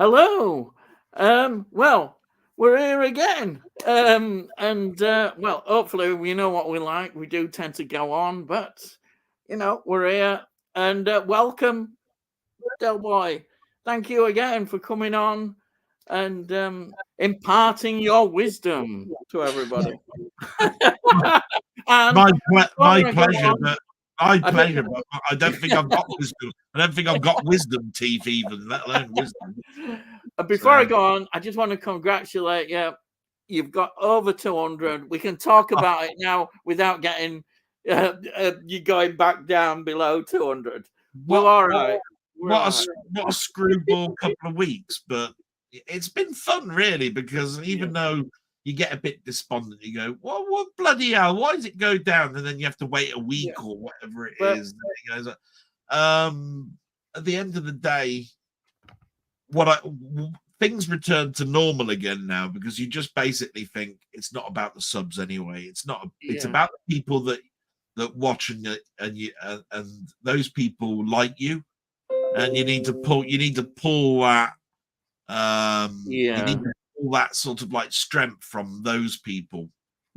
Hello. Well, we're here again. Well, hopefully we know what we like. We do tend to go on, but we're here. And welcome, Delboy. Thank you again for coming on and imparting your wisdom to everybody. And before My I go pleasure, on, but my I just pleasure, but I don't think I've got wisdom. I don't think I've got wisdom teeth even, let alone wisdom. before I So, go on, I just want to congratulate you. You've got over 200. We can talk oh, about it now without getting you going back down below 200. We're what all what right. We're what all a right. what a screwball couple of weeks, but it's been fun really because Yeah. even though you get a bit despondent, you go, what bloody hell? Why does it go down? And then you have to wait a Yeah. week or whatever it But is. Um, at the end of the day, what I things return to normal again now because you just basically think it's not about the subs anyway. It's not. It's yeah. about the people that watch and those people like you, and you need to pull that you Yeah. need to pull that sort of like strength from those people.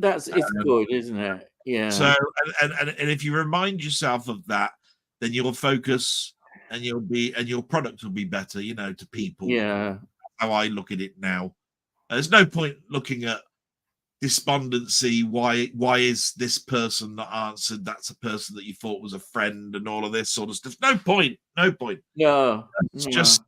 It's good, isn't it? Yeah. So and if you remind yourself of that, then you'll focus and your product will be better, to people. Yeah. How I look at it now. There's no point looking at despondency. Why is this person not answered? That's a person that you thought was a friend and all of this sort of stuff. No point. No point. No. It's No. just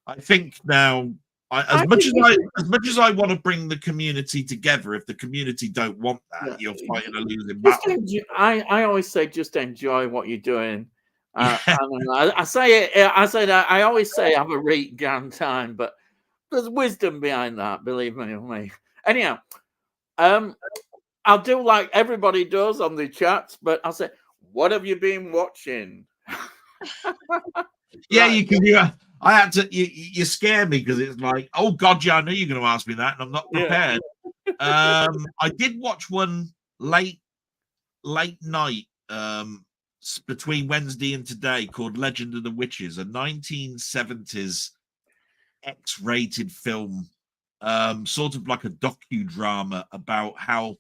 I think now I think we should. as much as I want to bring the community together, if the community don't want that, Yeah. you're fighting a losing Just battle. enjoy. I always say just enjoy what you're doing. Yeah. I say it. I say that. I always say have a reet grand time, but there's wisdom behind that. Believe me. Anyhow, um, I'll do like everybody does on the chats, but I'll say, "What have you been watching?" Yeah, Right? you can. I had to. You scare me because it's like, oh God, yeah, I knew you're going to ask me that, and I'm not Yeah. prepared. I did watch one late night, between Wednesday and today, called Legend of the Witches, a 1970s X-rated film, sort of like a docudrama about how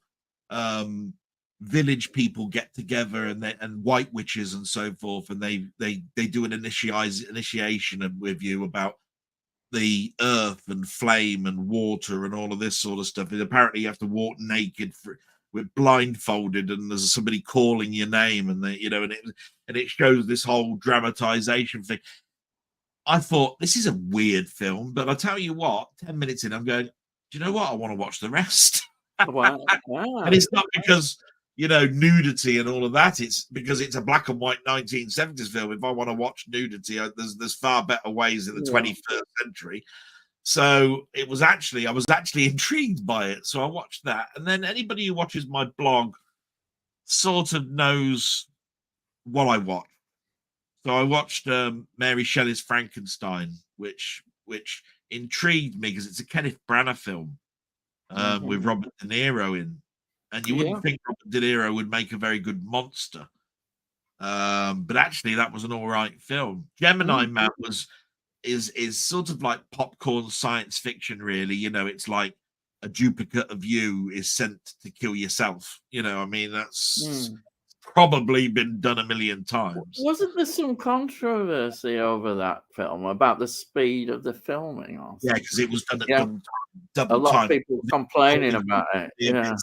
um, village people get together and white witches and so forth, and they do an initiation with you about the earth and flame and water and all of this sort of stuff. And apparently, you have to walk naked with blindfolded, and there's somebody calling your name, and and it shows this whole dramatization thing. I thought this is a weird film, but I tell you what, 10 minutes in, I'm going, do you know what? I want to watch the rest. Wow. And Wow. it's not because, nudity and all of that. It's because it's a black and white 1970s film. If I want to watch nudity, there's far better ways in the Yeah. 21st century. So I was actually intrigued by it. So I watched that. And then anybody who watches my blog sort of knows what I watch. So I watched Mary Shelley's Frankenstein, which intrigued me because it's a Kenneth Branagh film with Mhm. Robert De Niro in, and you Yeah. wouldn't think Robert De Niro would make a very good monster, but actually that was an all right film. Gemini Mm. Man is sort of like popcorn science fiction, really. It's like a duplicate of you is sent to kill yourself. I mean that's Mm. probably been done a million times. Wasn't there some controversy over that film about the speed of the filming or Yeah, because it something? was done at Yeah, a double lot of time. people complaining about it. Yeah,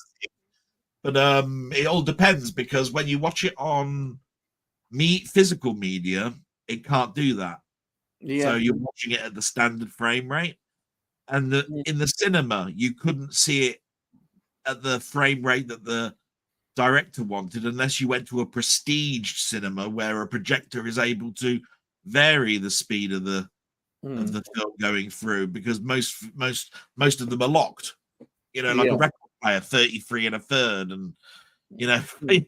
But it all depends because when you watch it on physical media, it can't do that. So yeah, you're watching it at the standard frame rate, and mm, in the cinema you couldn't see it at the frame rate that the director wanted unless you went to a prestige cinema where a projector is able to vary the speed of mm, the film going through because most of them are locked. Like a yeah, record player, 33 and a third, and mm,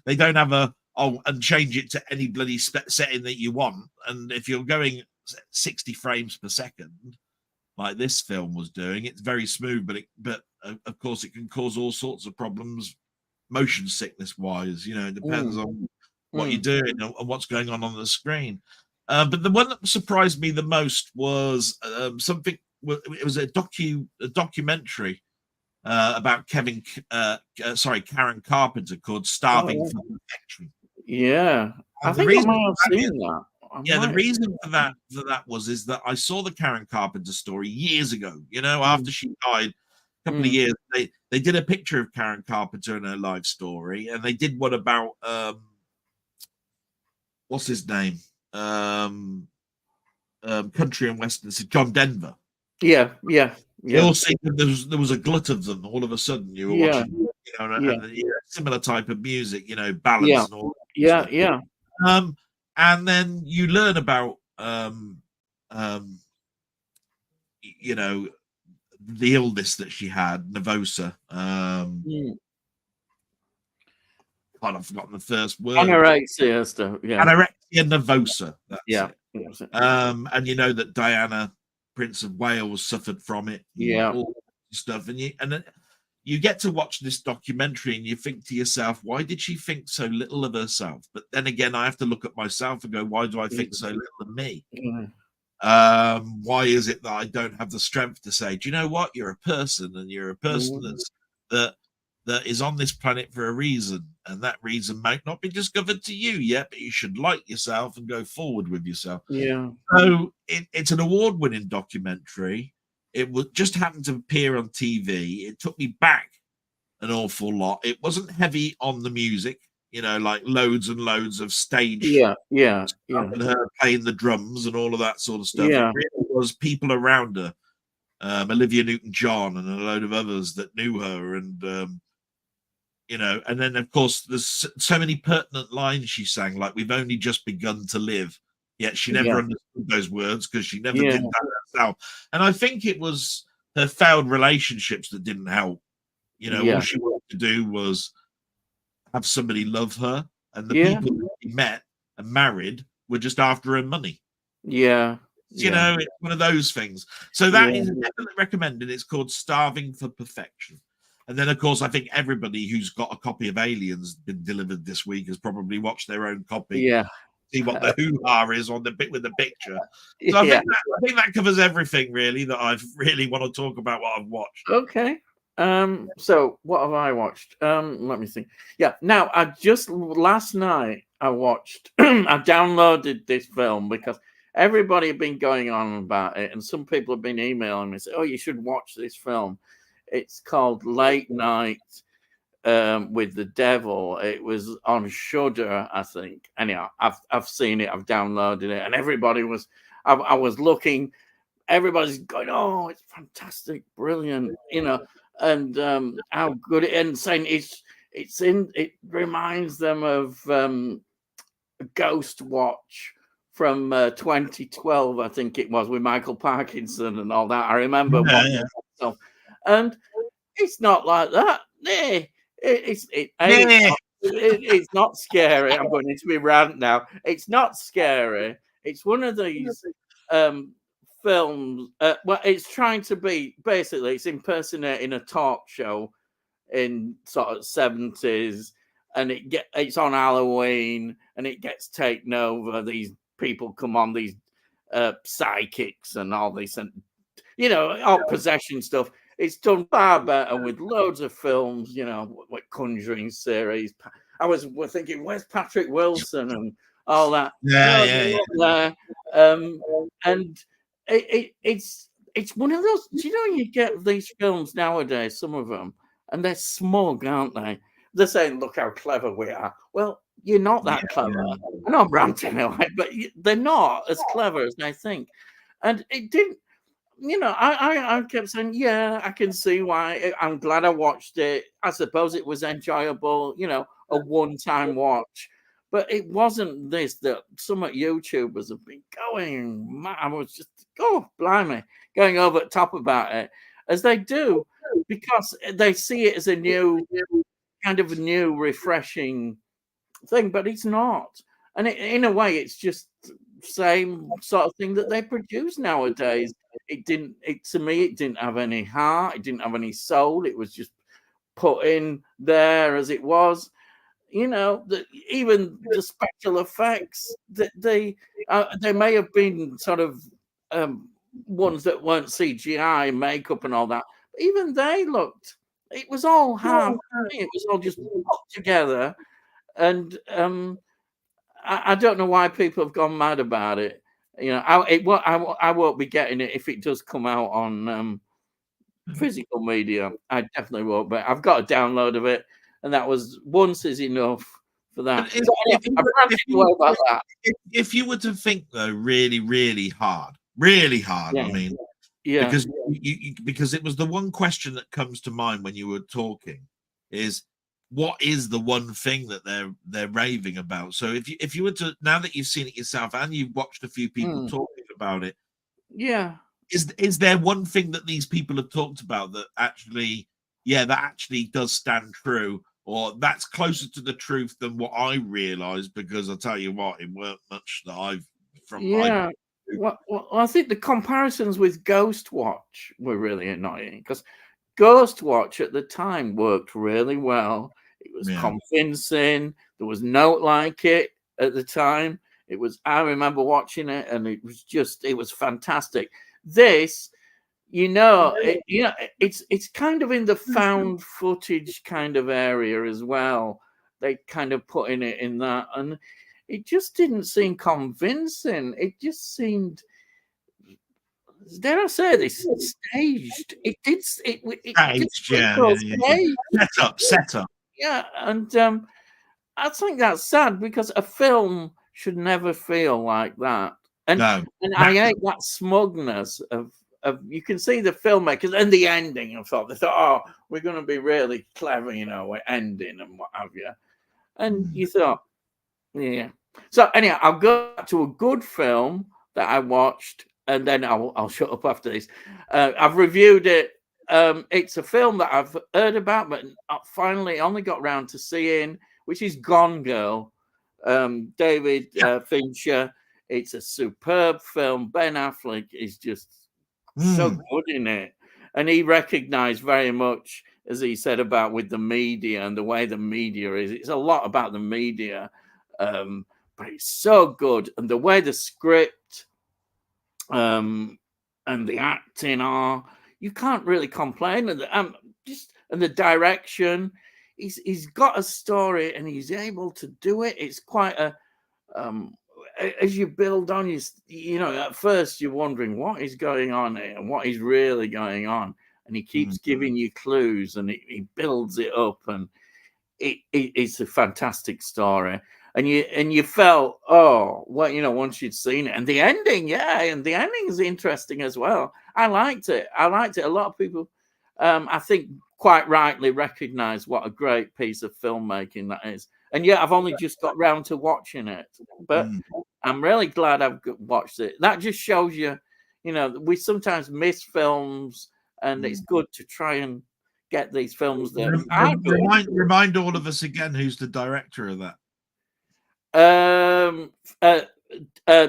they don't have and change it to any bloody setting that you want. And if you're going 60 frames per second, like this film was doing, it's very smooth, but of course it can cause all sorts of problems, motion sickness wise. It depends mm, on what you're mm, doing and what's going on the screen. But the one that surprised me the most was something. It was a documentary about Karen Carpenter called "Starving Oh, for Perfection." yeah. I And the think I reason might have for that is, seen that. I yeah, the might have reason seen for that. that was is that I saw the Karen Carpenter story years ago. You know, Mm, after she died, a couple of mm. years, they did a picture of Karen Carpenter and her life story, and they did one about what's his name, um, country and western, so John Denver. Yeah, yeah, They yeah, all seemed there was a glut of them. All of a sudden, you were yeah, watching, you know, yeah, and similar type of music, you know, yeah, ballads and all that yeah, stuff. yeah, Um, and then you learn about, um, you know, the illness that she had, Nervosa. mm. God, I've forgotten the first word. Anorexia stuff. Yeah, Anorexia nervosa. That's yeah, it. yes, And you know that Diana, Prince of Wales, suffered from it and yeah, all stuff. And then you get to watch this documentary and you think to yourself, why did she think so little of herself? But then again, I have to look at myself and go, why do I think so little of me? yeah, Why is it that I don't have the strength to say, do you know what? You're a person, and you're a person mm, that that is on this planet for a reason, and that reason might not be discovered to you yet, but you should like yourself and go forward with yourself. yeah, So it's an award-winning documentary. It would just happened to appear on TV. It took me back an awful lot. It wasn't heavy on the music, you know, like loads and loads of stage yeah, yeah, stuff yeah, and her playing the drums and all of that sort of stuff. It yeah, really was people around her, Olivia Newton-John and a load of others that knew her, and you know, and then of course there's so many pertinent lines she sang, like "We've only just begun to live," yet she never yeah, understood those words because she never yeah, did that herself. And I think it was her failed relationships that didn't help. You know, all yeah, she wanted to do was have somebody love her, and the yeah, people that she met and married were just after her money. yeah, You yeah, know, it's one of those things. So that yeah, is definitely recommended. It's called Starving for Perfection. And then, of course, I think everybody who's got a copy of Aliens been delivered this week has probably watched their own copy, yeah, see what the hoo-ha is on the bit with the picture. So yeah. I think that covers everything really that I really want to talk about what I've watched. Okay. So what have I watched? Let me think. Yeah. Now I just last night I watched I downloaded this film because everybody had been going on about it, and some people have been emailing me saying, "Oh, you should watch this film." It's called Late Night with the Devil. It was on Shudder, I think. Anyhow, I've seen it, I've downloaded it, and everybody was I was looking, everybody's going, "Oh, it's fantastic, brilliant," you know, and how good it, and saying it reminds them of Ghost Watch from 2012, I think it was, with Michael Parkinson and all that. I remember Yeah, watching yeah. stuff, and it's not like that. Nah, Yeah. it's not scary. I'm going into my rant now. It's not scary. It's one of these um, films. Well, it's trying to be basically it's impersonating a talk show in sort of 70s, and it's on Halloween, and it gets taken over. These people come on, these psychics and all this, and you know, all possession stuff. It's done far better with loads of films, you know, like Conjuring series. We're thinking, where's Patrick Wilson and all that? Yeah, No, yeah, they're yeah. not there. And it's one of those. Do you know you get these films nowadays? Some of them, and they're smug, aren't they? They're saying, "Look how clever we are." Well, you're not Yeah, that clever. yeah. I'm not ranting away, but they're not as clever as they think. And it didn't, you know, I kept saying, yeah, I can see why. I'm glad I watched it. I suppose it was enjoyable, you know, a one-time watch. But it wasn't this that some YouTubers have been going. I was just, oh, blimey, going over the top about it, as they do, because they see it as a new, kind of a new, refreshing thing, but it's not. And in a way, it's just same sort of thing that they produce nowadays. It didn't. It to me, it didn't have any heart. It didn't have any soul. It was just put in there as it was. you know, even the special effects that they may have been sort of um, ones that weren't CGI makeup and all that. But even they looked. It was all half. It was all just put together, and I don't know why people have gone mad about it. You know, I won't be getting it if it does come out on physical media. I definitely won't, but I've got a download of it, and that was once is enough for that. But if, So if, anyway, you I'm were, ranting away about that. if you were to think though, really hard, really hard, Yeah, I mean, yeah, because because it was the one question that comes to mind when you were talking is what is the one thing that they're raving about. So if you were to, now that you've seen it yourself and you've watched a few people talking about it, yeah. is there one thing that these people have talked about that actually, yeah, that actually does stand true, or that's closer to the truth than what I realized? Because I tell you what, it weren't much that I've from my. Yeah. Well, I think the comparisons with Ghostwatch were really annoying because Ghostwatch at the time worked really well. It was Yeah. convincing. There was no like it at the time. It was. I remember watching it, and it was fantastic. This, it's kind of in the found footage kind of area as well. They kind of putting it in that, and it just didn't seem convincing. It just seemed, dare I say this, staged. It did Staged, seem so staged. set up. Yeah, and I think that's sad because a film should never feel like that. And No, and I hate that smugness of you can see the filmmakers and the ending. They thought, oh, we're going to be really clever, we're ending and what have you. And you thought, yeah. So anyhow, I'll go back to a good film that I watched, and then I'll shut up after this. I've reviewed it. It's a film that I've heard about, but I finally only got round to seeing, which is Gone Girl. David Fincher. It's a superb film. Ben Affleck is just so good in it, and he recognised very much, as he said about with the media and the way the media is. It's a lot about the media, but it's so good, and the way the script and the acting are, you can't really complain. And the direction, he's got a story and he's able to do it. It's quite a as you build on, at first you're wondering what is going on here and what is really going on, and he keeps giving you clues, and he builds it up, and it's a fantastic story. And you felt, oh, well, once you'd seen it, and the ending, and the ending is interesting as well. I liked it. A lot of people, I think, quite rightly recognize what a great piece of filmmaking that is. And I've only just got round to watching it, but I'm really glad I've watched it. That just shows you, we sometimes miss films, and it's good to try and get these films that are good. Remind all of us again who's the director of that.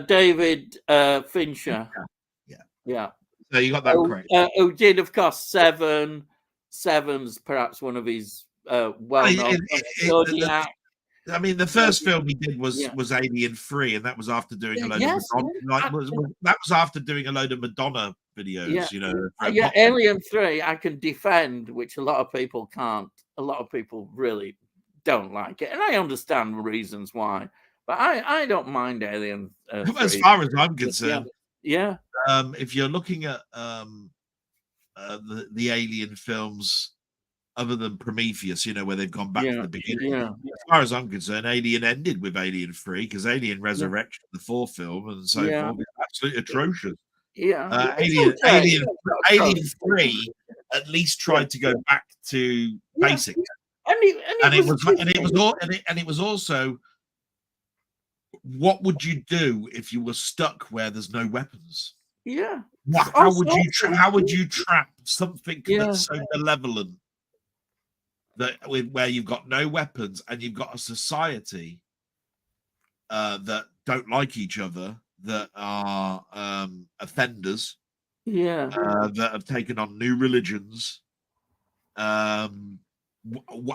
David Fincher. Yeah. So you got that correct. Who did, of course, Seven. Seven's perhaps one of his well-known. I mean, the first film he did was Alien 3, and that was after doing a load of that was after doing a load of Madonna videos. Alien 3 I can defend, which a lot of people can't. A lot of people really don't like it, and I understand the reasons why. But I don't mind Alien 3. As far as I'm concerned, yeah. If you're looking at the Alien films, other than Prometheus, where they've gone back to the beginning. Yeah. As far as I'm concerned, Alien ended with Alien 3 because Alien Resurrection, the fourth film, and so forth, is absolutely atrocious. Yeah. Alien 3 at least tried to go back to basics. It was also, what would you do if you were stuck where there's no weapons? Yeah. How would you trap something that's so malevolent, where you've got no weapons and you've got a society that don't like each other, that are offenders, that have taken on new religions,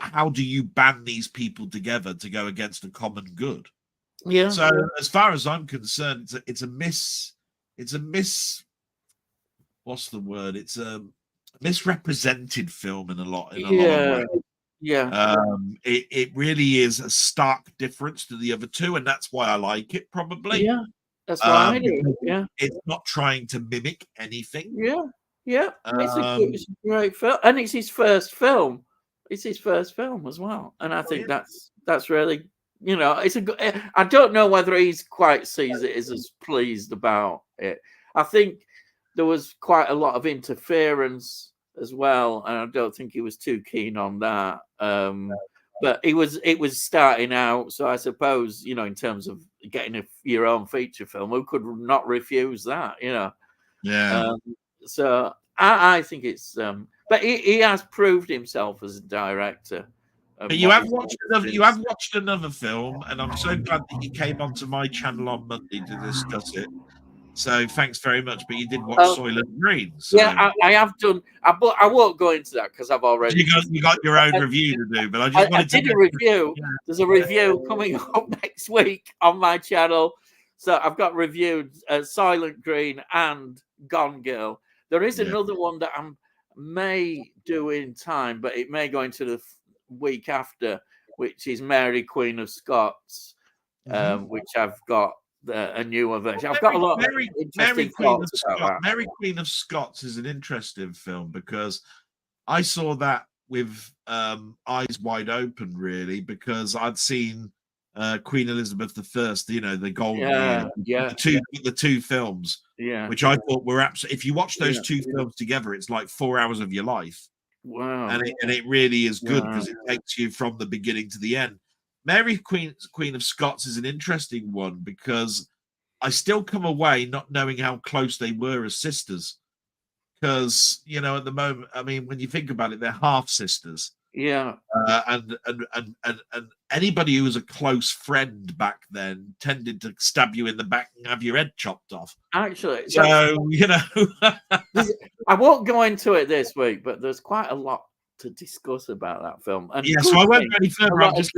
how do you band these people together to go against a common good? Yeah. So as far as I'm concerned, it's a miss. What's the word? It's a misrepresented film in a lot of ways. Yeah. It really is a stark difference to the other two, and that's why I like it, probably. Yeah. That's why I do. Yeah. It's not trying to mimic anything. Yeah. Yeah. It's a Um, great film, and it's his first film. It's his first film as well, and I think that's really, it's a good. I don't know whether he's quite sees it as pleased about it. I think there was quite a lot of interference as well, and I don't think he was too keen on that. But it was starting out, so I suppose, in terms of getting your own feature film, who could not refuse that, yeah. So I think it's but he has proved himself as a director. But you have watched another film, and I'm so glad that you came onto my channel on Monday to discuss it. So thanks very much. But you did watch Soylent Green. So. Yeah, I have done. But I won't go into that because I've already. You got your own review to do. But I did a review. Yeah. There's a review coming up next week on my channel. So I've got reviewed Soylent Green and Gone Girl. There is another one that I may do in time, but it may go into the week after, which is Mary Queen of Scots, which I've got a newer version. I've got a lot of interesting thoughts about that. Mary Queen of Scots is an interesting film because I saw that with eyes wide open, really, because I'd seen Queen Elizabeth I, the Golden Year, the two films, which I thought were absolutely. If you watch those two films together, it's like 4 hours of your life. Wow, and it really is good because it takes you from the beginning to the end. Mary Queen of Scots is an interesting one because I still come away not knowing how close they were as sisters. Because at the moment, I mean, when you think about it, they're half sisters. Yeah. And anybody who was a close friend back then tended to stab you in the back and have your head chopped off. Actually, so I won't go into it this week, but there's quite a lot to discuss about that film. And so I won't go any further. I'm just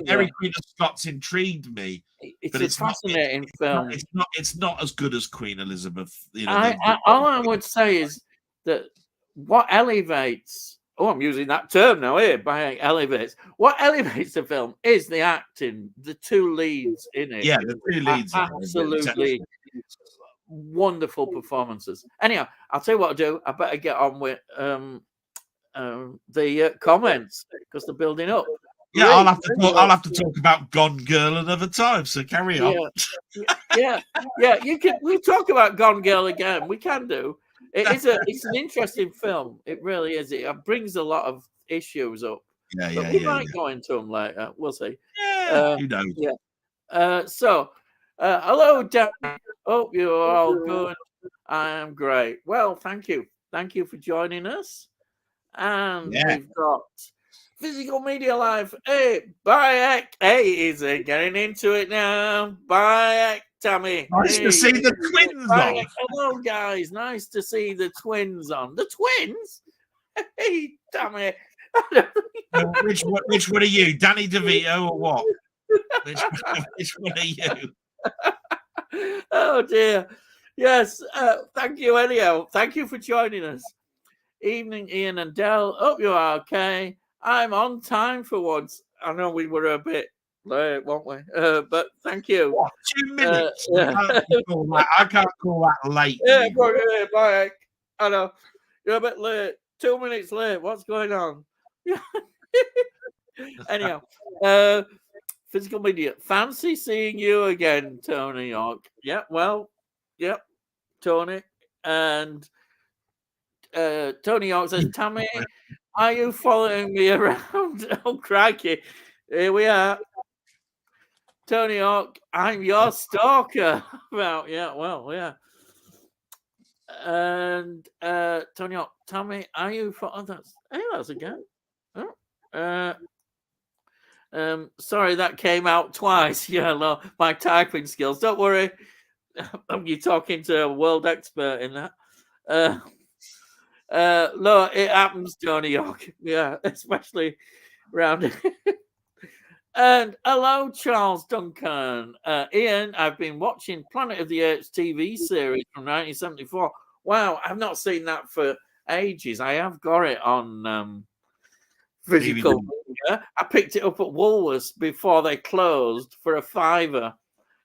Mary Queen of Scots intrigued me. It's a fascinating film. It's not as good as Queen Elizabeth. All I would say is that what elevates. Oh, I'm using that term now here. By elevates. What elevates the film is the acting. The two leads in it. Yeah, the two leads. Absolutely wonderful performances. Anyhow, I'll tell you what I'll do. I better get on with the comments because they're building up. Yeah, I'll have to talk about Gone Girl another time. So carry on. Yeah. You can. We talk about Gone Girl again. We can do. It's an interesting film. It really is. It brings a lot of issues up. We might go into them later. We'll see. Yeah, who knows? Yeah. Hello, Dan. Hope you're all good. I am great. Well, thank you. Thank you for joining us. And we've got Physical Media Live. Hey, bye, Eck. Hey, he's getting into it now. Bye, Eck. Tammy. Nice to see the twins on. Hello, guys. Nice to see the twins on. The twins? Hey, Tammy. Which one are you? Danny DeVito or what? Which one are you? Oh, dear. Yes. Thank you, anyhow. Thank you for joining us. Evening, Ian and Del. Hope you are okay. I'm on time for once. I know we were a bit late, weren't we? But thank you. What, 2 minutes? I can't call that late. Yeah, bye. I know. You're a bit late. 2 minutes late. What's going on? Anyhow, Physical Media. Fancy seeing you again, Tony York. Yeah, well, yep, Tony. And Tony York says, Tammy, are you following me around? Oh, crikey. Here we are. Tony Hawk, I'm your stalker. Well, yeah, well, yeah. And Tony Hawk, Tommy, are you for that's again. Sorry, that came out twice. Yeah, no, my typing skills. Don't worry. You're talking to a world expert in that. No, it happens, Tony York. Yeah, especially around. And hello, Charles Duncan. Ian, I've been watching Planet of the Apes TV series from 1974. Wow, I've not seen that for ages. I have got it on physical DVD. media. I picked it up at Woolworths before they closed for a fiver,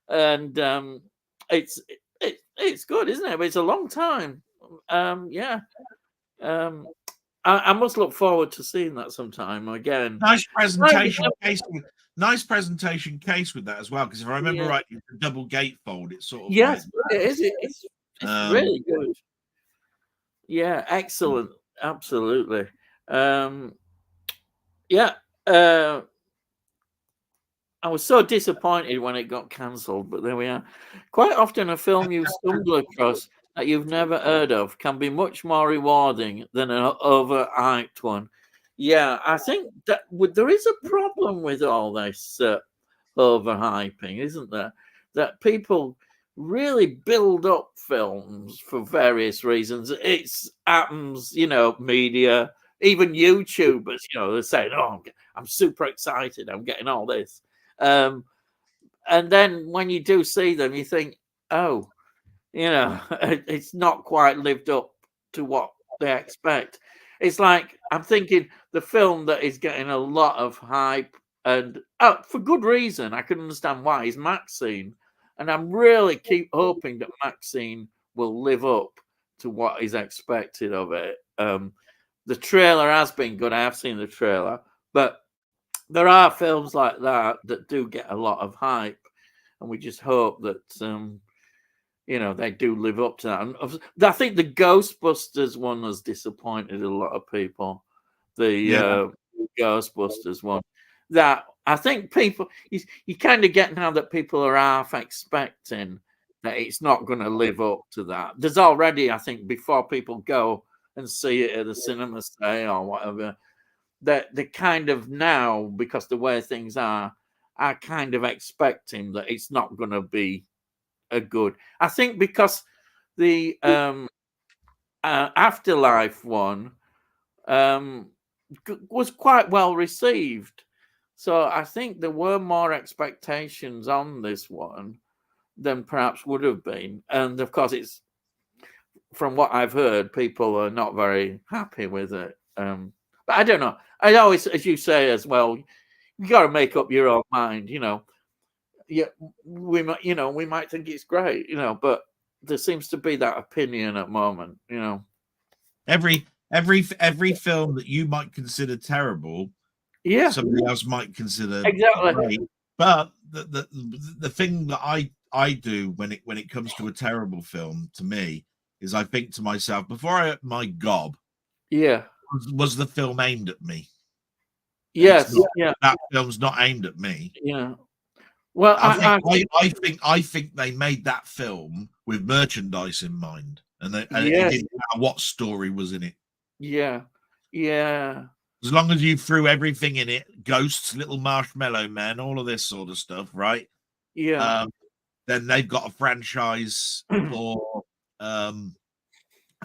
and it's it's good, isn't it? But it's a long time. Yeah. Um, I must look forward to seeing that sometime again. Nice presentation case. Nice presentation case with that as well. Because if I remember right, it's a double gatefold. It's sort of Yes, like it is. It's really good. Yeah, excellent. Absolutely. Yeah. I was so disappointed when it got cancelled, but there we are. Quite often, a film you stumble across that you've never heard of can be much more rewarding than an overhyped one. Yeah, I think that there is a problem with all this overhyping, isn't there? That people really build up films for various reasons. It's happens, media, even YouTubers, they're saying, "Oh, I'm super excited. I'm getting all this." And then when you do see them, you think, oh, it's not quite lived up to what they expect. It's like I'm thinking the film that is getting a lot of hype and for good reason. I can understand why is Maxine, and I'm really keep hoping that Maxine will live up to what is expected of it. The trailer has been good. I have seen the trailer, but there are films like that that do get a lot of hype, and we just hope that they do live up to that. And I think the Ghostbusters one has disappointed a lot of people. The Ghostbusters one, that I think people you kind of get now that people are half expecting that it's not going to live up to that. There's already, I think, before people go and see it at the cinema, say, or whatever, that they kind of now, because the way things are kind of expecting that it's not going to be a good. I think because the Afterlife one was quite well received, so I think there were more expectations on this one than perhaps would have been, and of course, it's from what I've heard, people are not very happy with it. But I don't know. I always, as you say as well, you got to make up your own mind. Yeah, we might think it's great, but there seems to be that opinion at the moment. every film that you might consider terrible, somebody else might consider exactly great. But the thing that I do when it comes to a terrible film, to me, is I think to myself, before I up my gob, was the film aimed at me? Yes, that film's not aimed at me. Yeah. Well, I think they made that film with merchandise in mind, and it didn't matter what story was in it. Yeah. As long as you threw everything in it, ghosts, little marshmallow men, all of this sort of stuff, right? Yeah. Then they've got a franchise for, and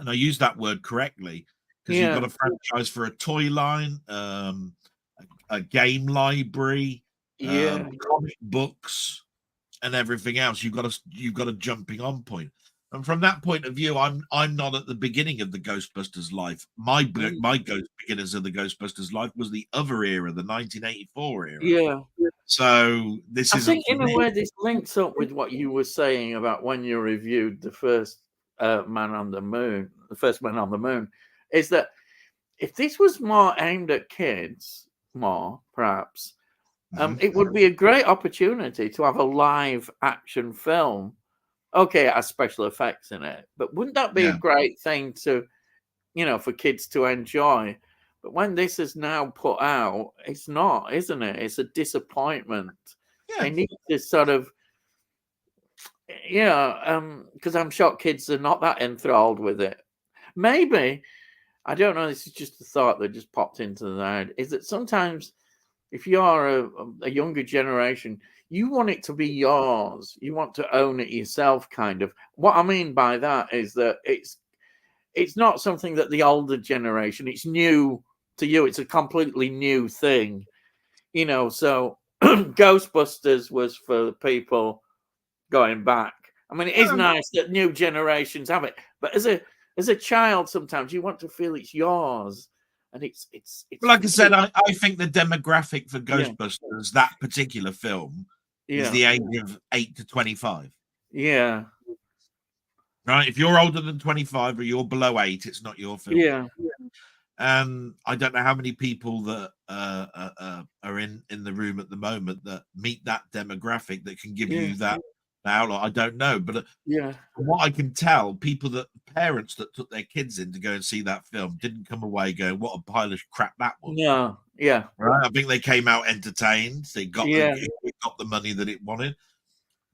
I use that word correctly, because you've got a franchise for a toy line, a game library, comic books, and everything else. You've got a jumping on point. And from that point of view, I'm not at the beginning of the Ghostbusters life. My beginners of the Ghostbusters life was the other era, the 1984 era. Yeah. So this is. I think in a way this links up with what you were saying about when you reviewed the first Man on the Moon, is that if this was more aimed at kids, perhaps, it would be a great opportunity to have a live action film. Okay, it has special effects in it, but wouldn't that be a great thing to, for kids to enjoy? But when this is now put out, it's not, isn't it? It's a disappointment. Yeah. They need to sort of, because I'm sure kids are not that enthralled with it. Maybe, I don't know, this is just a thought that just popped into the head, is that sometimes if you are a younger generation, you want it to be yours. You want to own it yourself, kind of. What I mean by that is that it's not something that the older generation. It's new to you. It's a completely new thing, So Ghostbusters was for people going back. I mean, it is nice that new generations have it, but as a child, sometimes you want to feel it's yours, and it's. Like I said, I think the demographic for Yeah. Ghostbusters, that particular film, is the age of 8 to 25. Yeah. Right? If you're older than 25 or you're below 8, it's not your film. Yeah. I don't know how many people that are in the room at the moment that meet that demographic that can give you that outlook. I don't know, but from what I can tell, parents that took their kids in to go and see that film didn't come away going, "What a pile of crap that was." No, right. I think they came out entertained. They got the money that it wanted.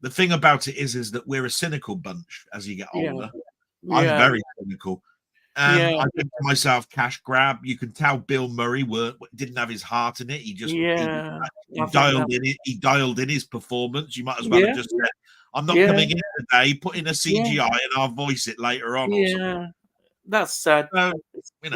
The thing about it is that we're a cynical bunch as you get older. I'm very cynical. And I think to myself, cash grab. You can tell Bill Murray didn't have his heart in it. He just he dialed in his performance. You might as well have just said, "I'm not coming in today. Put in a CGI and I'll voice it later on." Or something. That's sad. So, And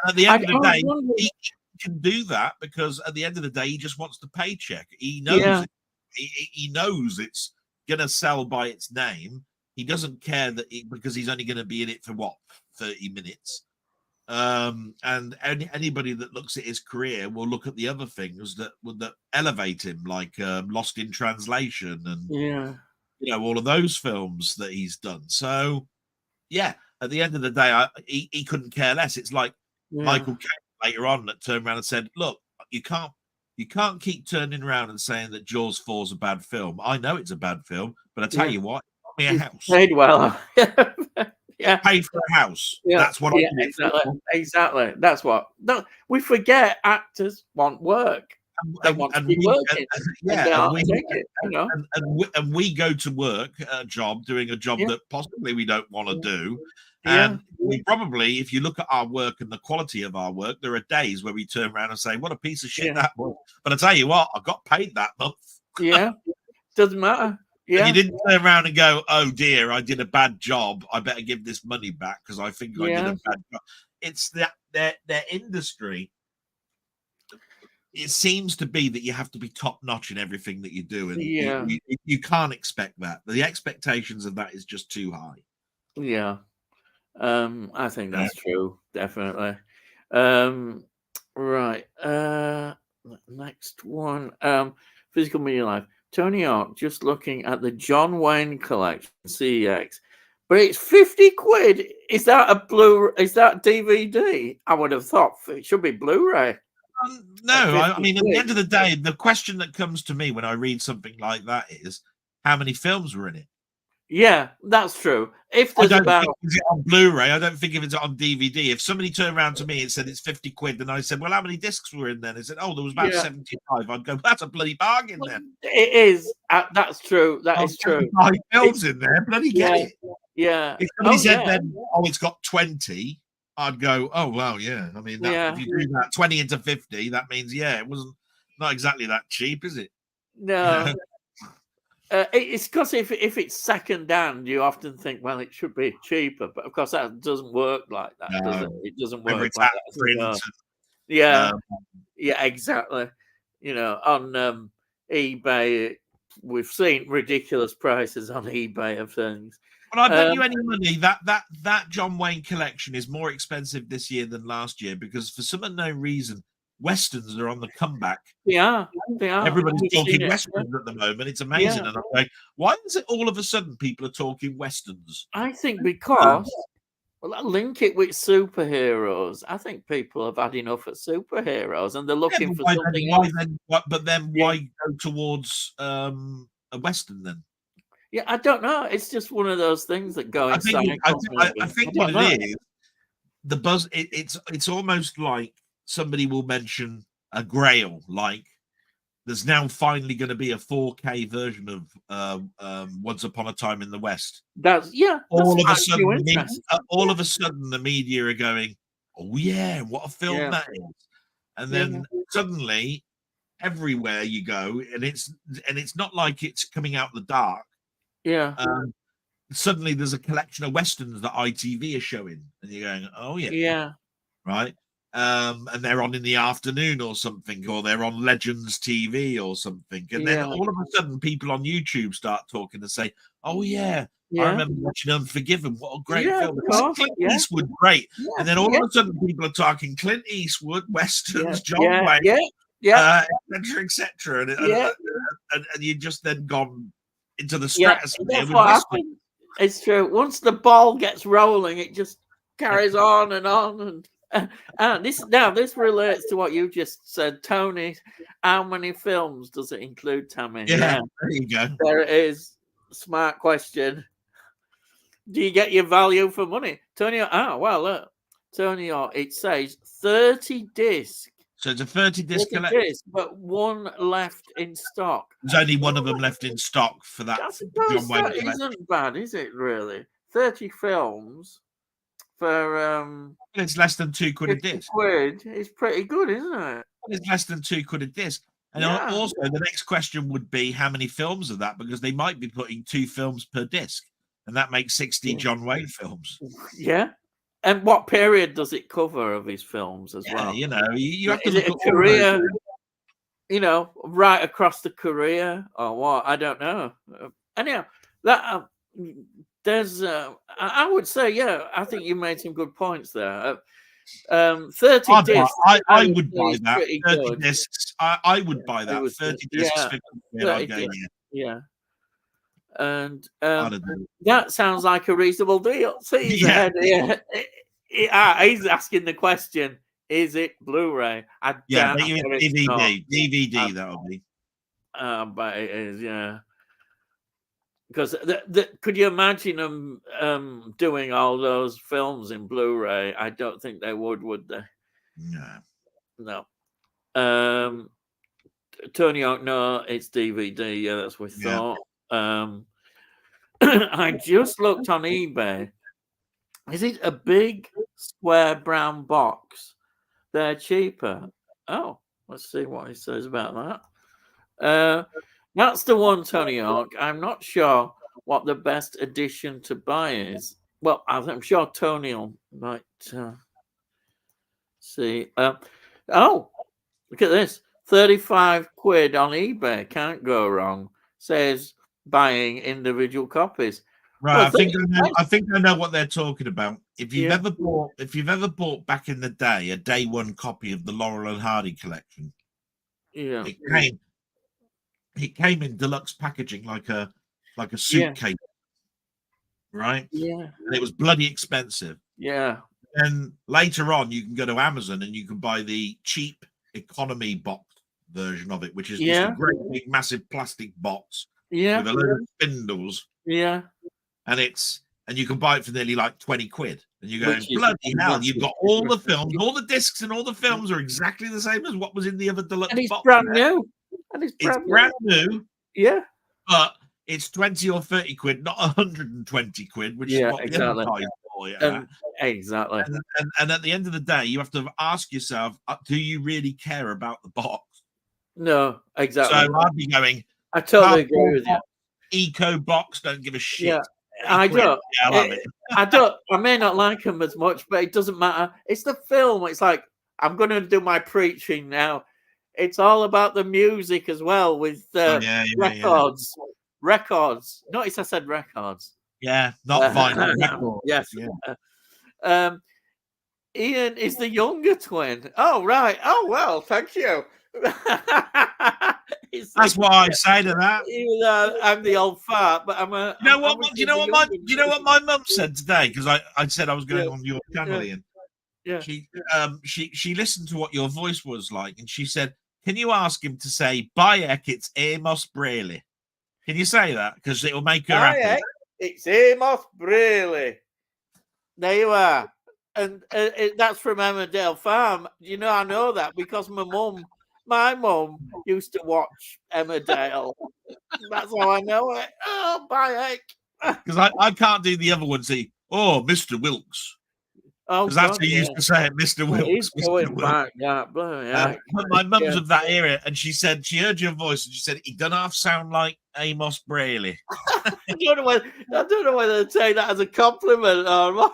at the end of the day, he can do that because at the end of the day, he just wants the paycheck. He knows he knows it's gonna sell by its name. He doesn't care because he's only going to be in it for 30 minutes. And anybody that looks at his career will look at the other things that elevate him, like Lost in Translation and all of those films that he's done. So at the end of the day, he couldn't care less. It's like Michael Caine later on that turned around and said, "Look, you can't keep turning around and saying that Jaws 4 is a bad film. I know it's a bad film, but I tell you what, me a house. Paid well. Paid for a house. That's what I do. Exactly. That's what. No, we forget actors want work. They want to be working. And we go to work doing a job that possibly we don't want to do. And we probably, if you look at our work and the quality of our work, there are days where we turn around and say, "What a piece of shit that was." But I tell you what, I got paid that month. Doesn't matter. And you didn't turn around and go, "Oh dear, I did a bad job. I better give this money back because I think I did a bad job." It's that their industry. It seems to be that you have to be top notch in everything that you do, and you can't expect that. The expectations of that is just too high. Yeah, I think that's true, definitely. Right. Next one. Physical Media Life. Tony Hawk, just looking at the John Wayne collection, CEX, but it's 50 quid. Is that Is that DVD? I would have thought it should be Blu-ray. No, I mean, at the end of the day, the question that comes to me when I read something like that is, how many films were in it? Yeah, that's true. If there's think it's on Blu-ray, I don't think if it's on DVD. If somebody turned around to me and said it's 50 quid, then I said, "Well, how many discs were in there?" They said, "Oh, there was about 75." I'd go, "That's a bloody bargain then." It is. That's true. That is true. 5 films in there, bloody get it. Yeah. If somebody said then, "Oh, it's got 20," I'd go, "Oh, well, yeah." I mean, if you do that 20 into 50, that means it wasn't not exactly that cheap, is it? No. It's because if it's second hand, you often think, well, it should be cheaper, but of course that doesn't work like that, does it? It doesn't work like that. Yeah, exactly. On eBay, we've seen ridiculous prices on eBay of things. Well, I bet you any money that John Wayne collection is more expensive this year than last year because for some unknown reason, Westerns are on the comeback. They are. Everybody's talking Westerns at the moment. It's amazing. And I'm like, why is it all of a sudden people are talking Westerns? I think because, I link it with superheroes. I think people have had enough of superheroes and they're looking for something else. Why go towards a Western then? Yeah, I don't know. It's just one of those things that go inside. I think what it is, the buzz. It's almost like somebody will mention a Grail, like there's now finally going to be a 4K version of Once Upon a Time in the West. All of a sudden, the media are going, "Oh yeah, what a film that is!" And then suddenly, everywhere you go, and it's not like it's coming out the dark. suddenly there's a collection of westerns that ITV are showing, and you're going, oh yeah, right. And they're on in the afternoon or something, or they're on Legends TV or something, and then all of a sudden people on YouTube start talking and say, oh yeah, I remember watching Unforgiven. What a great film. Clint Eastwood, great. And then all of a sudden people are talking Clint Eastwood, westerns, John Wayne, etc. And you just then gone into the stratosphere. That's what happens. It's true. Once the ball gets rolling, it just carries on and on. And this relates to what you just said, Tony. How many films does it include, Tammy? Yeah, there you go. There it is. Smart question. Do you get your value for money, Tony? Look, Tony. It says 30 discs. So it's a 30 disc collection, but one left in stock. There's only one of them left in stock for that. John Wayne that isn't bad, is it? Really, 30 films for it's less than £2 a disc. It's pretty good, isn't it? It's less than £2 a disc. And also, the next question would be how many films of that, because they might be putting 2 films per disc, and that makes 60 John Wayne films. Yeah. And what period does it cover of his films as well? You know, you have to look at career, right across the career or what? I don't know. Anyhow, that there's, I would say, I think you made some good points there. 30 discs. I would buy that. 30 discs. I would buy that. 30 discs. Yeah. And that sounds like a reasonable deal. See, he's asking the question: is it Blu-ray? DVD. That'll be. But it is, because could you imagine them doing all those films in Blu-ray? I don't think they would they? No. Tony Hawk, no, it's DVD. Yeah, that's what we thought. I just looked on eBay. Is it a big square brown box? They're cheaper. Oh, let's see what he says about that. That's the one, Tony Hawk. I'm not sure what the best edition to buy is. Well, I'm sure Tony might see. Oh, look at this. 35 quid on eBay. Can't go wrong. Says buying individual copies. Right, I think I know what they're talking about. If you've ever bought back in the day a day one copy of the Laurel and Hardy collection, it came in deluxe packaging like a suitcase, right? Yeah, and it was bloody expensive. Yeah. And later on, you can go to Amazon and you can buy the cheap economy box version of it, which is just a great big massive plastic box with a load of spindles. Yeah. And you can buy it for nearly like 20 quid. And you're going, bloody hell, you've got all the films, all the discs and all the films are exactly the same as what was in the other deluxe and it's box. Brand new. And it's brand new. Yeah. But it's 20 or 30 quid, not 120 quid, which is what the other guys for. Exactly. And at the end of the day, you have to ask yourself, do you really care about the box? No, exactly. So I'd be going, I totally agree with you. Eco box, don't give a shit. Yeah. I don't. I may not like them as much, but it doesn't matter. It's the film. It's like, I'm going to do my preaching now. It's all about the music as well with records. Yeah. Records. Notice I said records. Yeah, not vinyl. Records. Yes. Yeah. Ian is the younger twin. Oh, right. Oh, well, thank you. That's what I say to that. Even though I'm the old fart, but I'm a. You know what my mum said today? Because I said I was going on your channel, Ian. Yeah. She listened to what your voice was like, and she said, "Can you ask him to say, bye, Eck, it's Amos Brayy? Can you say that? Because it'll make her happy." Eck, it's Amos Brayy. There you are. And that's from Emmerdale Farm. You know, I know that because my mum used to watch Emmerdale. That's how I know it. Oh, bye, Eck. Because I can't do the other one. See, oh, Mr. Wilkes. Oh Because that's God, who used to say it, Mr. well, Wilkes, he's Mr. going Wilkes. back. Yeah, yeah. But my mum's Yeah. of that era, and she said she heard your voice, and she said he doesn't half sound like Amos Brayy. I don't know whether to take that as a compliment or.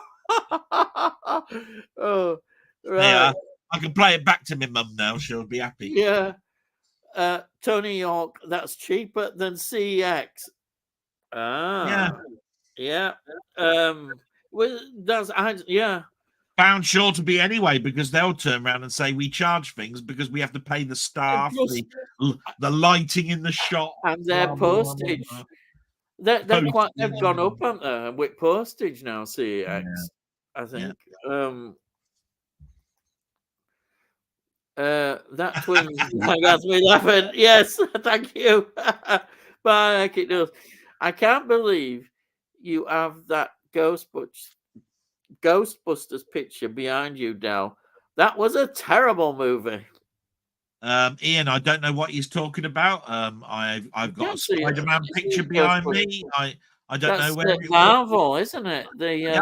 Oh, Yeah, right. I can play it back to my mum now. She'll be happy. Yeah. Tony York, that's cheaper than CEX. Yeah, Yeah. Well, yeah. bound sure to be anyway, because they'll turn around and say we charge things because we have to pay the staff, Plus, the lighting in the shop, and their blah, blah, blah, postage. blah. They've gone up, haven't they, with postage now, CEX, I Yeah. think. That twin has me laughing. Yes, thank you. But like it does. I can't believe you have that Ghostbusters picture behind you, Del. That was a terrible movie. Ian, I don't know what he's talking about. I've got a Can't see it. SpiderMan picture behind me. I don't know That's where the it was. Marvel, isn't it? The Yeah,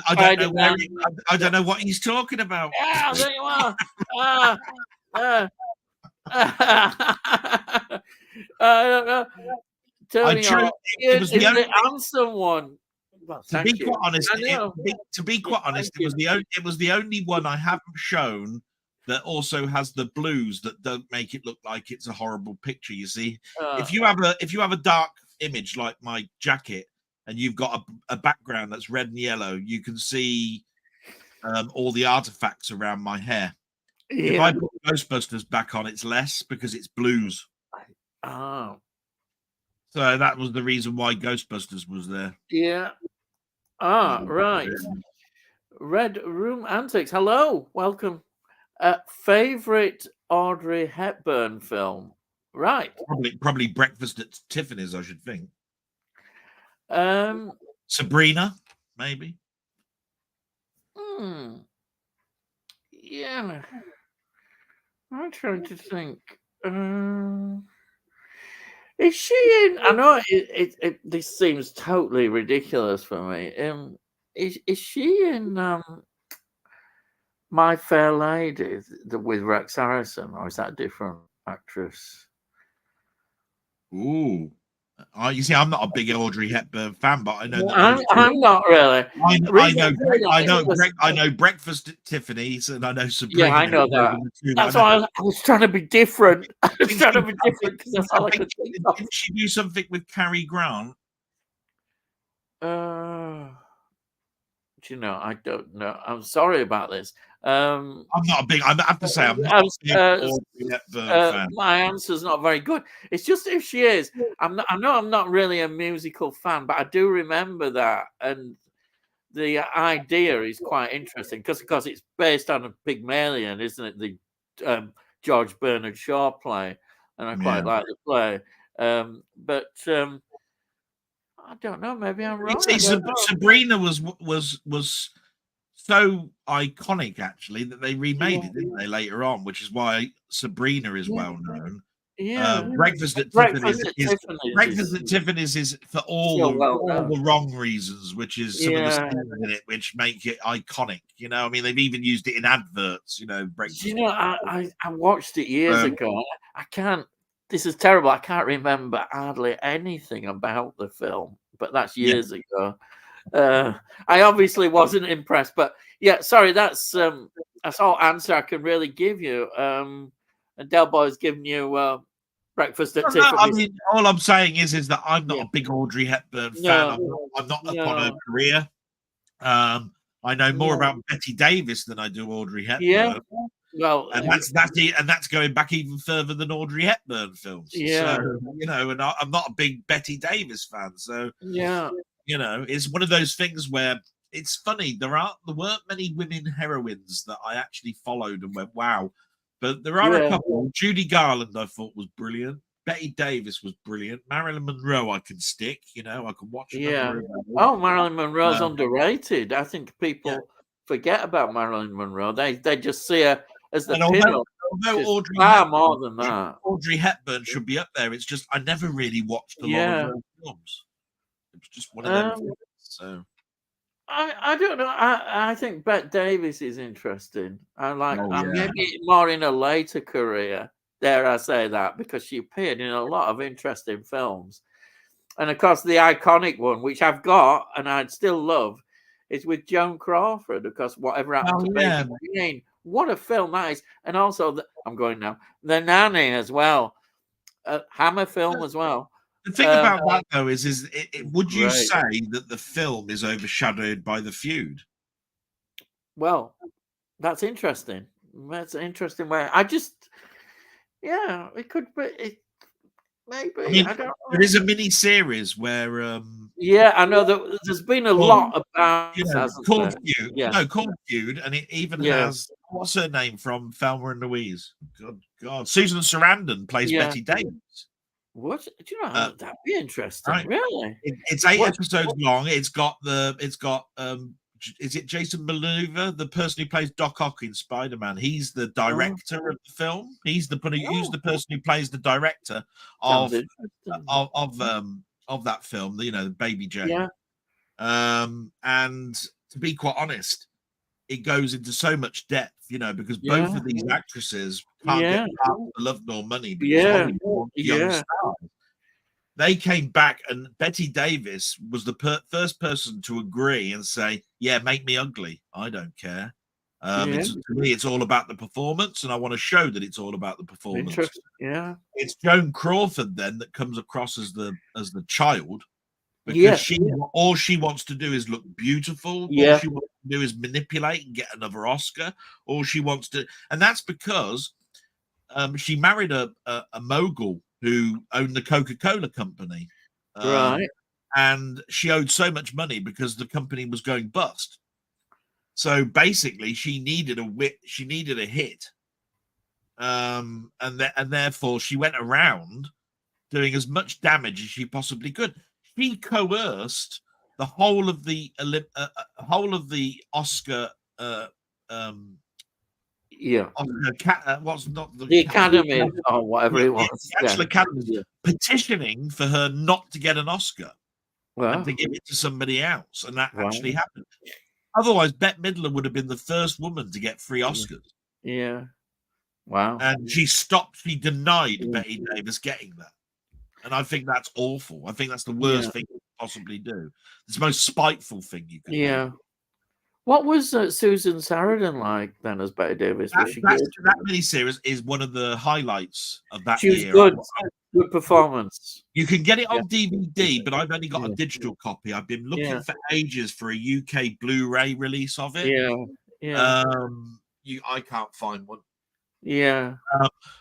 I don't know where Spider-Man. I don't know what he's talking about. Yeah, there you are. I don't know. Tony, it was the is only, the handsome one. Well, to be quite honest, you. it was the only one I haven't shown that also has the blues that don't make it look like it's a horrible picture. You see, if you have a dark image like my jacket and you've got a background that's red and yellow, you can see all the artifacts around my hair. Yeah. If I put Ghostbusters back on, it's less because it's blues. Oh. So that was the reason why Ghostbusters was there. Yeah. Right. Red Room Antics. Hello. Welcome. Favorite Audrey Hepburn film? Right. Probably Breakfast at Tiffany's, I should think. Um, Sabrina, maybe. Yeah. I'm trying to think. Is she in? I know this seems totally ridiculous for me. Is she in My Fair Lady with Rex Harrison, or is that a different actress? Ooh. You see, I'm not a big Audrey Hepburn fan, but I know that I'm not really. I know Breakfast at Tiffany's, and I know Sabrina. Yeah, I know that. That's why I was trying to be different. I was trying to be different because that's all I could think of. Did she do something with Cary Grant? Do you know? I don't know. I'm sorry about this. I'm not a big. I have to say, I'm not a big Audrey Hepburn fan. My answer's not very good. It's just if she is. I know I'm not really a musical fan, but I do remember that, and the idea is quite interesting because it's based on a Pygmalion, isn't it? The George Bernard Shaw play, and I quite like the play. But I don't know. Maybe I'm wrong. See, Sabrina was so iconic actually that they remade it, didn't they, later on, which is why Sabrina is well known. Yeah, Breakfast at Tiffany's is for all the wrong reasons, which is some of the scenes in it which make it iconic. You know, I mean, they've even used it in adverts. You know, breakfast. You know, I watched it years ago. I can't. This is terrible. I can't remember hardly anything about the film, but that's years ago. I obviously wasn't impressed, but yeah, sorry. That's all answer I can really give you. And Delboy's giving you Breakfast at Tiffany's. I mean, all I'm saying is that I'm not a big Audrey Hepburn fan. I'm not upon her career. I know more about Betty Davis than I do Audrey Hepburn. Yeah. Well, and that's going back even further than Audrey Hepburn films. Yeah. So, you know, and I'm not a big Betty Davis fan. So yeah, you know, it's one of those things where it's funny. There weren't many women heroines that I actually followed and went, wow. But there are a couple. Judy Garland, I thought, was brilliant. Betty Davis was brilliant. Marilyn Monroe, I can stick. You know, I can watch. Marilyn Monroe's underrated. I think people forget about Marilyn Monroe. They just see her as the pin-up. Although Audrey more than that. Audrey Hepburn should be up there. It's just I never really watched a lot of her films. It was just one of them. So I don't know. I think Bette Davis is interesting. Oh I'm yeah. maybe more in a later career. Dare I say that? Because she appeared in a lot of interesting films, and of course the iconic one, which I've got and I'd still love, is with Joan Crawford. Of course, Whatever Happened Oh to yeah. Baby Jane? What a film that is! And also, I'm going now. The Nanny as well, Hammer film as well. The thing Um, about that though would you great. say that the film is overshadowed by the feud? Well, that's interesting. That's an interesting way. Yeah, it could be. I Maybe mean, I don't there know. is a mini series where Yeah, I know that there's been a called, lot about, hasn't called there? Feud. Yeah, No, called Feud, and it even yeah, has what's her name from Thelma and Louise? God, Susan Sarandon plays yeah. Betty Davis. What do you know? Uh, That'd be interesting. right, Really? it's 8 What? episodes long. It's got is it Jason Maneuver, the person who plays Doc Ock in SpiderMan? He's the Oh, director of the film. He's the oh, person who plays the director sounds of interesting. of that film. Baby Jane. Yeah, And to be quite honest, it goes into so much depth, because both yeah, of these actresses can't get yeah, past the love nor money because yeah, Hollywood wants young yeah. stars. They came back, and Betty Davis was the first person to agree and say, "Yeah, make me ugly. I don't care. Yeah, To me, it's all about the performance, and I want to show that it's all about the performance." interesting. Yeah, It's Joan Crawford then that comes across as the child, because yes, all she wants to do is look beautiful. All yeah, she wants to do is manipulate and get another Oscar. All she wants to, and that's because she married a mogul who owned the Coca-Cola company, right. and she owed so much money because the company was going bust. So basically, she needed a hit, and therefore she went around doing as much damage as she possibly could. She coerced the whole of the Oscar. Yeah, What's not the the Academy or whatever it the was. Yeah, actual Academy yeah. petitioning for her not to get an Oscar and to Well, give it to somebody else, and that wow. actually happened. Otherwise, Bette Midler would have been the first woman to get 3 Yeah, Oscars, yeah. Wow. and she denied Yeah, Betty Davis getting that. And I think that's awful. I think that's the yeah. worst thing you could possibly do. It's the most spiteful thing you could do. Yeah. What was Susan Sarandon like then as Betty Davis? Was she good? That miniseries is one of the highlights of that She was year. good. Good performance. You can get it Yeah. on DVD, but I've only got a Yeah. digital copy. I've been looking Yeah. for ages for a UK Blu-ray release of it. Yeah. Yeah. I can't find one. Yeah.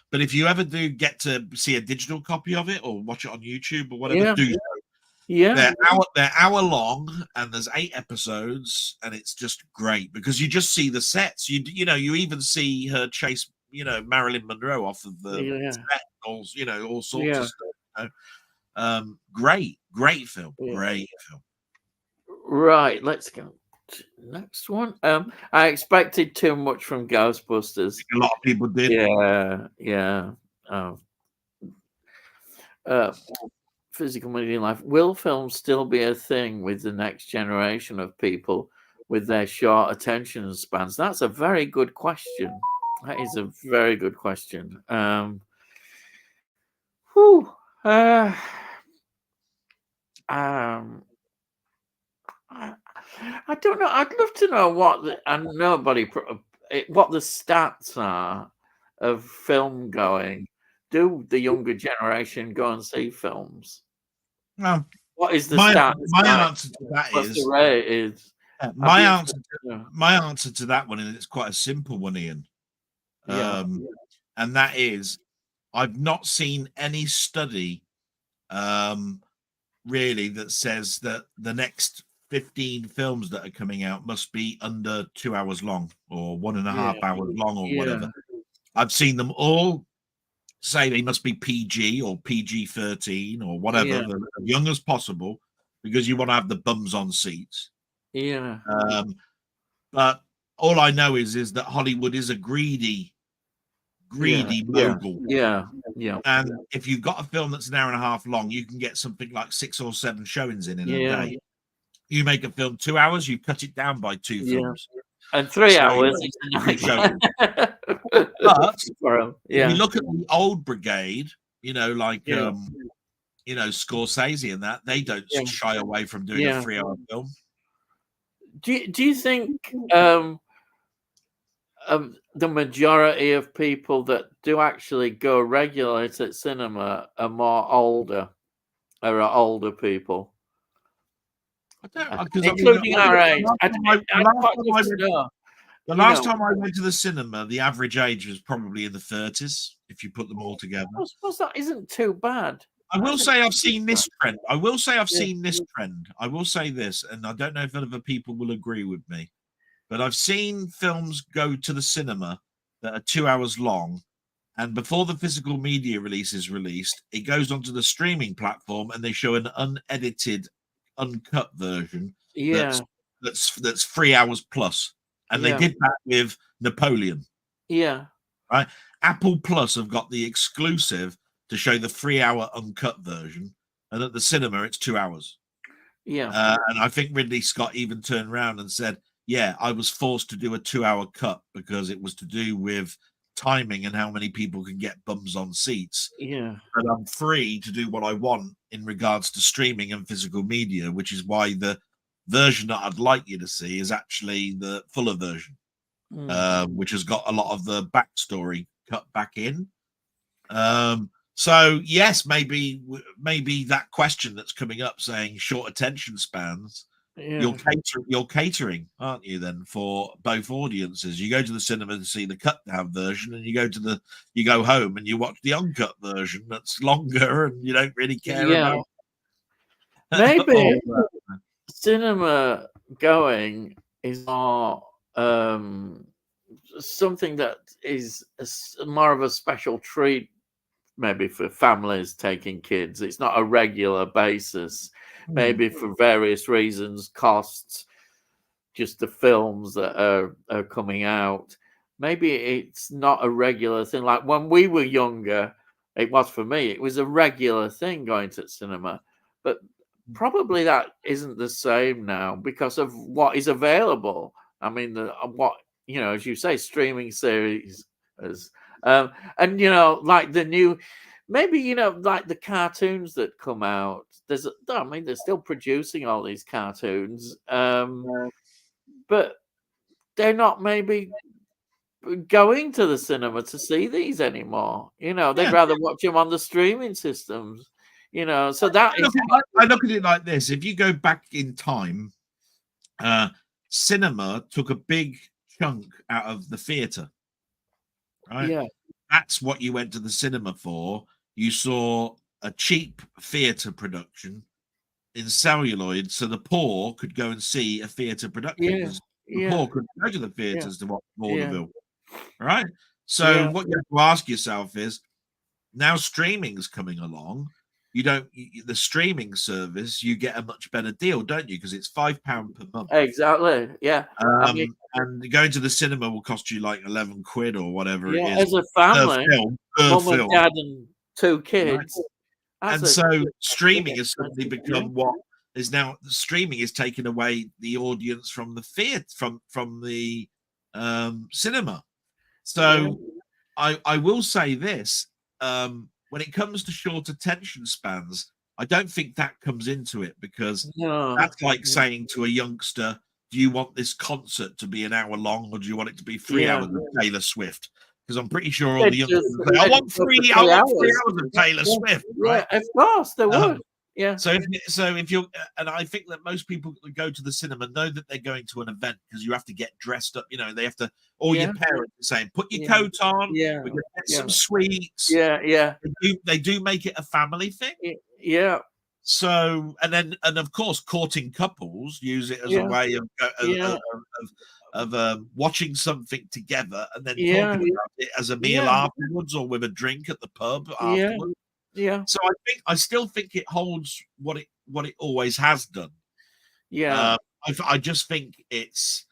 But if you ever do get to see a digital copy of it or watch it on YouTube or whatever, Yeah. do so. Yeah. They're hour long, and there's 8 episodes, and it's just great because you just see the sets. You even see her chase, Marilyn Monroe off of the Yeah. set, all sorts Yeah. of stuff. Great film, Yeah. great film. Right. Let's go to the next one. I expected too much from Ghostbusters. A lot of people did. Yeah. Yeah. Physical media in life. Will films still be a thing with the next generation of people with their short attention spans? That's a very good question. That is a very good question. Whew, I don't know. I'd love to know what the stats are of film going. Do the younger generation go and see films? Well, What is the my stats? answer to that What's is the rate? Is my answer to that one, and it's quite a simple one, Ian. Yeah. And that is, I've not seen any study, really, that says that the next 15 films that are coming out must be under 2 hours long or 1.5 hours long or whatever. I've seen them all say they must be PG or PG-13 or whatever, as young as possible, because you want to have the bums on seats. Yeah. But all I know is that Hollywood is a greedy mogul. Yeah. And if you've got a film that's an hour and a half long, you can get something like 6 or 7 showings in a day. You make a film 2 hours, you cut it down by 2 Yeah. films. And 3 So, hours is a you show nightmare. But For 'em, if you yeah. look at the old brigade, like Yeah. Scorsese and that, they don't Yeah. shy away from doing a Yeah. 3-hour film. Do you think the majority of people that do actually go regularly to cinema are more older, or are older people, I don't, because including our age? I'd quite love to know. the You last know, time I went to the cinema, the average age was probably in the 30s, if you put them all together. I suppose that isn't too bad. I will say I've seen this trend. I will say I've Yeah. seen this trend. I will say this, and I don't know if other people will agree with me, but I've seen films go to the cinema that are 2 hours long, and before the physical media release is released, it goes onto the streaming platform, and they show an unedited, uncut version Yeah. that's 3 hours plus. And they Yeah. did that with Napoleon, Yeah. right? Apple Plus have got the exclusive to show the 3-hour uncut version, and at the cinema it's 2 hours. Yeah. And I think Ridley Scott even turned around and said, "Yeah, I was forced to do a 2-hour cut because it was to do with timing and how many people can get bums on seats. Yeah. But I'm free to do what I want in regards to streaming and physical media, which is why the version that I'd like you to see is actually the fuller version, which has got a lot of the backstory cut back in." So yes, maybe that question that's coming up saying short attention spans, Yeah. you're catering, aren't you, then, for both audiences? You go to the cinema to see the cut down version, and you go home and you watch the uncut version that's longer, and you don't really care Yeah. about Maybe all that. cinema going is more something that is more of a special treat, maybe for families taking kids. It's not a regular basis, maybe for various reasons, costs, just the films that are coming out. Maybe it's not a regular thing. Like when we were younger, it was for me, it was a regular thing going to cinema. But probably that isn't the same now because of what is available. I mean, what, as you say, streaming series, and like the new, maybe like the cartoons that come out. I mean, they're still producing all these cartoons, but they're not maybe going to the cinema to see these anymore. They'd rather watch them on the streaming systems. So that is. I look at it like this: if you go back in time, cinema took a big chunk out of the theater, right? Yeah. That's what you went to the cinema for. You saw a cheap theater production in celluloid, so the poor could go and see a theater production. The poor couldn't go to the theaters to watch vaudeville, right? So what you have to ask yourself is, now streaming's coming along. The streaming service, you get a much better deal, don't you? Because it's £5 per month. Exactly. Yeah. And going to the cinema will cost you like 11 quid or whatever it is. As a family, per mum and dad and 2 kids. Right. And so streaming has suddenly become what is now. Streaming is taking away the audience from the theater, from the cinema. So I will say this. When it comes to short attention spans, I don't think that comes into it, because that's like saying to a youngster, do you want this concert to be an hour long, or do you want it to be 3 hours of Taylor Swift? Because I'm pretty sure all the youngsters say, I want 3 hours of Taylor Swift. Right? Yeah, of course they would. Yeah. So if you're, and I think that most people that go to the cinema know that they're going to an event, because you have to get dressed up. They have to. All your parents are saying, put your coat on. Yeah. We're going to get some sweets. Yeah. They do make it a family thing. Yeah. So and of course, courting couples use it as a way of watching something together and then talking about it as a meal afterwards, or with a drink at the pub afterwards. Yeah. So I still think it holds what it always has done. Yeah. I just think it's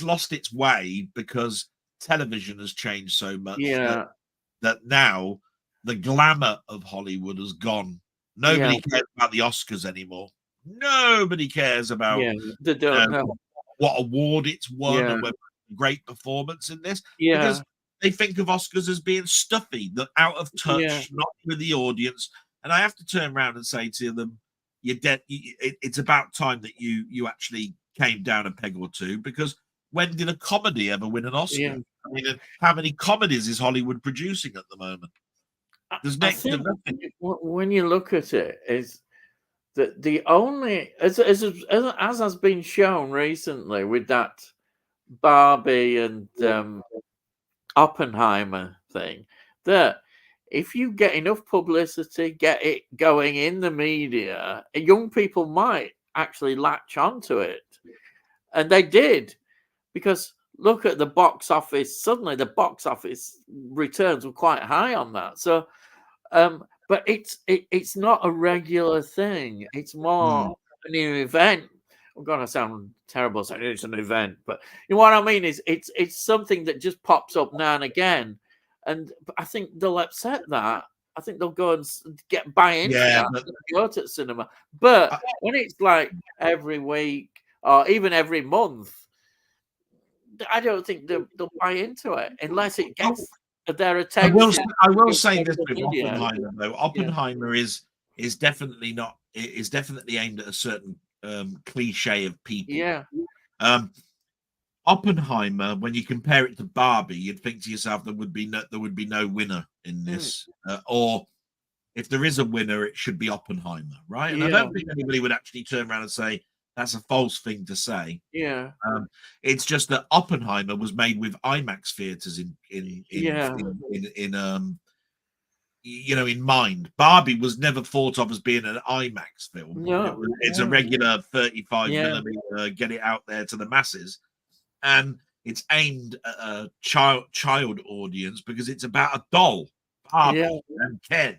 lost its way because television has changed so much that now the glamour of Hollywood has gone. Nobody cares about the Oscars anymore. Nobody cares about Yeah, they don't know. what award it's won Yeah, or whether it's a great performance in this, yeah, because they think of Oscars as being stuffy, that out of yeah, touch, not with the audience. And I have to turn around and say to them, "You're dead. It's about time that you actually came down a peg or two, because when did a comedy ever win an yeah. Oscar? I mean, how many comedies is Hollywood producing at the moment? There's I next to think nothing." when you look at it, is that the only as has been shown recently with that Barbie and Oppenheimer thing, that if you get enough publicity, get it going in the media, young people might actually latch onto it, and they did, because look at the box office. Suddenly, the box office returns were quite high on that. So, but it's not a regular thing. It's more Mm. an event. I'm gonna sound terrible saying it's an event, but you know what I mean is it's something that just pops up now and again, and I think they'll upset that. I think they'll go and buy into Yeah, that but and go to the cinema. But I, when it's like every week or even every month, I don't think they'll buy into it unless it gets their I will. attention I will through say this social with media. Oppenheimer, though. Yeah, Oppenheimer is definitely not. Is definitely aimed at a certain cliche of people. yeah, Um, Oppenheimer, when you compare it to Barbie, you'd think to yourself there would be no winner in mm, this, or if there is a winner, it should be Oppenheimer, right? And I yeah, don't think anybody would actually turn around and say that's a false thing to say. yeah, Um, it's just that Oppenheimer was made with IMAX theaters yeah. in in mind. Barbie was never thought of as being an IMAX film. No, It's a regular 35 yeah, millimeter, get it out there to the masses, and it's aimed at a child audience because it's about a doll, yeah. Barbie and Ken,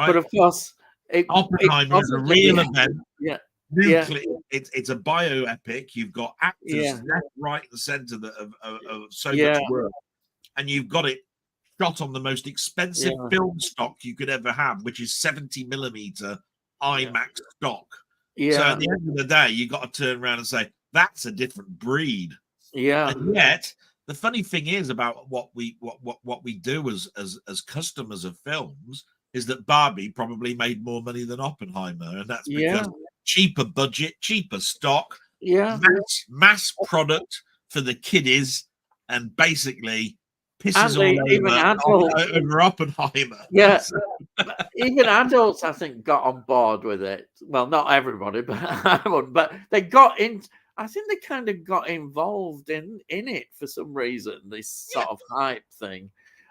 But right? of course, it Oppenheimer is a wasn't at real the event. yeah, yeah, Nuclear. It's a bioepic. You've got actors yeah, left, right, and centre that of so much yeah, work, and you've got it shot on the most expensive yeah, film stock you could ever have, which is 70 millimeter yeah, IMAX stock. So at yeah, the end of the day, you got to turn around and say that's a different breed. yeah, And yet, the funny thing is about what we do as customers of films is that Barbie probably made more money than Oppenheimer, and that's yeah, because cheaper budget, cheaper stock, yeah. mass product for the kiddies, and basically And pisses they, all even adults, over Oppenheimer. yeah, but even adults, I think, got on board with it. Well, not everybody, but I wouldn't. But they got in. I think they kind of got involved in it for some reason. This Yeah, sort of hype thing,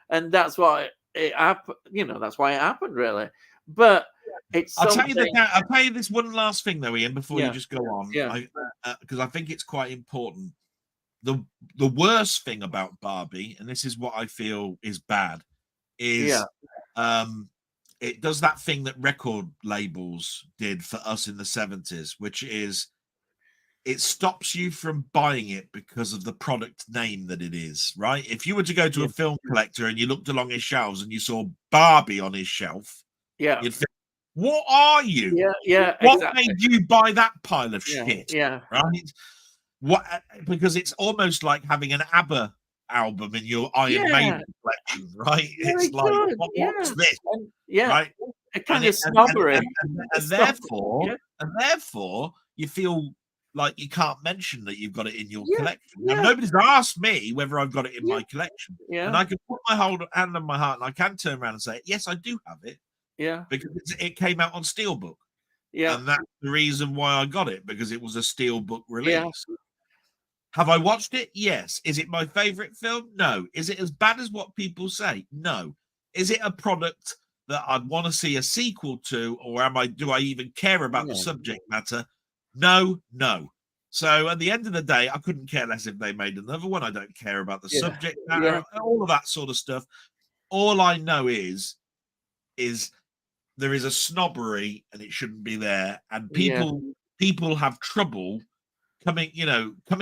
and that's why it happened. You know, that's why it happened, really. But it's something. I'll tell you this one last thing though, Ian, before you Yeah, just go on. yeah, I because I think it's quite important. the the worst thing about Barbie, and this is what I feel is bad, yeah, is um it does that thing that record labels did for us in the 70s, which is it stops you from buying it because of the product name that it is, right? If you were to go to yeah, a film collector and you looked along his shelves and you saw Barbie on his shelf, yeah, you'd think, what are you? yeah, yeah. What Exactly. made you buy that pile of Yeah, shit? yeah, Right? What, because it's almost like having an ABBA album in your Iron yeah. Maiden collection, right? Very It's like, good. what's Yeah, this, and yeah, right? a And kind of it snobbery. A and snob. therefore Yeah, you feel like you can't mention that you've got it in your yeah, collection. Now yeah, nobody's asked me whether I've got it in yeah, my collection, and yeah, I can put my hand on my heart and I can turn around and say, yes, I do have it yeah, because it came out on Steelbook, yeah, and that's the reason why I got it, because it was a Steelbook yeah, release. Have I watched it? Yes. Is it my favorite film? No. Is it as bad as what people say? No. Is it a product that I'd want to see a sequel to, or do I even care about the yeah, subject matter? No, no. So at the end of the day, I couldn't care less if they made another one. I don't care about the yeah, subject yeah, matter, all of that sort of stuff. All I know is there is a snobbery and it shouldn't be there. And yeah, people have trouble coming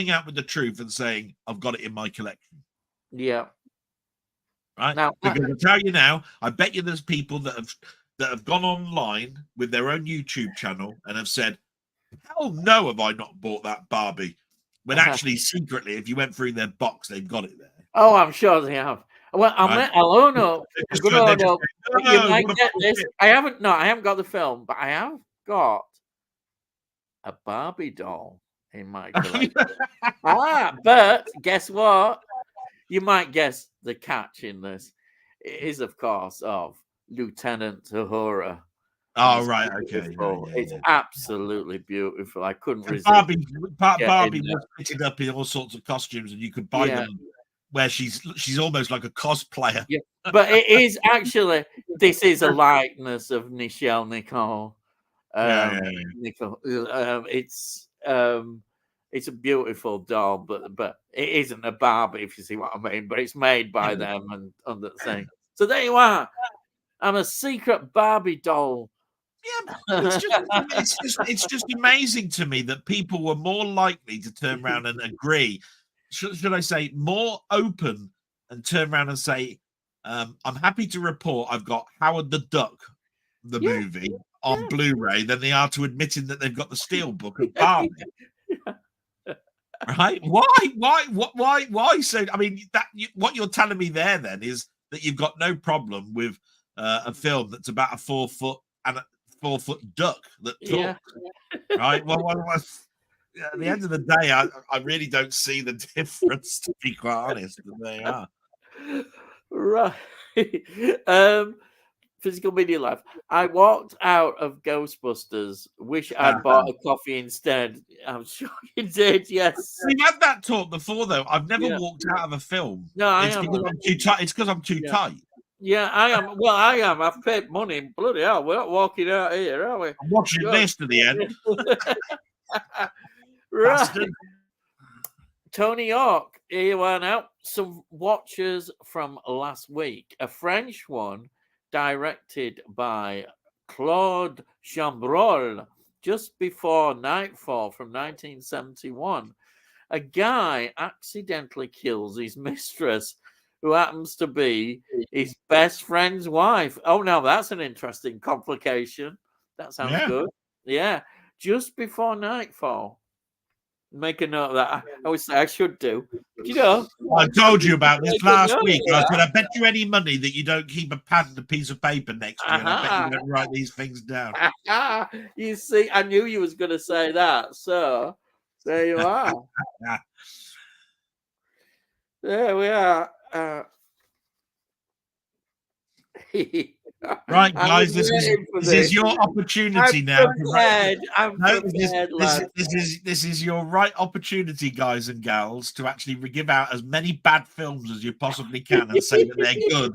out with the truth and saying, I've got it in my collection, yeah. right? Now, Because I tell you now, I bet you there's people that have gone online with their own YouTube channel and have said, Hell no, have I not bought that Barbie? When actually, secretly, if you went through their box, they've got it there. Oh, I'm sure they have. Well, Right? I'll own up. I'm going to They're own just up. going, But you no, might what a get this. bullshit. I haven't got the film, but I have got a Barbie doll in my collection. But guess what? You might guess the catch in this. It is, of course, of Lieutenant Uhura. Oh, It's right, okay. beautiful. Yeah, It's absolutely beautiful. I couldn't And resist. Barbie was fitted up in all sorts of costumes, and you could buy them where she's almost like a cosplayer. Yeah, but it is actually, this is a likeness of Nichelle Nicole. Nicole. It's a beautiful doll, but it isn't a Barbie, if you see what I mean. But it's made by them and under the thing. So there you are. I'm a secret Barbie doll. Yeah, it's just amazing to me that people were more likely to turn around and agree. Should I say more open and turn around and say, I'm happy to report I've got Howard the Duck, the movie, on Blu-ray than they are to admitting that they've got the Steelbook of Barbie. Right? Why? So, I mean, what you're telling me there then is that you've got no problem with a film that's about a 4 foot and a 4 foot duck that talks, right? Well, at the end of the day, I really don't see the difference, to be quite honest. They are right. Physical media life. I walked out of Ghostbusters. Wish I'd bought a coffee instead. I'm sure you did. Yes. We've had that talk before, though. I've never walked out of a film. No, it's because I'm too tight. It's because I'm too tight. Yeah, I am. Well, I am. I've paid money. Bloody hell, we're not walking out here, are we? I'm watching this to the end. Right. Tony Hawk, here you are now. Some watchers from last week. A French one directed by Claude Chambrol just before Nightfall from 1971. A guy accidentally kills his mistress, who happens to be his best friend's wife. Oh, now that's an interesting complication. That sounds good. Yeah, just before Nightfall. Make a note of that. I always say I should do. But, you know, I told you about this last week. I said, I bet you any money that you don't keep a pad and a piece of paper next to you. And I bet you don't write these things down. You see, I knew you was going to say that. So there you are. There we are. Right, guys, this is your opportunity now. This is your right opportunity, guys and gals, to actually give out as many bad films as you possibly can and say that they're good.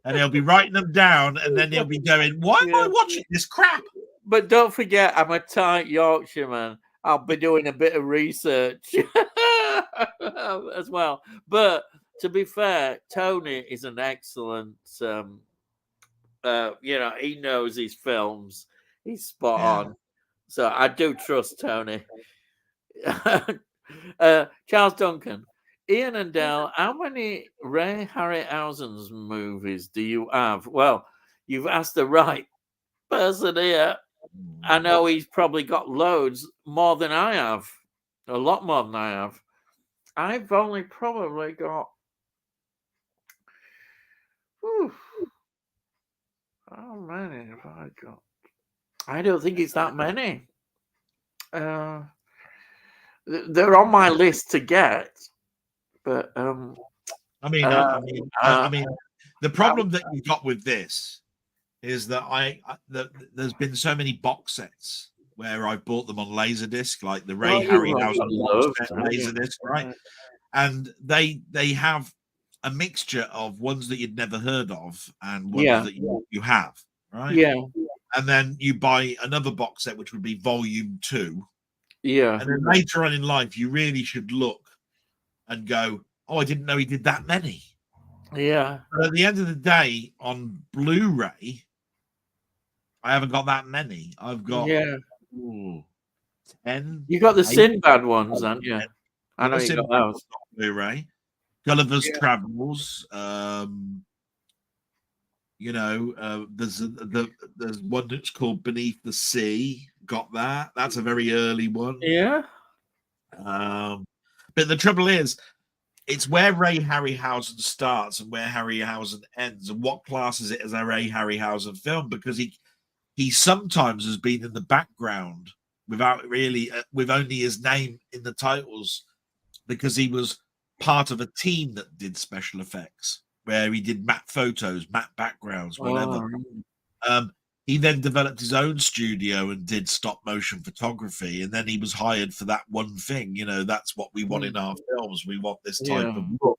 And he'll be writing them down, and then he'll be going, why am I watching this crap? But don't forget, I'm a tight Yorkshireman. I'll be doing a bit of research as well. But to be fair, Tony is an excellent he knows his films. He's spot on. So I do trust Tony. Charles Duncan. Ian and Dell, how many Ray Harryhausen's movies do you have? Well, you've asked the right person here. I know he's probably got loads more than I have. A lot more than I have. I've only probably got... How many have I got? I don't think it's that many. They're on my list to get, but I mean, the problem that you've got with this is that there's been so many box sets where I've bought them on Laserdisc, like the Ray Harryhausen box set Laserdisc, right? And they have a mixture of ones that you'd never heard of and ones that you have, right? Yeah. And then you buy another box set, which would be volume 2. Yeah. And then later on in life, you really should look and go, oh, I didn't know he did that many. Yeah. But at the end of the day, on Blu-ray, I haven't got that many. I've got 10. You got the Sinbad ones, haven't you? I know you got those. Blu-ray. Gulliver's Travels. There's one that's called Beneath the Sea. Got that? That's a very early one. Yeah. But the trouble is, it's where Ray Harryhausen starts and where Harryhausen ends, and what classes it as a Ray Harryhausen film, because he sometimes has been in the background without really with only his name in the titles, because he was part of a team that did special effects, where he did matte photos, matte backgrounds, whatever. He then developed his own studio and did stop motion photography, and then he was hired for that one thing. That's what we want in our films. We want this type of look.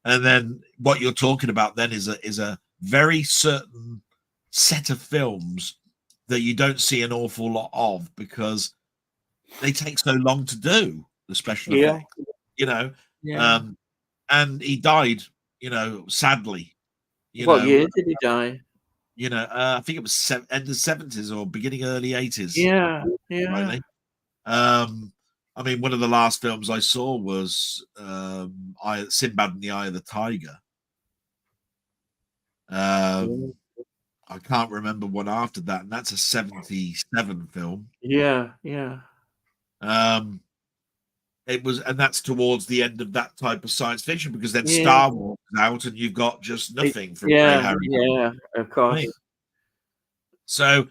And then what you're talking about then is a very certain set of films that you don't see an awful lot of, because they take so long to do the special effects. And he died, sadly. What year did he die? I think it was end of the 70s or beginning early 80s. Yeah. I mean, one of the last films I saw was Sinbad and the Eye of the Tiger. I can't remember one after that, and that's a 77 film. Yeah. It was, and that's towards the end of that type of science fiction, because then Star Wars is out and you've got Just Nothing from Ray Harryhausen. Yeah, of course. Right. So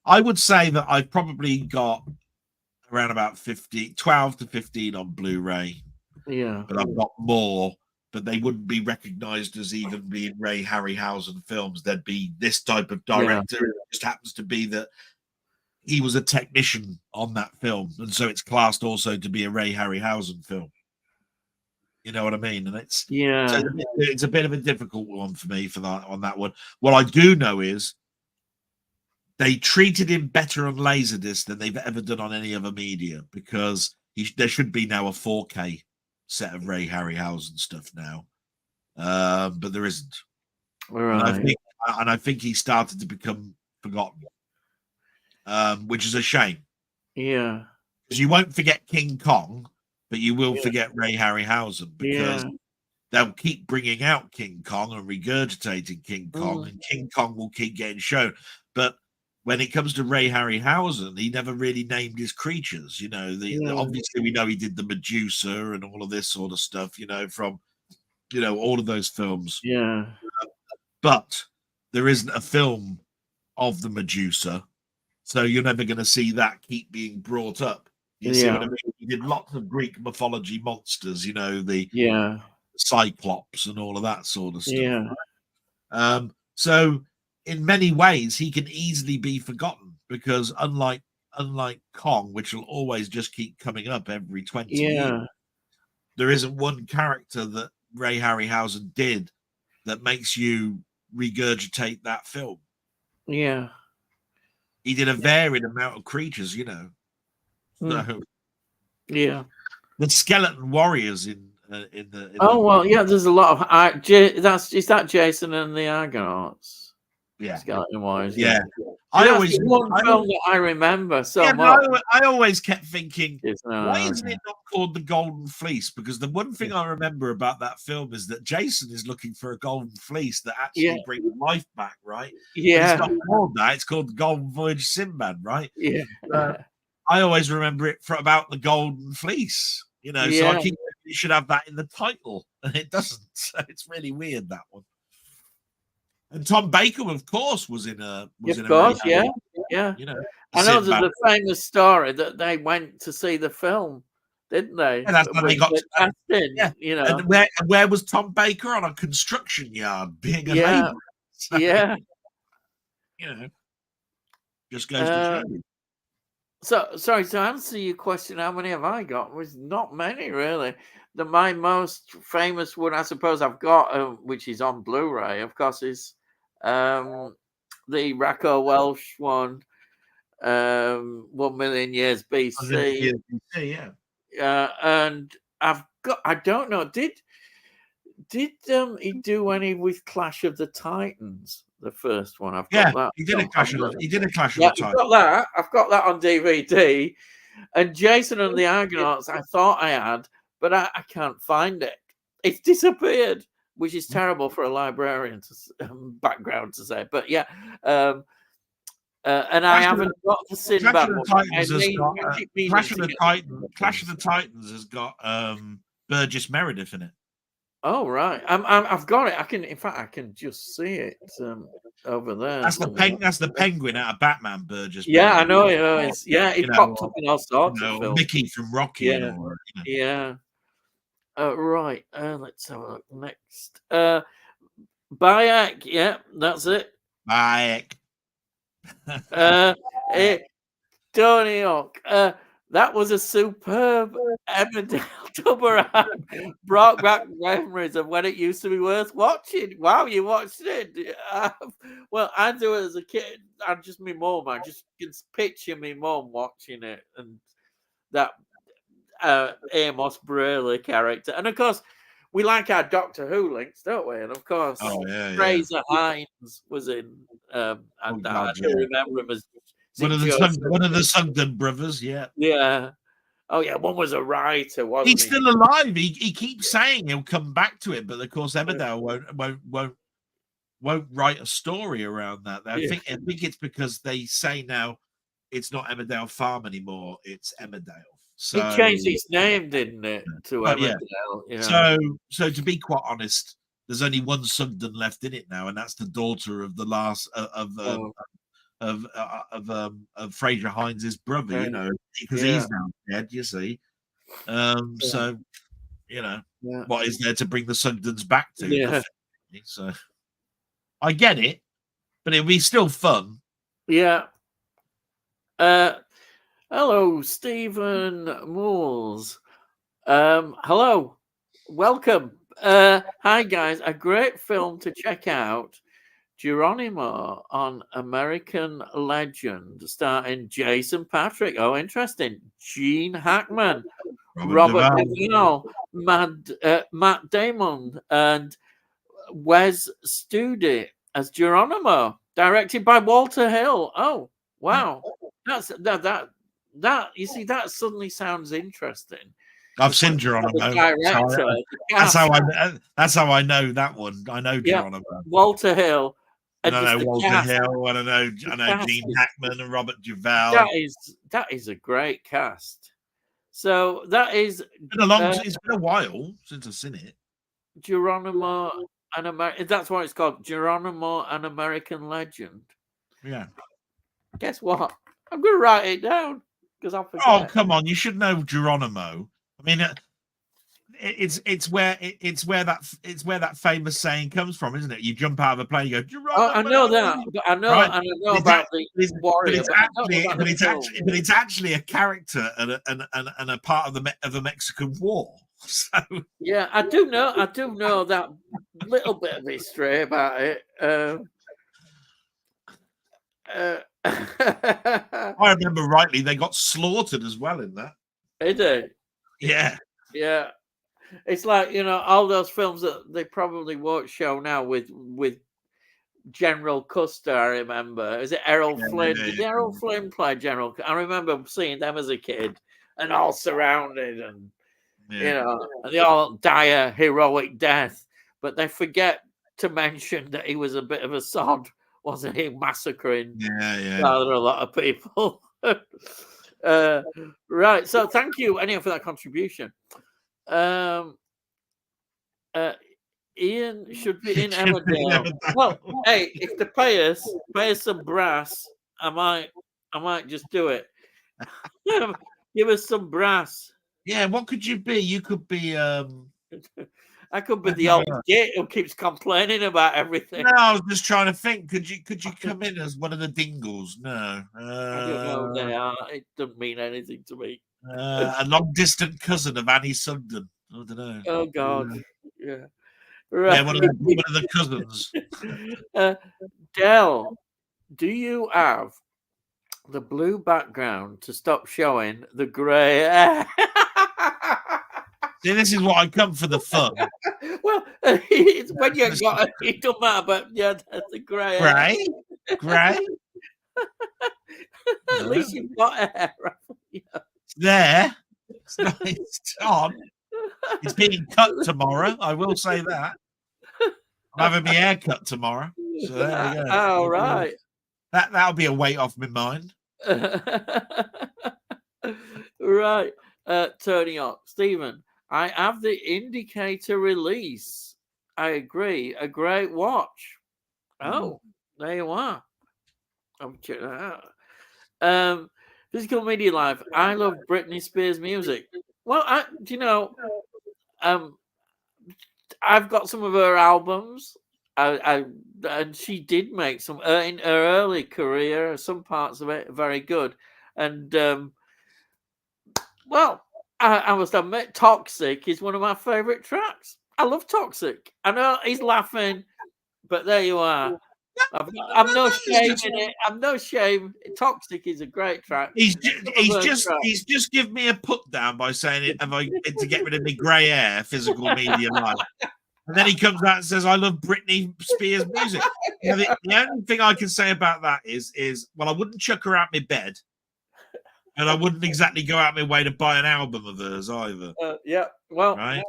I would say that I've probably got around about 12 to 15 on Blu-ray. Yeah. But I've got more, but they wouldn't be recognized as even being Ray Harryhausen films. There'd be this type of director. It just happens to be that he was a technician on that film, and so it's classed also to be a Ray Harryhausen film. You know what I mean? And it's it's a bit of a difficult one for me on that one. What I do know is they treated him better on Laserdisc than they've ever done on any other media, because there should be now a 4K set of Ray Harryhausen stuff now, but there isn't. Right. And I think he started to become forgotten. Which is a shame. Yeah. Because you won't forget King Kong, but you will forget Ray Harryhausen, because they'll keep bringing out King Kong and regurgitating King Kong, and King Kong will keep getting shown. But when it comes to Ray Harryhausen, he never really named his creatures. Obviously we know he did the Medusa and all of this sort of stuff, from all of those films. Yeah. But there isn't a film of the Medusa. So you're never going to see that keep being brought up. You see what I mean? He did lots of Greek mythology monsters, the Cyclops and all of that sort of stuff. Yeah. Right? So in many ways, he can easily be forgotten, because unlike Kong, which will always just keep coming up every 20 years, there isn't one character that Ray Harryhausen did that makes you regurgitate that film. Yeah. He did a varied amount of creatures, So, the Skeleton Warriors in the. There's a lot of is that Jason and the Argonauts? Yeah, Skeleton Warriors. Yeah. Film that I remember so much. I always kept thinking, why isn't it not called The Golden Fleece? Because the one thing I remember about that film is that Jason is looking for a golden fleece that actually brings life back, right? Yeah. But it's not called that. It's called The Golden Voyage of Sinbad, right? Yeah. I always remember it about the golden fleece, So I keep thinking you should have that in the title, and it doesn't. So it's really weird, that one. And Tom Baker, of course, was in a. Yeah. I know there's a famous story that they went to see the film, didn't they? And that's when they got cast in. And where was Tom Baker? On a construction yard, being a labourer. So, just goes to show you. So, sorry, to answer your question, how many have I got? Was not many, really. My most famous one, I suppose, I've got, which is on Blu-ray, of course, is the Racco Welsh one, 1 million years BC. And I've got, I don't know, did he do any with Clash of the Titans? The first one, I've got that. He did a Clash of the Titans. I've got that on DVD. And Jason and the Argonauts, I thought I had, but I can't find it. It's disappeared. which is terrible for a librarian background to say. But yeah, and I haven't got the Sinbad one. Clash of the Titans has got Burgess Meredith in it. Oh right, I've got it. In fact, I can just see it over there. That's the penguin out of Batman. Burgess. Yeah, Meredith. I know it is. Yeah, it popped up in all sorts of films. Mickey from Rocky. Yeah, yeah. Right. Let's have a look next. Bayek. Yeah, that's it. Bayek. Tony Hawk. That was a superb Emmerdale double brought back memories of when it used to be worth watching. Wow, you watched it. Well, I do it as a kid. I'm just my mum. I just can picture my mum watching it, and that Amos Brayy character. And of course, we like our Doctor Who links, don't we? And of course, Fraser Hines was in. And I can remember him as one of the Sugden brothers. Yeah. Yeah. Oh yeah, one was a writer, wasn't He's still alive. He keeps saying he'll come back to it, but of course Emmerdale won't write a story around that. I think it's because they say now it's not Emmerdale Farm anymore, it's Emmerdale. So he changed his name, didn't it, to Emmerdale? Yeah. So to be quite honest, there's only one Sugden left in it now, and that's the daughter of the last of Fraser Hines's brother, you know, because he's now dead, you see. So, you know, what is there to bring the Sugdens back to? Yeah. So I get it, but it'll be still fun. Yeah. Hello, Stephen Moores. Hello. Welcome. Hi guys, a great film to check out. Geronimo on American Legend, starring Jason Patric. Oh, interesting. Gene Hackman, Robert Duvall, Matt Damon, and Wes Studi as Geronimo, directed by Walter Hill. Oh, wow. That's that. You see, that suddenly sounds interesting. I've seen Geronimo. That's how I know that one. I know Geronimo. Walter Hill. I know Walter Hill, and I know Gene Hackman and Robert Duvall. That is a great cast. So that is it's been a while since I've seen it. Geronimo and that's what it's called. Geronimo, an American Legend. Yeah. Guess what? I'm going to write it down because I forget. Oh, come on! You should know Geronimo. I mean, it's where that famous saying comes from, isn't it? You jump out of a plane, you go, Geronimo. I know that. I know about the warrior. But it's actually a character and a part of the Mexican War. So yeah, I do know that little bit of history about it. I remember rightly, they got slaughtered as well in that. They did. Yeah. Yeah. It's like, you know, all those films that they probably won't show now with General Custer, I remember. Is it Errol Flynn? Did Errol Flynn play General? I remember seeing them as a kid and all surrounded and, you know, and they all die a heroic death. But they forget to mention that he was a bit of a sod, wasn't he? Massacring rather a lot of people. Right. So thank you, Enya, for that contribution. Ian should be in Emmerdale. Well, hey, if they pay us some brass, I might just do it. Give us some brass. Yeah, what could you be? You could be I could be the old git who keeps complaining about everything. No, I was just trying to think. Could you come in as one of the Dingles? No. I don't know who they are. It doesn't mean anything to me. A long distant cousin of Annie Sugden. I don't know. Oh God. Yeah. Right. Yeah, one of the cousins. Del, do you have the blue background to stop showing the grey hair? See, this is what I come for, the fun. Well, it's when you got it don't matter, but yeah, that's the grey. Grey. At least you've got hair. Yeah. It's there. It's on. It's being cut tomorrow. I will say that. I'm having my hair cut tomorrow. So there you go. Oh, right. That'll be a weight off my mind. Right. Tony Ock. Stephen, I have the indicator release. I agree. A great watch. Oh, there you are. I'll check that out. Physical Media Live. I love Britney Spears music. Well, do you know, I've got some of her albums. And she did make some in her early career. Some parts of it are very good. And well, I must admit, Toxic is one of my favorite tracks. I love Toxic. I know he's laughing, but there you are. I'm no shame in it. I'm no shame. Toxic is a great track. He's just give me a put down by saying it. Have I to get rid of my grey hair? Physical Media Live. And then he comes out and says, "I love Britney Spears music." You know, the only thing I can say about that is, well, I wouldn't chuck her out my bed, and I wouldn't exactly go out my way to buy an album of hers either. Yeah, well, right?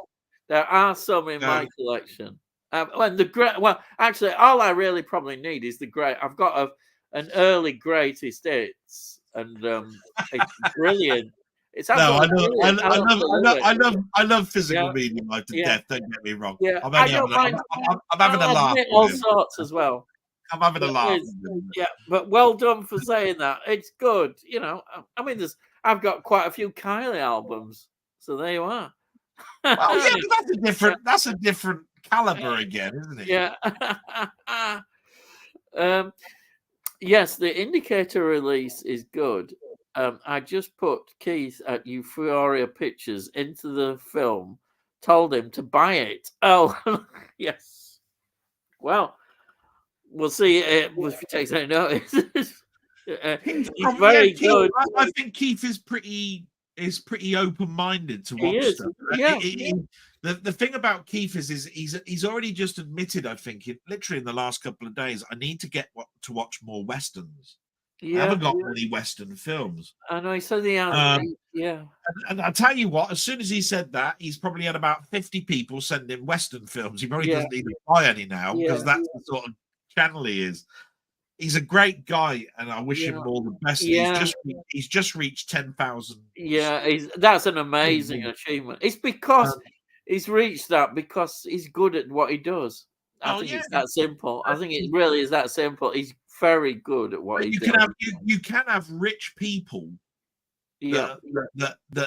There are some in my collection. Well, actually, all I really probably need is the great. I've got an early greatest hits, and it's brilliant. It's I love Physical Media Live to death. Don't get me wrong. Yeah, I'm having a laugh. All sorts as well. I'm having a laugh. Yeah, but well done for saying that. It's good. You know, I mean, I've got quite a few Kylie albums, so there you are. Well, yeah, but that's a different caliber again, isn't it? Yeah. Yes, the indicator release is good. I just put Keith at Euphoria Pictures into the film, told him to buy it. Oh, yes. Well, we'll see if he takes any notice. He's very good. I think Keith is pretty open-minded to watch stuff. Yeah. The thing about Keith is he's already just admitted, I think, literally in the last couple of days, I need to get to watch more westerns. Yeah. I haven't got many Western films. I know, he said the answer. Yeah. And I tell you what, as soon as he said that, he's probably had about 50 people send him Western films. He probably doesn't even buy any now, because that's the sort of channel he is. He's a great guy, and I wish him all the best. Yeah. He's just reached 10,000. Yeah, that's an amazing achievement. It's because he's reached that because he's good at what he does. I think it's that simple. I think it really is that simple. He's very good at what he does. You can have rich people that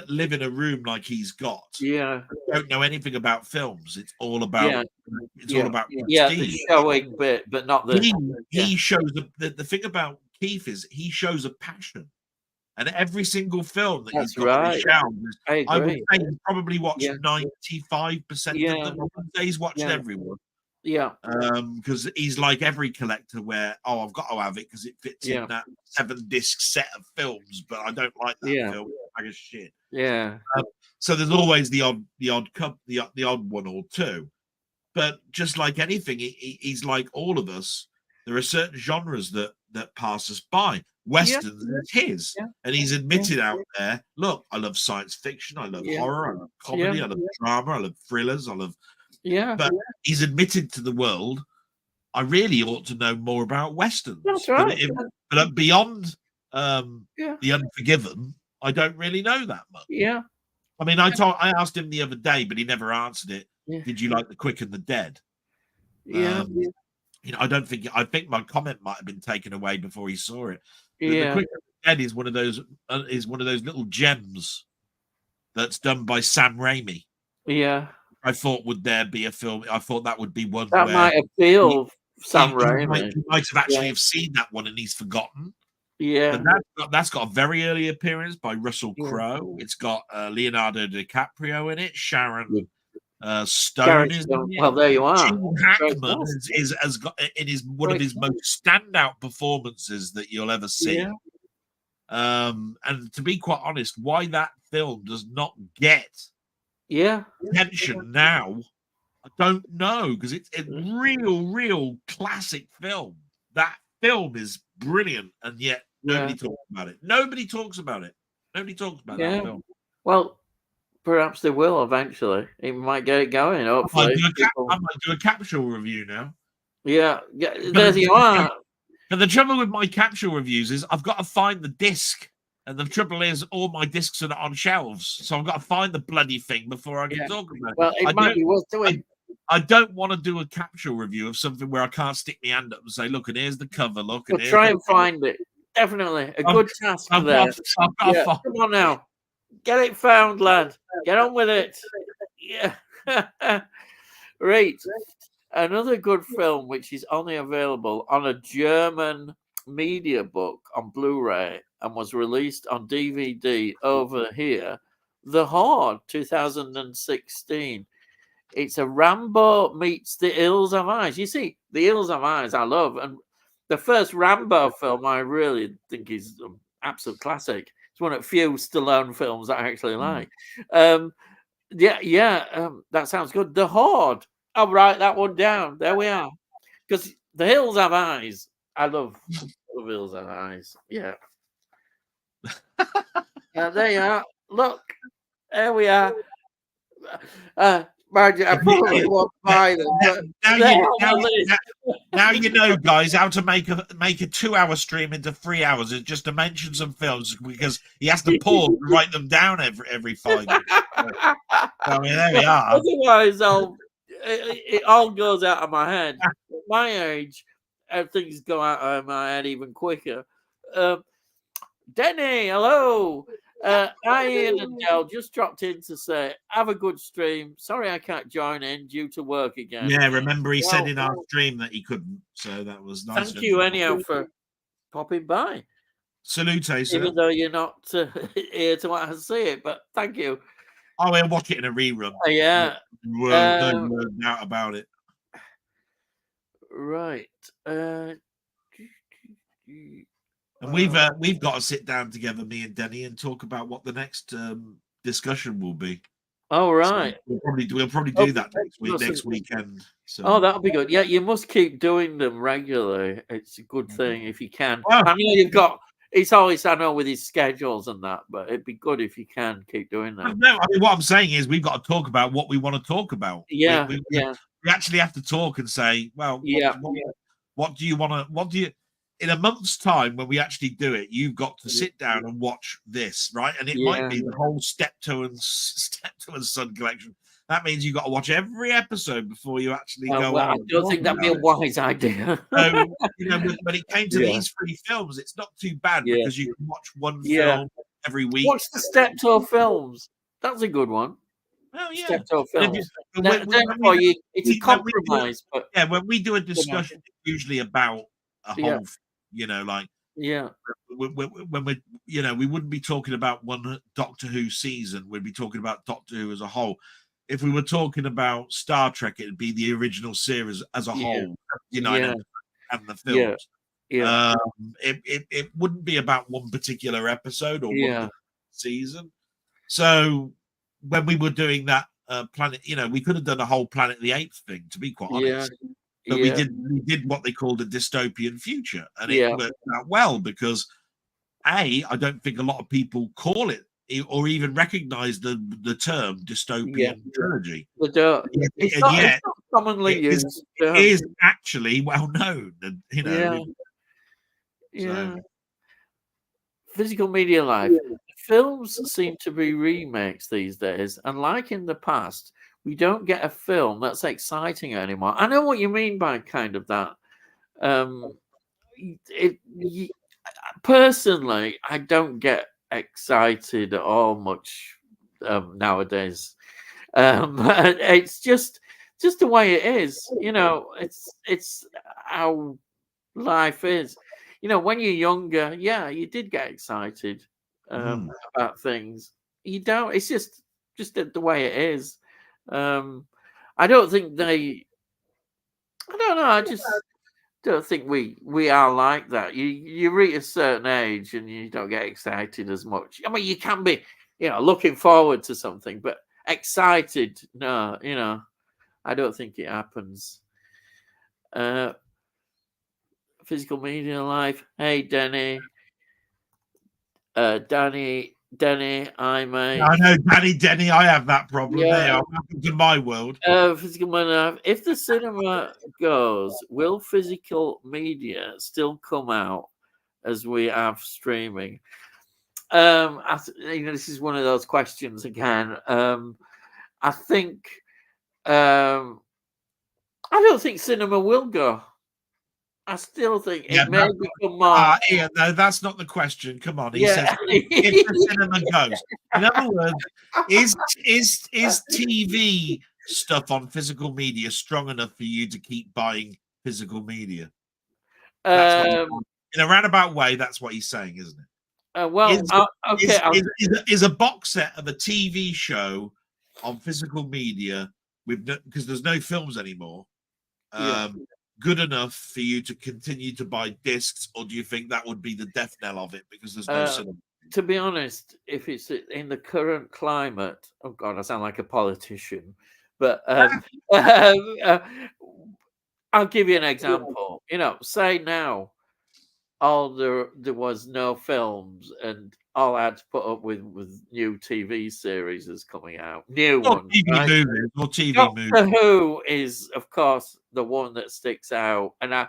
live in a room like he's got. Yeah. Don't know anything about films. It's all about the showing bit, but not the he shows the thing about Keith is he shows a passion. And every single film that he's got shown, I would say he's probably watched 95% of them. He's watched everyone. Yeah. Because he's like every collector where, I've got to have it because it fits in that 7-disc set of films, but I don't like that film. It's like a shit. Yeah. So there's always the odd one or two. But just like anything, he's like all of us. There are certain genres that pass us by. Westerns is his, and he's admitted out there. Look, I love science fiction. I love horror. I love comedy. I love drama. I love thrillers. I love. But he's admitted to the world, I really ought to know more about Westerns. That's right. But beyond The Unforgiven, I don't really know that much. Yeah. I mean, I asked him the other day, but he never answered it. Yeah. Did you like The Quick and the Dead? Yeah. I think my comment might have been taken away before he saw it. The Quick and the Dead is one of those little gems that's done by Sam Raimi. Yeah. I thought, would there be a film? I thought that would be one that where might appeal Sam Raimi. He might have actually have seen that one and he's forgotten. Yeah, but that's got a very early appearance by Russell Crowe. It's got Leonardo DiCaprio in it. Sharon Stone is in it. Well, there you are. Gene Hackman has got in one of his most standout performances that you'll ever see. Yeah. And to be quite honest, why that film does not get attention now, I don't know, because it's a real classic film. That film is brilliant, and yet nobody talks about it. Nobody talks about it. That film. Well, Perhaps they will eventually. It might get it going. I might Hopefully, do a people. I might do a capsule review now. Yeah, But there you are. the trouble with my capsule reviews is I've got to find the disc, and the trouble is all my discs are not on shelves, so I've got to find the bloody thing before I can Yeah. talk about it. Well, it I might don't- be worth doing. I don't want to do a capsule review of something where I can't stick my hand up and say, "Look, and here's the cover. Look, and We'll here's try the." and find it. Definitely a I've- good task I've there. got to Yeah, find. come on now, get it found, lad. Get on with it. Yeah. Right. Another good film, which is only available on a German media book on Blu-ray and was released on DVD over here, The Horde, 2016. It's a Rambo meets The Hills of Eyes. You see, The Hills of Eyes I love, and the first Rambo film I really think is an absolute classic. It's one of the few Stallone films that I actually like. That sounds good. The Horde. I'll write that one down. There we are. Because The Hills Have Eyes. I love The Hills Have Eyes. Yeah. There you are. Look. There we are. Mind you, I probably won't buy them. But Now you know, guys, how to make a 2-hour stream into 3 hours is just to mention some films, because he has to pause and write them down every 5 minutes. I mean, there we are. Otherwise, it all goes out of my head. At my age, things go out of my head even quicker. Denny, hello. Ian and Del just dropped in to say, have a good stream. Sorry I can't join in due to work again. Yeah, remember he said in our stream that he couldn't, so that was nice. Thank you anyhow for popping by. Salute, sir. Even though you're not here to see it, but thank you. I will watch it in a rerun. Yeah. No doubt about it. Right. And we've got to sit down together, me and Denny, and talk about what the next discussion will be. Oh, right. So we'll probably do that next weekend. So. Oh, that'll be good. Yeah, you must keep doing them regularly. It's a good thing if you can. Oh. I know you've got. It's always, I know, with his schedules and that, but it'd be good if you can keep doing that. No, I mean, what I'm saying is we've got to talk about what we want to talk about. Yeah, we actually have to talk and say, well, what do you want to? What do you? In a month's time, when we actually do it, you've got to sit down and watch this, right? And it might be the whole Steptoe and Son collection. That means you've got to watch every episode before you actually go on. I don't think that'd be a wise idea. So, when it came to these 3 films, it's not too bad because you can watch one film every week. Watch the Steptoe films. That's a good one. Oh, yeah. Steptoe films. It's a compromise. But when we do a discussion, it's usually about a whole, when we wouldn't be talking about one Doctor Who season, we'd be talking about Doctor Who as a whole. If we were talking about Star Trek, it'd be the original series as a whole, and the films. It wouldn't be about one particular episode or one season. So when we were doing that Planet, we could have done a whole Planet of the Apes thing, to be quite honest. But we did what they called a dystopian future, and it worked out well because I don't think a lot of people call it or even recognize the term dystopian trilogy. It's not commonly used. It is actually well known, and Physical Media Live. Films seem to be remakes these days, and like in the past, we don't get a film that's exciting anymore. I know what you mean by kind of that. Personally, I don't get excited at all much nowadays. It's just the way it is. It's how life is. When you're younger, you did get excited about things. You don't. It's just the way it is. I don't think I don't know. I just don't think we are like that. You reach a certain age and you don't get excited as much. I mean, you can be, looking forward to something, but excited, no, I don't think it happens. Physical Media Life. Hey, Danny. Danny Denny, I may. I know, Denny, I have that problem. Yeah. There, welcome to my world. Physical media. If the cinema goes, will physical media still come out as we have streaming? This is one of those questions again. I think I don't think cinema will go. I still think it may become more. Ian, no, that's not the question. Come on, he Yeah. says if the cinema goes. In other words, is TV stuff on physical media strong enough for you to keep buying physical media? That's what, in a roundabout way, that's what he's saying, isn't it? Okay. Is a box set of a TV show on physical media because there's no films anymore? Good enough for you to continue to buy discs, or do you think that would be the death knell of it because there's no cinema? To be honest, if it's in the current climate, oh God, I sound like a politician, but I'll give you an example. Say now there was no films and all I had to put up with new TV series is coming out, new ones. TV movies. Doctor Who is, of course, the one that sticks out, and I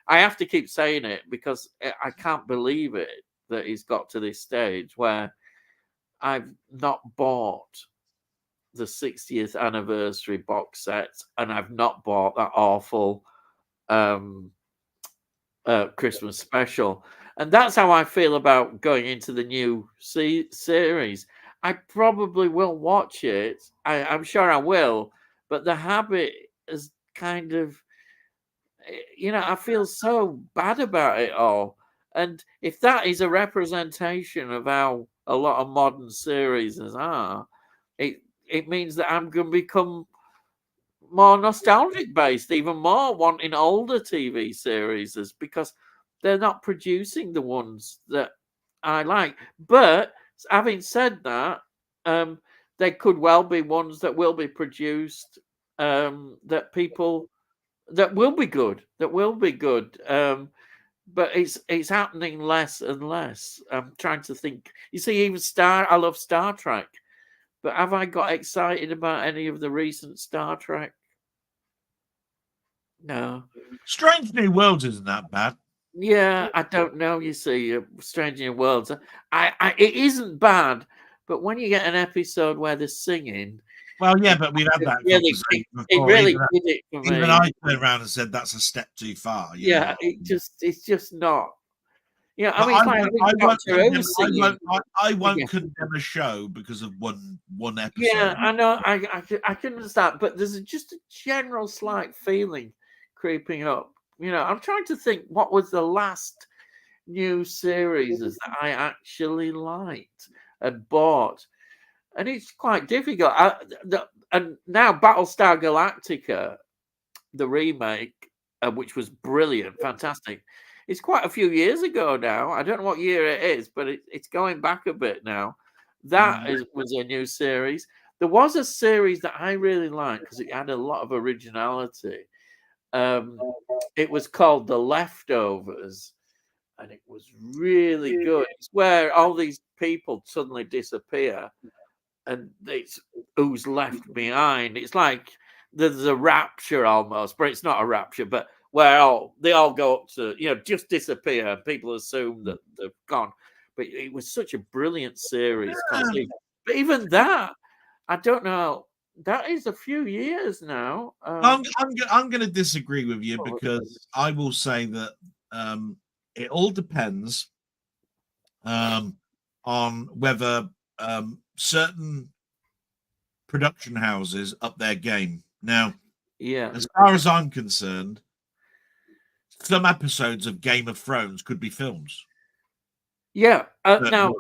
have to keep saying it because I can't believe it that he's got to this stage where I've not bought the 60th anniversary box set, and I've not bought that awful Christmas special. And that's how I feel about going into the new series. I probably will watch it. I'm sure I will, but the habit is kind of, I feel so bad about it all. And if that is a representation of how a lot of modern series are, it means that I'm going to become more nostalgic based, even more wanting older TV series because they're not producing the ones that I like. But having said that, there could well be ones that will be produced that will be good. But it's happening less and less. I'm trying to think. You see, I love Star Trek, but have I got excited about any of the recent Star Trek? No. Strange New Worlds isn't that bad. Yeah, I don't know. You see, Strange New Worlds. It isn't bad, but when you get an episode where they're singing, well, yeah, but we've had that conversation before. It really did it for me. Even I turned around and said that's a step too far. Yeah, it's just not. Yeah, I mean, I won't condemn a show because of one episode. Yeah, I know. I can understand, but there's just a general slight feeling creeping up. I'm trying to think what was the last new series that I actually liked and bought, and it's quite difficult. And now Battlestar Galactica, the remake, which was brilliant, fantastic. It's quite a few years ago now. I don't know what year it is, but it's going back a bit now. That was a new series. There was a series that I really liked because it had a lot of originality. It was called The Leftovers, and it was really good. It's where all these people suddenly disappear, and it's who's left behind. It's like there's a rapture almost, but it's not a rapture, but where they all go up to, just disappear, and people assume that they've gone. But it was such a brilliant series. But even that, I don't know. That is a few years now. I'm going to disagree with you because I will say that it all depends on whether certain production houses up their game. Now, as far as I'm concerned, some episodes of Game of Thrones could be films. Yeah. Now,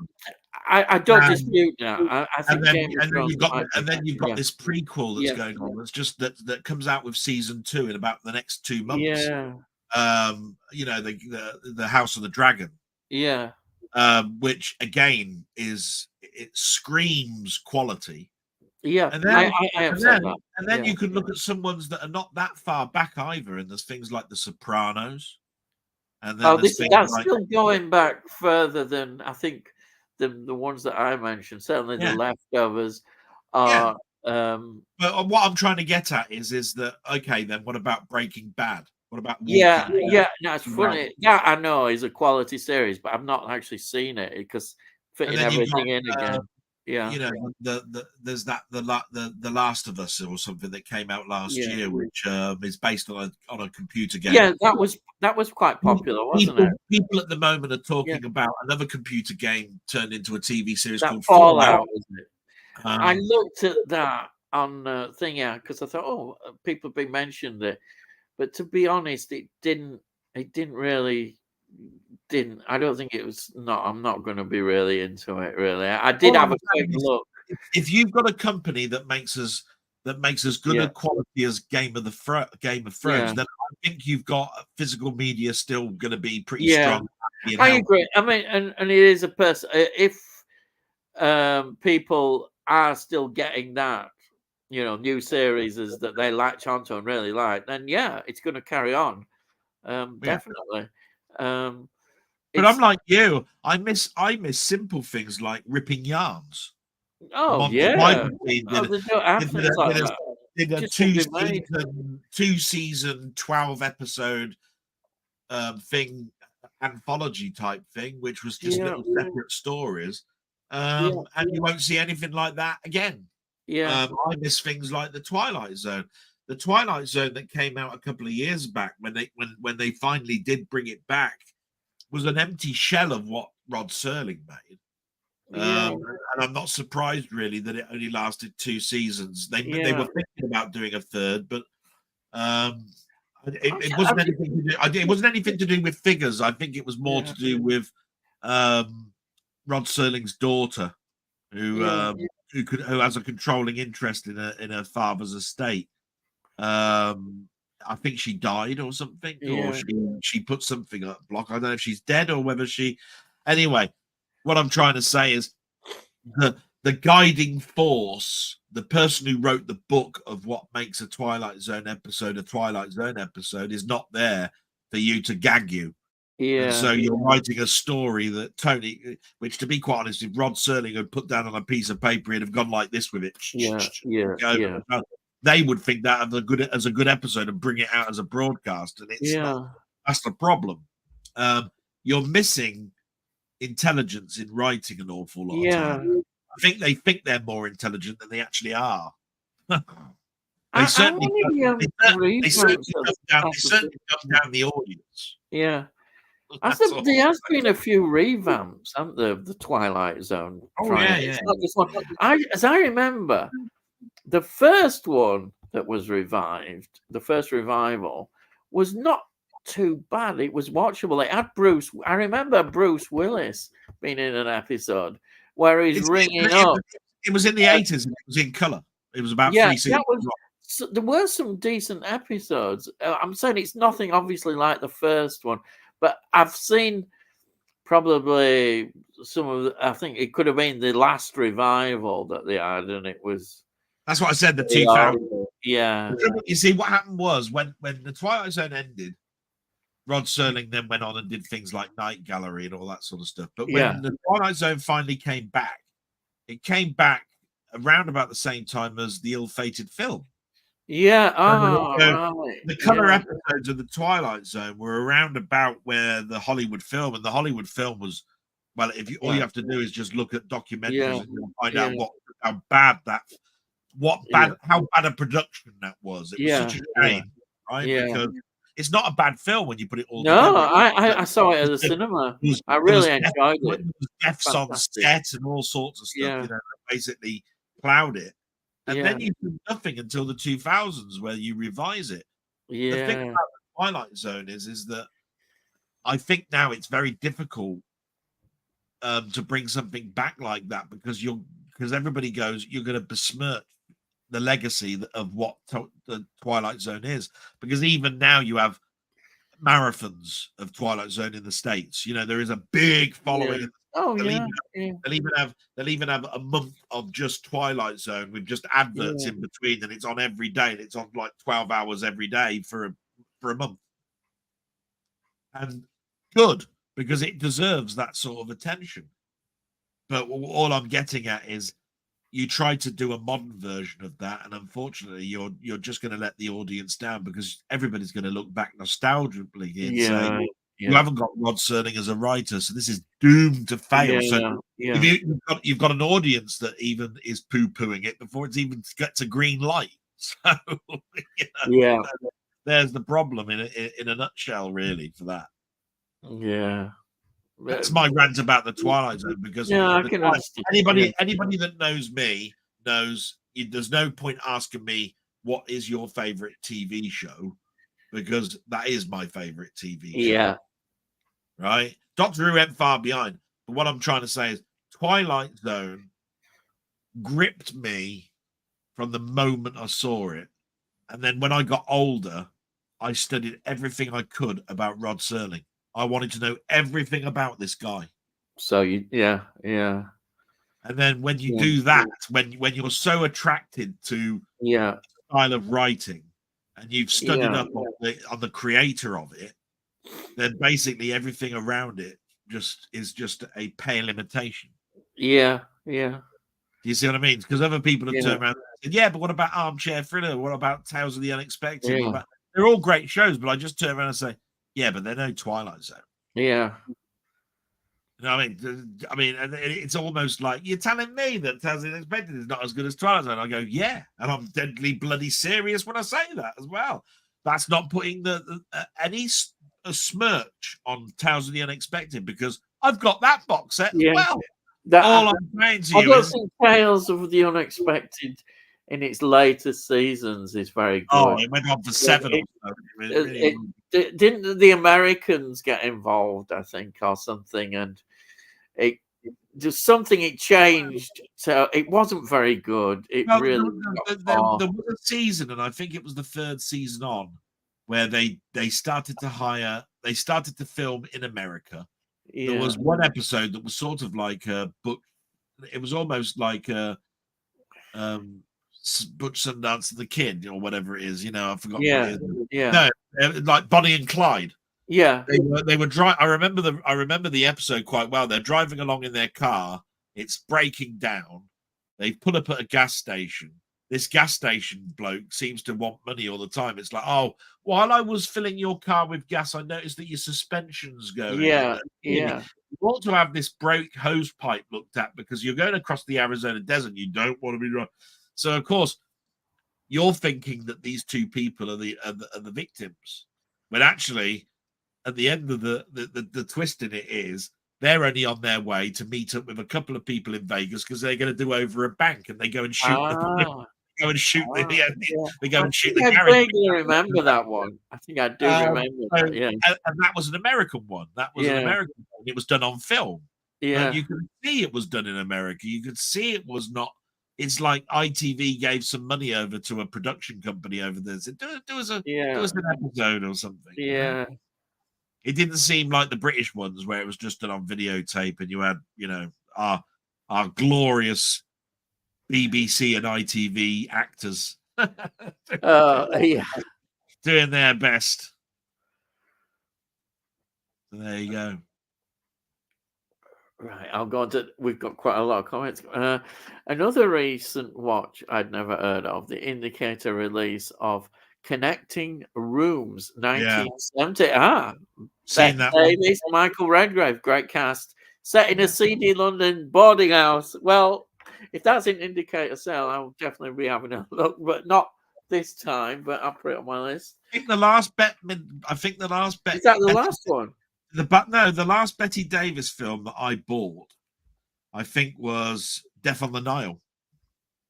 I don't dispute that. I think and then you've got this prequel that's going on. That's just that comes out with season 2 in about the next 2 months. Yeah. The House of the Dragon. Yeah. Which again it screams quality. Yeah. And then, I have said that. And then you can look at some ones that are not that far back either, and there's things like The Sopranos. And then that's still going back further than I think the ones that I mentioned, certainly the Yeah. leftovers, Yeah. are But what I'm trying to get at is that okay? Then what about Breaking Bad? What about yeah, Walking Dead? yeah. No, it's funny. That I know is a quality series, but I've not actually seen it because And fitting then you've got everything in again. Yeah, you know there's that the Last of Us or something that came out last yeah, year, which is based on a computer game. yeah. That was quite popular, wasn't it? People at the moment are Yeah, talking about another computer game turned into a TV series that called Fallout. Fallout, wasn't it? I Um, looked at that on thing, yeah, because I thought, oh, people have been mentioned it, but to be honest, it didn't. It didn't really. Didn't. I don't think it was. Not. I'm not going to be really into it. Really, I did all have I'm a quick saying is, look. if you've got a company that makes as good Yeah, a quality as Game of Thrones, yeah, then I think you've got physical media still going to be pretty yeah. strong and I healthy. agree. I mean, and it is a person. If people are still getting that, new series is that they latch onto and really like, then yeah, it's going to carry on. Yeah. Definitely. Um, But I'm it's like you. I miss simple things like ripping yarns. oh Monty yeah. Python Oh, they don't have did, things a, like did, a, that. did a Just won't be made. two season 12 episode thing, anthology type thing, which was just Yeah, little separate stories. yeah, And you won't see anything like that again. yeah, I miss things like the Twilight Zone. The Twilight Zone that came out a couple of years back when they finally did bring it back was an empty shell of what Rod Serling made. yeah, And I'm not surprised really that it only lasted 2 seasons. They yeah. were thinking about doing a third, but um, it Actually, wasn't anything to do. It wasn't anything to do with figures. I think it was more yeah, to do with um, Rod Serling's daughter, who yeah, who has a controlling interest in her father's estate. I think she died or something, or yeah, she put something up block. I don't know if she's dead or whether she. Anyway, what I'm trying to say is the guiding force, the person who wrote the book of what makes a Twilight Zone episode is not there for you to gag you. And yeah, so you're writing a story that Tony, which to be quite honest, if Rod Serling had put down on a piece of paper, he'd have gone like this with it. yeah, yeah, yeah, They would think that as a good episode and bring it out as a broadcast, and it's not. yeah, That's the problem. You're missing intelligence in writing an awful lot of yeah. time. I think they think they're more intelligent than they actually are. they I certainly want to they reruns certainly of dumb down the audience. yeah. That's all. There has been a few revamps, haven't there, of the Twilight Zone Oh trying yeah, it. yeah. It's not just one. As I remember, the first one that was revived, the first revival, was not too bad. It was watchable. It had Bruce. I remember Bruce Willis being in an episode where he's ringing up. It was in the 80s and it was in color. It was about Yeah, 3 seasons. there were some decent episodes. I'm saying it's nothing obviously like the first one, but I've seen probably some of I think it could have been the last revival that they had, and it was That's what I said, the 2000. yeah. You see, what happened was when the Twilight Zone ended, Rod Serling then went on and did things like Night Gallery and all that sort of stuff. But Yeah. when the Twilight Zone finally came back, it came back around about the same time as the ill-fated film. Yeah. Oh, So right. the color episodes of the Twilight Zone were around about where the Hollywood film, and the Hollywood film was, well, if you all you have to do is just look at documentaries and you'll find out how bad how bad a production that was. It was such a shame, right? Because it's not a bad film when you put it all together. I saw it at the cinema. I really enjoyed it. There was deaths on set and all sorts of stuff, basically plowed it. And then you do nothing until the 2000s where you revise it. The thing about the Twilight Zone is that I think now it's very difficult to bring something back like that because everybody goes, you're going to besmirch the legacy of what the Twilight Zone is. Because even now you have marathons of Twilight Zone in the States. There is a big following. Oh they'll even have a month of just Twilight Zone with just adverts in between, and it's on every day, and it's on like 12 hours every day for a month. And good, because it deserves that sort of attention. But all I'm getting at is you try to do a modern version of that, and unfortunately, you're just going to let the audience down because everybody's going to look back nostalgically and say, Yeah, "You yeah, haven't got Rod Serling as a writer, so this is doomed to fail." So yeah, if yeah, you've got an audience that even is poo-pooing it before it's even gets a green light. So yeah, there's the problem in a nutshell, really, for that. yeah. That's my rant about the Twilight Zone, because Yeah, I can understand. Yeah, anybody that knows me knows there's no point asking me what is your favorite TV show, because that is my favorite TV show, yeah, right? Doctor Who went far behind, but what I'm trying to say is Twilight Zone gripped me from the moment I saw it, and then when I got older, I studied everything I could about Rod Serling. I wanted to know everything about this guy. so yeah, yeah, And then when you yeah, do that, when you're so attracted to yeah, style of writing and you've studied yeah, up on the creator of it, then basically everything around it is just a pale imitation. yeah, yeah, Do you see what I mean? Because other people have yeah, turned around and said, "Yeah, but what about Armchair Thriller? What about Tales of the Unexpected? What yeah, about?" They're all great shows, but I just turn around and say, "Yeah, but they're no Twilight Zone." yeah, You know what I mean, and it's almost like you're telling me that Tales of the Unexpected is not as good as Twilight Zone. I go, yeah, and I'm deadly bloody serious when I say that as well. That's not putting any a smirch on Tales of the Unexpected, because I've got that box set as yeah. well. All That I'm saying to I you don't is, think Tales of the Unexpected in its later seasons is very oh, good. it went on for Yeah, 7 or so. it didn't the Americans get involved, I think, or something, and it just something it changed. So it wasn't very good. It Well, really got off. there was a season, and I think it was the 3rd season on, where they started to they started to film in America. There Yeah, was one episode that was sort of like a book. It was almost like a um, Butch Sundance and the Kid, or whatever it is. I've forgotten what yeah, it is. yeah, No, like Bonnie and Clyde. yeah, They were driving. I remember the episode quite well. They're driving along in their car. It's breaking down. They pull up at a gas station. This gas station bloke seems to want money all the time. It's like, oh, while I was filling your car with gas, I noticed that your suspension's going. And yeah, yeah, you want to have this brake hose pipe looked at, because you're going across the Arizona desert. You don't want to be wrong. So, of course, you're thinking that these two people are the victims, when actually, at the end of the twist in it is, they're only on their way to meet up with a couple of people in Vegas, because they're going to do over a bank, and they go and shoot ah, go and shoot yeah. they go I and shoot think the I garage. vaguely remember that one. I think I do remember So, that. Yeah, and that was an American one. That was an yeah, American one. It was done on film, but yeah, you could see it was done in America. You could see it was not. It's like ITV gave some money over to a production company over there. Said, do us yeah, an episode or something. yeah. It didn't seem like the British ones, where it was just done on videotape, and you had, our glorious BBC and ITV actors Yeah. doing their best. So there you go. Right, I'll go on to. We've got quite a lot of comments. Another recent watch I'd never heard of: the Indicator release of Connecting Rooms, Yeah, 1970. seen Bette that one. Davis, Michael Redgrave, great cast. Set in a seedy London boarding house. Well, if that's an Indicator sale, I'll definitely be having a look, but not this time. But I'll put it on my list. I think the last bet. I think the last bet. Is that the last one? The last Betty Davis film that I bought, I think, was Death on the Nile,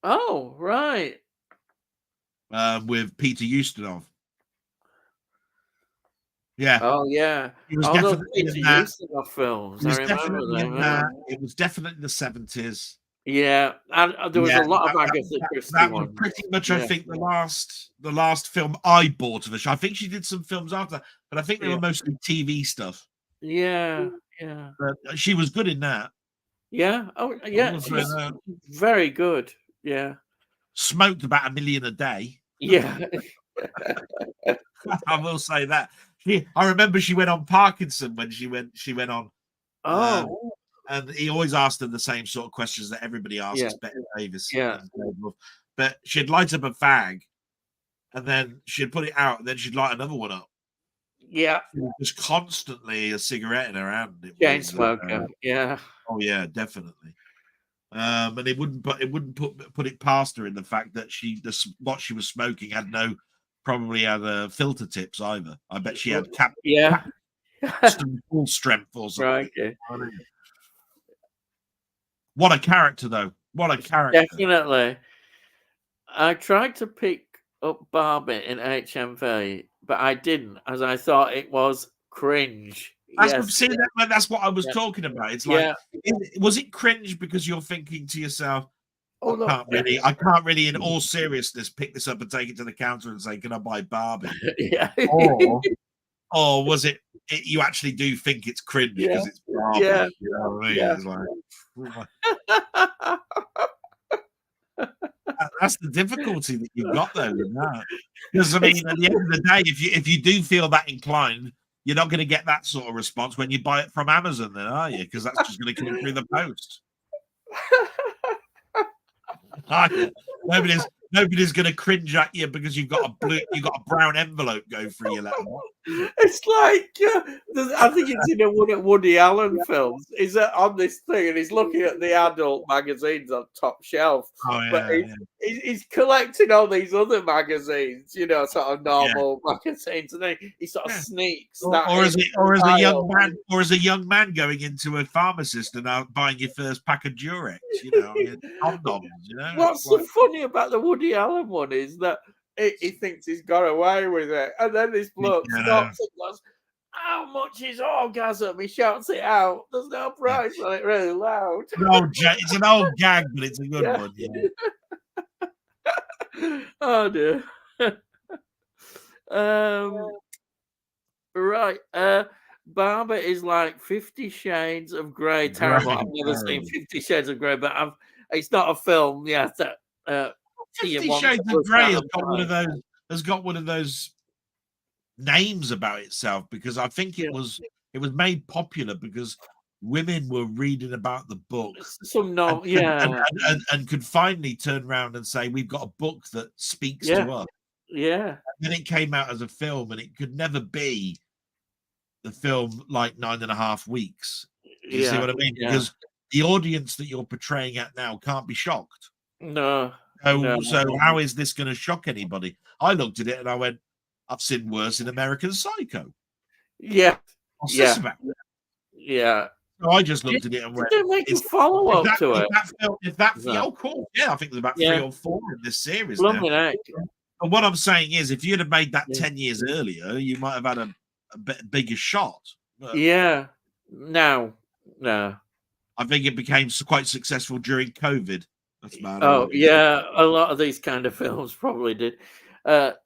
Oh, right. with Peter Ustinov. Yeah, Oh, yeah. he was All those definitely Peter in that. Ustinov films. He I was remember definitely them. in that. It was definitely the 70s. Yeah, and there was Yeah, a lot of Agatha Christie that was ones. pretty much, I Yeah, think, the last film I bought of her. I think she did some films after, but I think they yeah, were mostly TV stuff. yeah, yeah, But she was good in that. yeah. Oh, I yeah. will say She's that. very good. Yeah, Smoked about 1 million a day. yeah. I will say that. I remember she went on Parkinson when she went on, um, Oh, and he always asked her the same sort of questions that everybody asks Betty Davis. Yeah. But she'd light up a fag, and then she'd put it out, and then she'd light another one up. Yeah. Just constantly a cigarette in her hand. Chain smoker. Yeah. Oh yeah, definitely. And it wouldn't put it past her in the fact that what she was smoking probably had filter tips either. I bet she had full strength or something. Right. Okay. What a character, though. What a character. Definitely. I tried to pick up Barbie in HMV, but I didn't, as I thought it was cringe. That's what I was talking about. It's like, was it cringe because you're thinking to yourself, I can't really, in all seriousness, pick this up and take it to the counter and say, "Can I buy Barbie?" Or was it you actually do think it's cringe because it's Barbie? Yeah. You know what I mean? It's like, that's the difficulty that you've got there with that. Because I mean, at the end of the day, if you do feel that inclined, you're not going to get that sort of response when you buy it from Amazon, then, are you? Because that's just going to come through the post. Nobody's going to cringe at you because you've got a brown envelope going through your letter. It's like I think it's in one of Woody Allen films. He's on this thing and he's looking at the adult magazines on top shelf. He's collecting all these other magazines, sort of normal magazines, and then he sort of sneaks. Or as a young man going into a pharmacist and buying your first pack of Durex, condoms. What's so funny about the Woody Allen one is that he thinks he's got away with it, and then this bloke stops and goes, "How much is orgasm?" He shouts it out. There's no price on it, really loud. It's an old gag, but it's a good one. Oh dear. Right. Barbie is like 50 Shades of Grey. Terrible. I've never seen 50 Shades of Grey, but it's not a film. Yeah. 50 Shades of Grey has got one of those names about itself, because I think it was made popular because women were reading about the book and could finally turn around and say, "We've got a book that speaks to us." Yeah. And then it came out as a film, and it could never be the film like 9.5 Weeks. You see what I mean? Because the audience that you're portraying at now can't be shocked. No. So how is this going to shock anybody? I looked at it and I went, "I've seen worse in American Psycho." Yeah. What's this about? Yeah. So I just looked at it and went, "Did they make a follow up to it?" Cool. Yeah, I think there's about 3 or 4 in this series now. And what I'm saying is, if you'd have made that 10 years earlier, you might have had a bigger shot. But No. I think it became quite successful during COVID. That's about a lot of these kind of films probably did.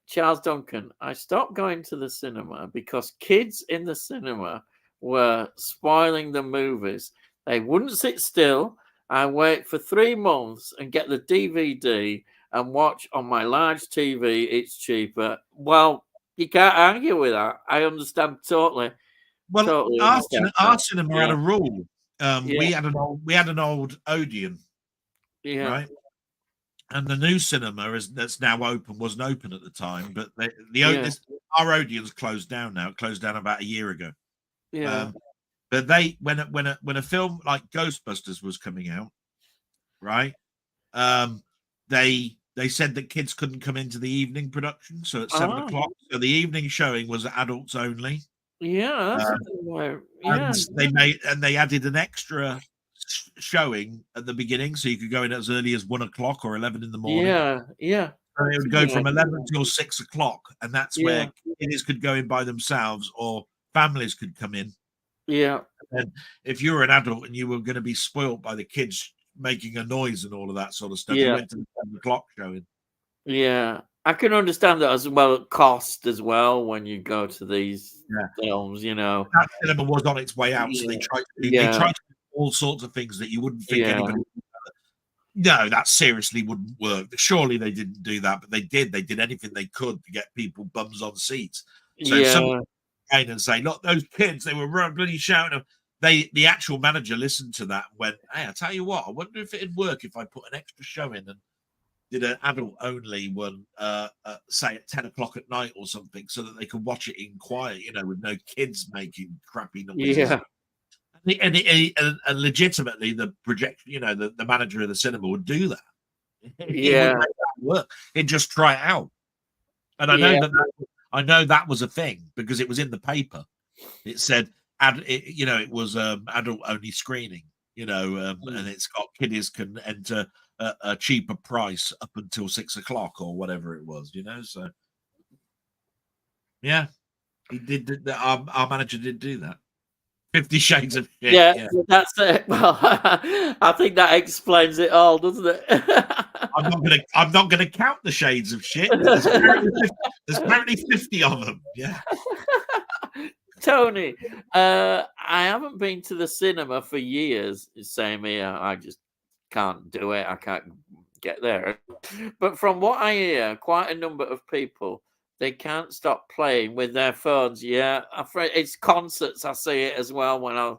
Charles Duncan, I stopped going to the cinema because kids in the cinema were spoiling the movies. They wouldn't sit still. I wait for 3 months and get the DVD and watch on my large TV. It's cheaper. Well, you can't argue with that. I understand totally. Well, our cinema had a rule. We had an old Odeon. Yeah. Right. And the new cinema that's now open wasn't open at the time, but our Odeon's closed down now. It closed down about a year ago. Yeah. But when a film like Ghostbusters was coming out, right? They said that kids couldn't come into the evening production, so at 7 o'clock. So the evening showing was adults only. Yeah, that's and they added an extra showing at the beginning, so you could go in as early as 1 o'clock or 11 in the morning. Yeah. So it would go from 11 till 6 o'clock, and that's where kids could go in by themselves or families could come in. Yeah. And if you were an adult and you were going to be spoilt by the kids making a noise and all of that sort of stuff, you went to the 7 o'clock showing. Yeah. I can understand that as well. Cost as well when you go to these films, That cinema was on its way out, so they tried to do all sorts of things that you wouldn't think anybody would do. No, that seriously wouldn't work. Surely they didn't do that, but they did. They did anything they could to get people bums on seats. So someone came and say, "Look, those kids, they were bloody shouting." the actual manager listened to that and went, "Hey, I tell you what, I wonder if it'd work if I put an extra show in and did an adult only one, say at 10 o'clock at night or something, so that they could watch it in quiet, with no kids making crappy noises." Yeah. And legitimately, the projection, the manager of the cinema would do that. He would Yeah. make that work. He'd just try it out. And I Yeah. know that was a thing because it was in the paper. It said, it was adult only screening, and it's got kiddies can enter a cheaper price up until 6 o'clock or whatever it was, So yeah, he did that. Our manager did do that. 50 Shades of Shit. Yeah, that's it. Well, I think that explains it all, doesn't it? I'm not gonna count the shades of shit. There's apparently 50 of them. Yeah. Tony, I haven't been to the cinema for years. Same here. I just can't do it. I can't get there. But from what I hear, quite a number of people, they can't stop playing with their phones. Yeah, it's concerts. I see it as well when I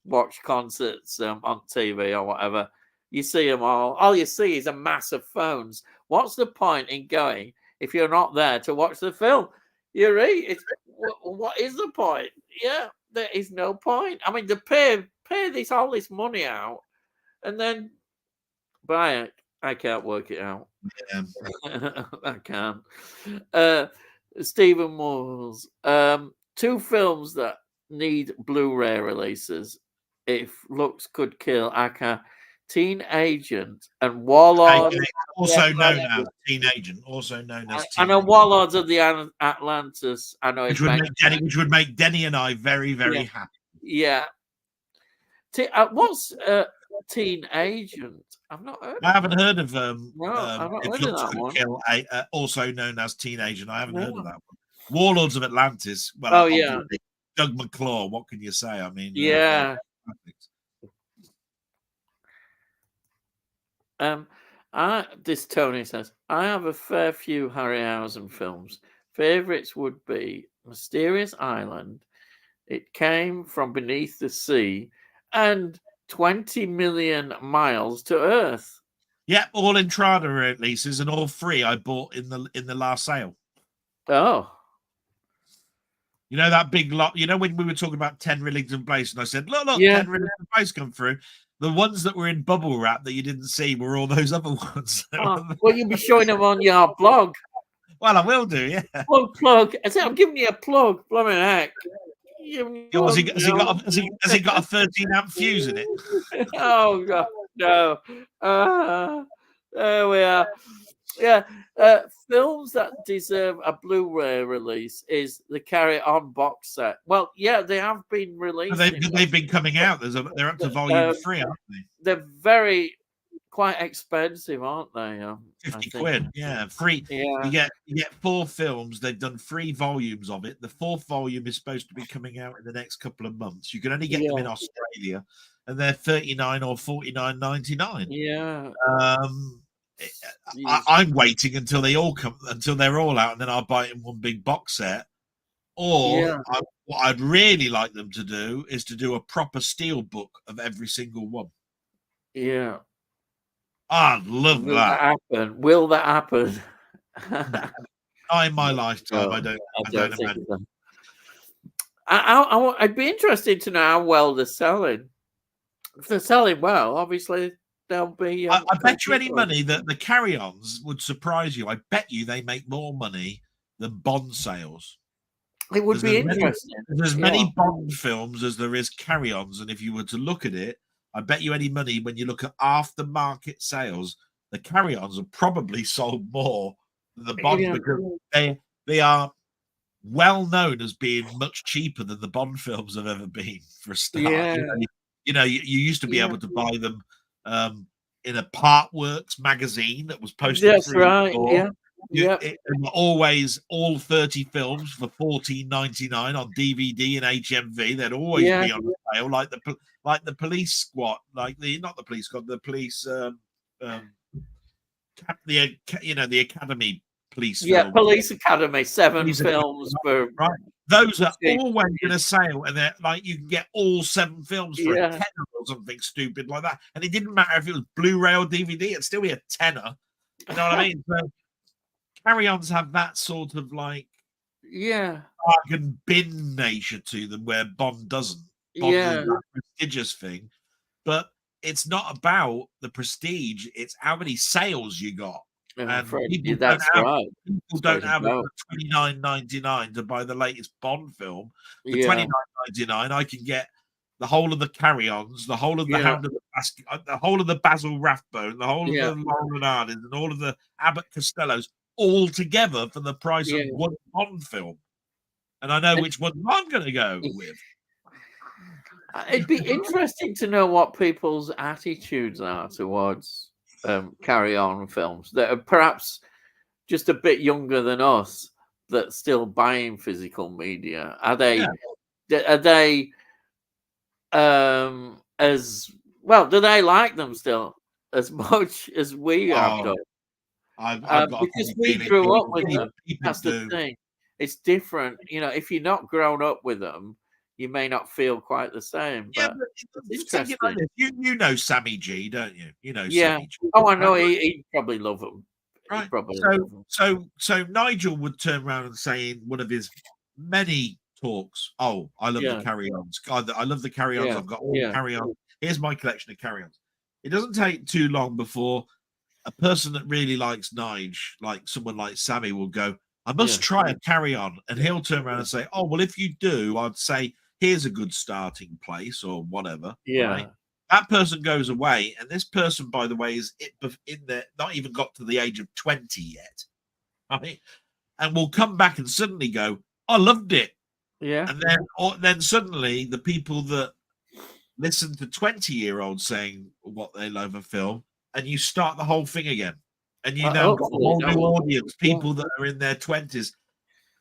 watch concerts on TV or whatever. You see them all you see is a mass of phones. What's the point in going if you're not there to watch the film? You're right. What is the point? Yeah, there is no point. I mean, to pay all this money out and then buy it. I can't work it out. Yeah. I can't. Stephen Moore's 2 films that need Blu-ray releases. If looks could kill, aka Teen Agent and Warlord. Also known as Teen Agent. Also known as I know Warlords of the Atlantis. I know which would make Denny and I very, very happy. Yeah. What's Teen Agent? I've not heard. I haven't heard of I've not heard of that one. Kill, also known as Teen Agent. I haven't heard of that one. Warlords of Atlantis. Well, obviously, Doug McClure. What can you say? I mean, yeah. This Tony says, I have a fair few Harryhausen films. Favorites would be Mysterious Island, It Came from Beneath the Sea, and 20 Million Miles to Earth. Yeah, all Entrada releases, and all 3 I bought in the last sale. Oh. That big lot. When we were talking about 10 Rillington Place, and I said, look, 10 Rillington Place come through. The ones that were in bubble wrap that you didn't see were all those other ones. Well, you'll be showing them on your blog. Well, I will do, yeah. Plug. I said, I'm giving you a plug. Blooming heck. Has it got a 13 amp fuse in it? Oh, God, no. There we are. Yeah. Films that deserve a Blu-ray release is the Carry On box set. Well, yeah, they have been released. They've been coming out. They're up to volume 3, aren't they? They're quite expensive, aren't they? 50 quid, yeah. Free. Yeah. You get 4 films. They've done 3 volumes of it. The 4th volume is supposed to be coming out in the next couple of months. You can only get them in Australia, and they're $39 or $49.99. Yeah. I'm waiting until they're all out, and then I'll buy it in one big box set. Or what I'd really like them to do is to do a proper steel book of every single one. Yeah. I'd love that. Will that happen? Not in my lifetime. I don't imagine. I'd be interested to know how well they're selling. If they're selling well, obviously they'll be. I bet you any money that the carry-ons would surprise you. I bet you they make more money than Bond sales. It would be interesting. There's many Bond films as there is carry-ons, and if you were to look at it, I bet you any money when you look at aftermarket sales, the carry-ons have probably sold more than the Bond because they are well known as being much cheaper than the Bond films have ever been for a start. Yeah. You used to be able to buy them in a Partworks magazine that was posted. That's right. Always all 30 films for $14.99 on DVD and HMV. They'd always be on sale, like the police squad, the police the academy police. Yeah, film. Police Academy, 7 films for those are cheap. always in a sale, and they're like you can get all 7 films for a Yeah. tenner or something stupid like that. And it didn't matter if it was Blu-ray or DVD; it'd still be a tenner. You know what I mean? So carry-ons have that sort of like Yeah. bargain bin nature to them, where Bond doesn't. Bond is Yeah. that prestigious thing, but it's not about the prestige; it's how many sales you got. I'm And afraid people don't that's have right. people That's what don't it's have it about. for $29.99 to buy the latest Bond film. For Yeah. $29.99, I can get the whole of the carry-ons, the whole of the Yeah. Hound of the Basket, the whole of the Basil Rathbone, the whole of Yeah. the Laurel and Ardens, and all of the Abbott Costellos all together for the price of Yeah. one Bond film. And I know And which one I'm going to go with. it'd be interesting to know what people's attitudes are towards carry-on films that are perhaps just a bit younger than us that still buying physical media. Are Yeah. they as well? Do they like them still as much as we have Oh, done? I've got a Because funny we feeling grew up with them. people That's the do. thing. It's different. You know, if you're not grown up with them, you may not feel quite the same. Yeah, But but it's thinking like interesting. this, you know Sammy G, don't you? You know Yeah. Sammy G, Oh, I know. right? He'd probably love them. He'd Right. probably So love them. so Nigel would turn around and say in one of his many talks, "Oh, I love the Yeah. carry-ons. God, I love the carry-ons. Yeah. I've got all the Yeah. carry-ons. Here's my collection of carry-ons." It doesn't take too long before a person that really likes Nige, like someone like Sammy, will go, "I must Yeah. try a carry-on," and he'll turn around and say, "Oh, well, if you do, I'd say here's a good starting place or whatever." Right? Yeah. That person goes away, and this person, by the way, is in there, not even got to the age of 20 yet, right? And will come back and suddenly go, "I loved it," Yeah. and then suddenly the people that listen to 20-year-olds saying what they love a film, and you start the whole thing again, and you Well, now got a hopefully whole that new will. audience, Yeah. people that are in their 20s,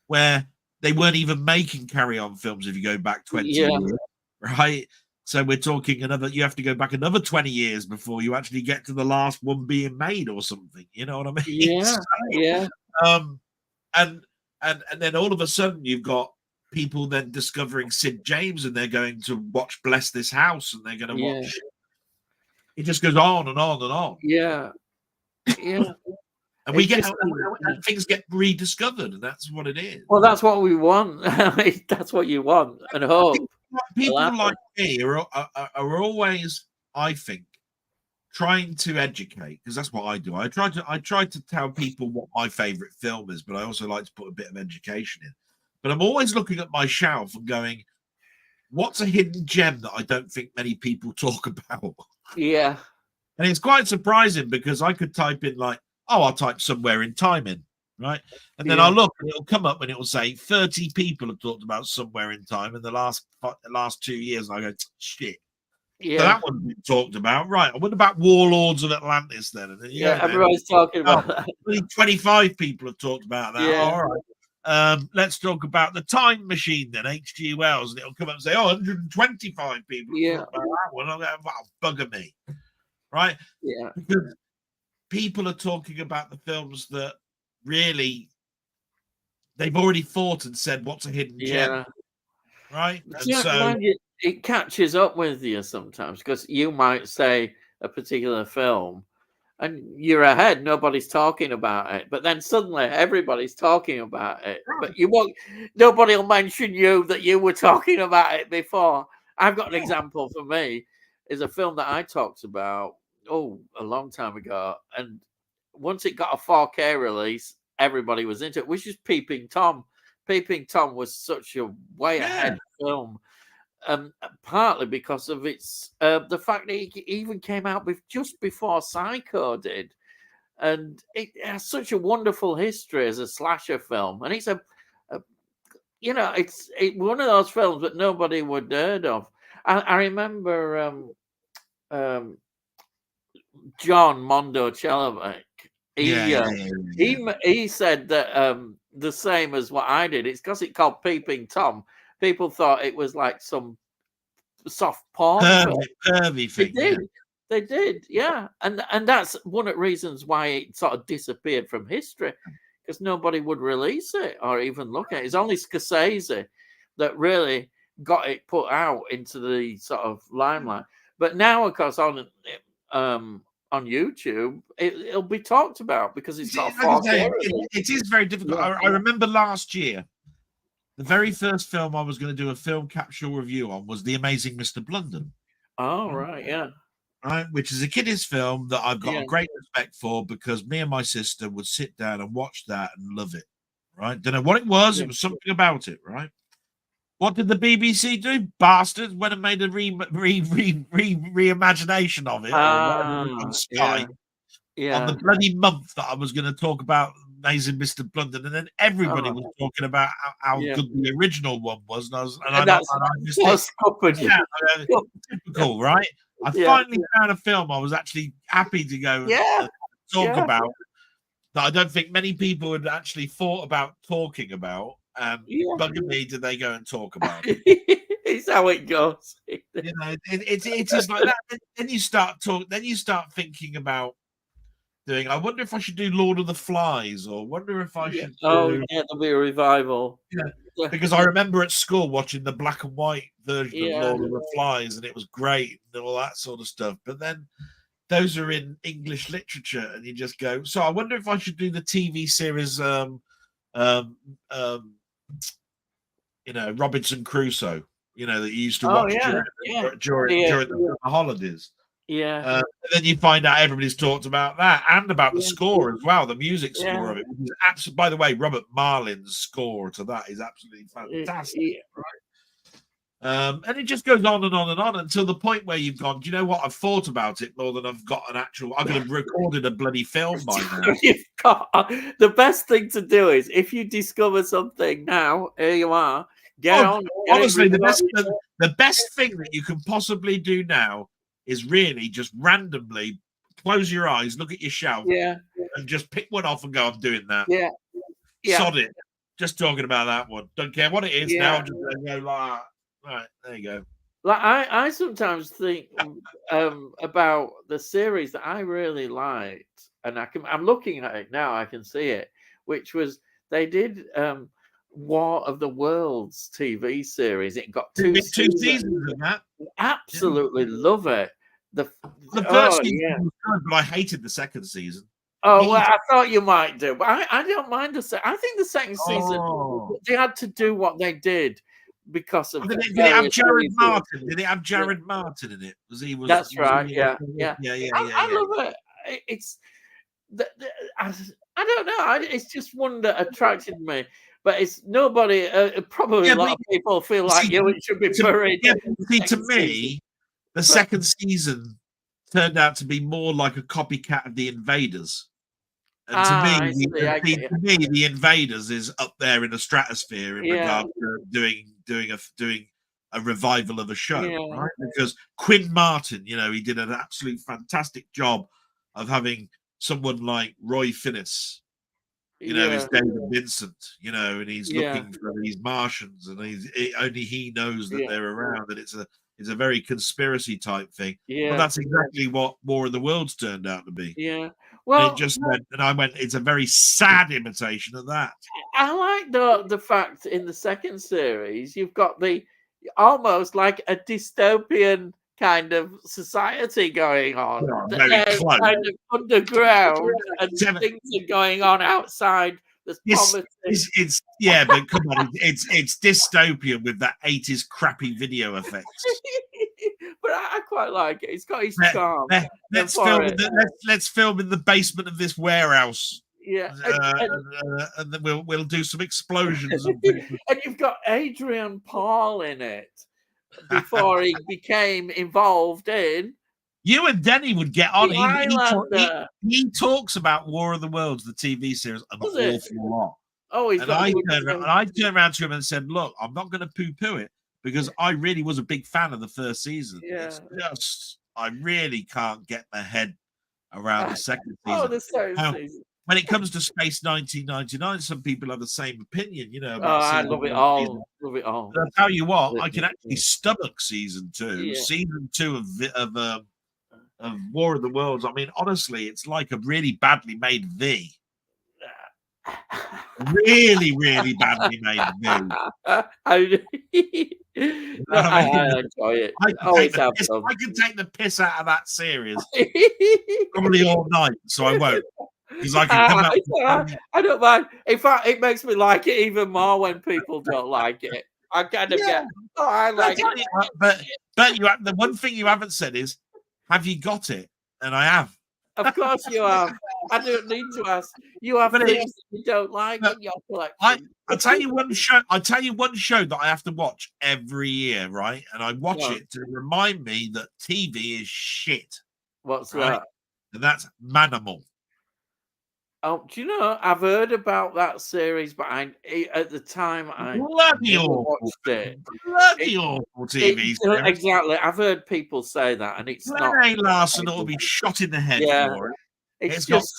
where they weren't even making carry-on films if you go back 20 Yeah. years, right? So we're talking you have to go back another 20 years before you actually get to the last one being made or something. You know what I mean? Yeah. So, Yeah. um, and then all of a sudden you've got people then discovering Sid James, and they're going to watch Bless This House, and they're going to Yeah. watch. It just goes on and on and on. Yeah. Yeah. And we It's get just and things get rediscovered, and that's what it is. well, that's what we want. I mean, that's what you want and hope. People like me are always, I think, trying to educate, because that's what I do. I try to tell people what my favorite film is, but I also like to put a bit of education in. But I'm always looking at my shelf and going, what's a hidden gem that I don't think many people talk about? Yeah. And it's quite surprising, because I could type in like, oh, I'll type Somewhere in Time in, right? And then I'll look and it'll come up and it'll say 30 people have talked about Somewhere in Time in the last 2 years. And I go, shit. Yeah. So that one's been talked about. Right. What about Warlords of Atlantis then? And then Everybody's talking about that. Only 25 people have talked about that. Yeah. All right. Let's talk about The Time Machine then, H.G. Wells. And it'll come up and say, 125 people have talked about that one. I'll go, bugger me. Right? Yeah. Because people are talking about the films that really they've already thought and said, what's a hidden gem? Right? And so it catches up with you sometimes, because you might say a particular film and you're ahead, nobody's talking about it, but then suddenly everybody's talking about it, but nobody will mention that you were talking about it before. I've got an example for me, is a film that I talked about a long time ago, and once it got a 4K release, everybody was into it, which is Peeping Tom. Peeping Tom was such a way ahead film, partly because of its the fact that it even came out just before Psycho did, and it has such a wonderful history as a slasher film, and it's it's one of those films that nobody would heard of. I remember John Mondo Chelovic. He said that the same as what I did. It's because it called Peeping Tom. People thought it was like some soft porn pervy thing. They did, yeah. And that's one of the reasons why it sort of disappeared from history, because nobody would release it or even look at it. It's only Scorsese that really got it put out into the sort of limelight. But now, of course, on YouTube, it'll be talked about because it's got Like I 4K. say, it is very difficult. I remember last year, the very first film I was going to do a film capsule review on was The Amazing Mr. Blunden. Oh, right, yeah. Right, which is a kiddies film that I've got a great respect for, because me and my sister would sit down and watch that and love it. Right, don't know what it was. It was something about it. Right. What did the BBC do? Bastards went and made a reimagination of it on Sky on the bloody month that I was going to talk about Amazing Mr. Blunden, and then everybody was talking about how good the original one was, and I missed it. Yeah, typical, right? I finally found a film I was actually happy to go talk about, that I don't think many people had actually thought about talking about. Bugger me, did they go and talk about it? It's how it goes. You know, it is like that. Then you start thinking about doing. I wonder if I should do Lord of the Flies, or wonder if I should. There'll be a revival. Yeah, because I remember at school watching the black and white version of Lord of the Flies, and it was great and all that sort of stuff. But then those are in English literature, and you just go. So I wonder if I should do the TV series. Robinson Crusoe. That you used to watch during the holidays. Yeah. And then you find out everybody's talked about that, and about the score as well, the music score of it. Which is absolutely, by the way, Robert Marlin's score to that is absolutely fantastic. And it just goes on and on and on until the point where you've gone, do you know what? I've thought about it more than I've got an actual. I could have recorded a bloody film by now. The best thing to do is, if you discover something now, here you are. Honestly, the best thing that you can possibly do now is really just randomly close your eyes, look at your shelf, and just pick one off and go, I'm doing that. Yeah. Sod it. Just talking about that one. Don't care what it is now. I'm just going to go like, right, there you go. Like I sometimes think about the series that I really liked, and I'm looking at it now, I can see it, which was they did War of the Worlds TV series. It got two seasons of that. Absolutely love it. The first season was good, but I hated the second season. Oh, well, I thought you might do, but I don't mind the second. I think the second season, they had to do what they did because of. Did it have Jared Martin? Did it have Jared Martin in it? That's right. Yeah. I love it. It's. I don't know. It's just one that attracted me. But it's nobody. Probably a lot of people feel like it should be buried. Yeah, see, to me, the second season turned out to be more like a copycat of The Invaders. And to me, The Invaders is up there in the stratosphere in regard to doing a revival of a show, right? Because Quinn Martin, he did an absolute fantastic job of having someone like Roy Finnis. Is David Vincent, and he's looking for these Martians, and only he knows that they're around, and it's a very conspiracy type thing. Yeah, but that's exactly what War of the Worlds turned out to be. Yeah, well, I went. It's a very sad imitation of that. I like the fact in the second series you've got the almost like a dystopian kind of society going on. Very close. Kind of underground, and things are going on outside. There's poverty. But come on, it's dystopian with that 80s crappy video effects. But I quite like it. It's got its charm. Let's film in the basement of this warehouse. Yeah, and then we'll do some explosions. And you've got Adrian Paul in it. Before he became involved in. You and Denny would get on. He talks about War of the Worlds, the TV series, an awful lot. Oh, I turned around to him and said, "Look, I'm not going to poo-poo it because I really was a big fan of the first season. It's just I really can't get my head around the second season. The second season. When it comes to Space 1999, some people have the same opinion, I love it all. Love it all. But I'll tell you what, I can actually stomach season 2. Yeah. Season 2 of War of the Worlds. I mean, honestly, it's like a really badly made V. Really, really badly made movie. I You know what I mean? enjoy it. I can Always take the have piss. fun. I can take the piss out of that series probably all night, so I won't, because I can come up. It's all right. I don't mind. In fact, it makes me like it even more when people don't like it. I kind of Yeah, get, oh, I but I like tell it. you what, but you have, the one thing you haven't said is, have you got it? And I have. Of course you have. I don't need to ask. You have But things that you don't like but in your I collection. tell you one show. I tell you one show that I have to watch every year, right? And I watch What? it to remind me that TV is shit, What's right? that? And that's Manimal. Oh, do you know, I've heard about that series, but at the time I Bloody never awful, watched it. bloody It, awful TV series. exactly. I've heard people say that, and it's not. Glenn A. Larson ought to be shot in the head Yeah, for it. it's It's got just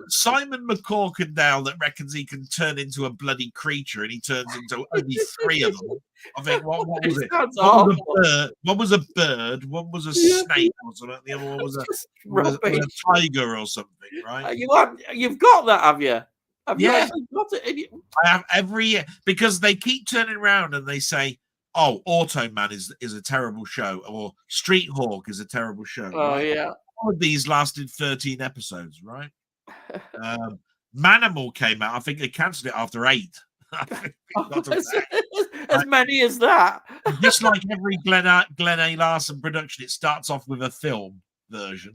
Simon McCorkindale that reckons he can turn into a bloody creature, and he turns into only 3 of them. I think what was it it? sounds One was awful. a bird. One was a bird. One was a Yeah, snake or something. The other one it's was just was rubbish. a tiger or something, right? You've got that, have you? Have you Yeah, actually got it? I have every year, because they keep turning around and they say, "Oh, Automan is a terrible show," or Street Hawk is a terrible show, Oh right? yeah. All of these lasted 13 episodes, right? Manimal came out. I think they cancelled it after 8. I think it got to 8. As many as that. Just like every Glenn A. Larson production, it starts off with a film version,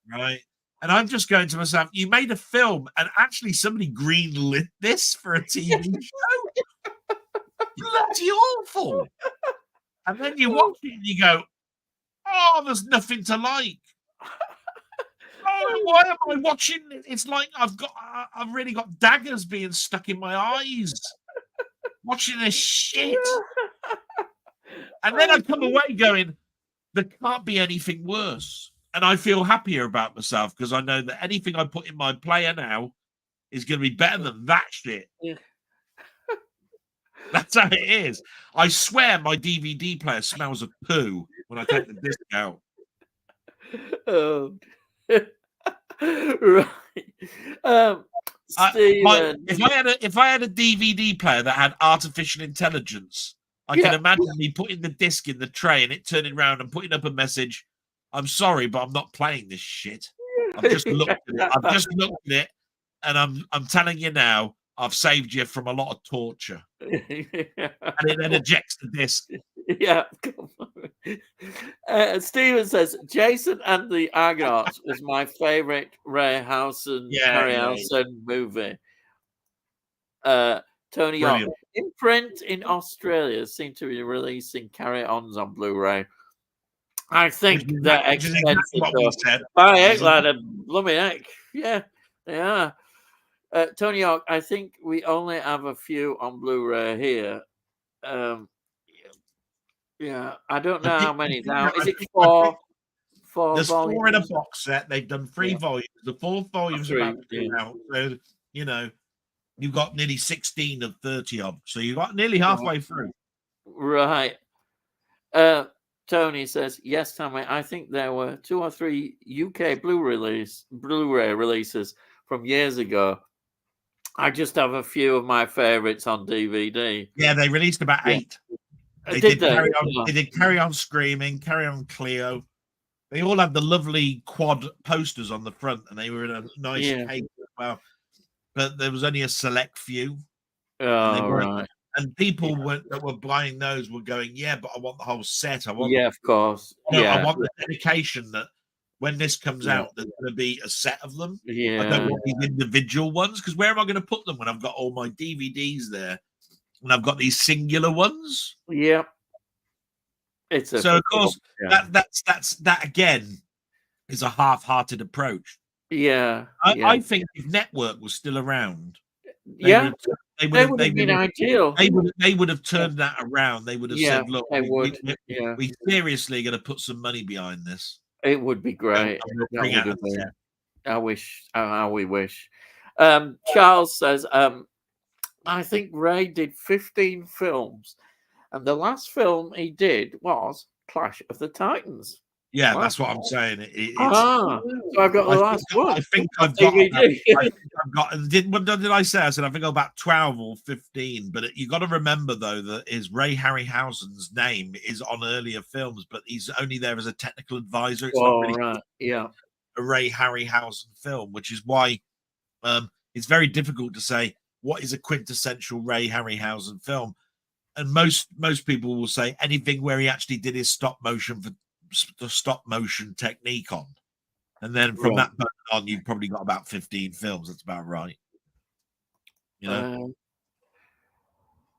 right? And I'm just going to myself, you made a film, and actually somebody greenlit this for a TV show? Bloody awful. And then you watch it and you go, oh, there's nothing to like. Oh, why am I watching? It's like I've really got daggers being stuck in my eyes watching this shit. And then I come away going, there can't be anything worse. And I feel happier about myself because I know that anything I put in my player now is going to be better than that shit. Yeah. That's how it is. I swear my DVD player smells of poo when I take the disc out. Oh. Right. Steven. If I had a DVD player that had artificial intelligence, I can imagine me putting the disc in the tray and it turning around and putting up a message. I'm sorry, but I'm not playing this shit. I've just looked at it. I've just looked at it, and I'm telling you now, I've saved you from a lot of torture. And it then ejects the disc. Yeah. Steven says Jason and the Argonauts was my favorite Ray Harryhausen movie. Tony York. Imprint in Australia seem to be releasing carry-ons on Blu-ray. I think they're expensive. By heck, lad, a blooming heck. Yeah, they are. Tony York, I think we only have a few on Blu-ray here. Yeah, I don't know how many now. Is it 4? There's volumes? 4 in a box set. They've done 3 volumes. The 4th volume's about to come out. So, you know, you've got nearly 16 of 30 of them. So you got nearly halfway through. Right. Tony says, yes, Tommy, I think there were 2 or 3 UK Blu-ray releases from years ago. I just have a few of my favorites on DVD. Yeah, they released about 8. They did Carry On Screaming, Carry On Cleo. They all had the lovely quad posters on the front, and they were in a nice case as well. But there was only a select few. Oh, right. And people that were buying those were going, yeah, but I want the whole set. Of course. I want the dedication that when this comes out, there's going to be a set of them. Yeah. I don't want these individual ones, because where am I going to put them when I've got all my DVDs there and I've got these singular ones? Yeah. So of course that again is a half-hearted approach. Yeah. I think if Network was still around, they would have been ideal. They would have turned that around. They would have said, "Look, we seriously going to put some money behind this." It would be great. I wish. We wish. Charles says, "I think Ray did 15 films, and the last film he did was Clash of the Titans." Yeah, Wow. that's what I'm saying. It's. So I've got the last one. I think on I've got. DVD. I think I've got. What did I say? I said I think about 12 or 15. But you got to remember though that is Ray Harryhausen's name is on earlier films, but he's only there as a technical advisor. It's not really Right. Yeah. a Ray Harryhausen film, which is why it's very difficult to say what is a quintessential Ray Harryhausen film. And most people will say anything where he actually did his stop motion technique on, and then from that point on, you've probably got about 15 films. That's about right. You know,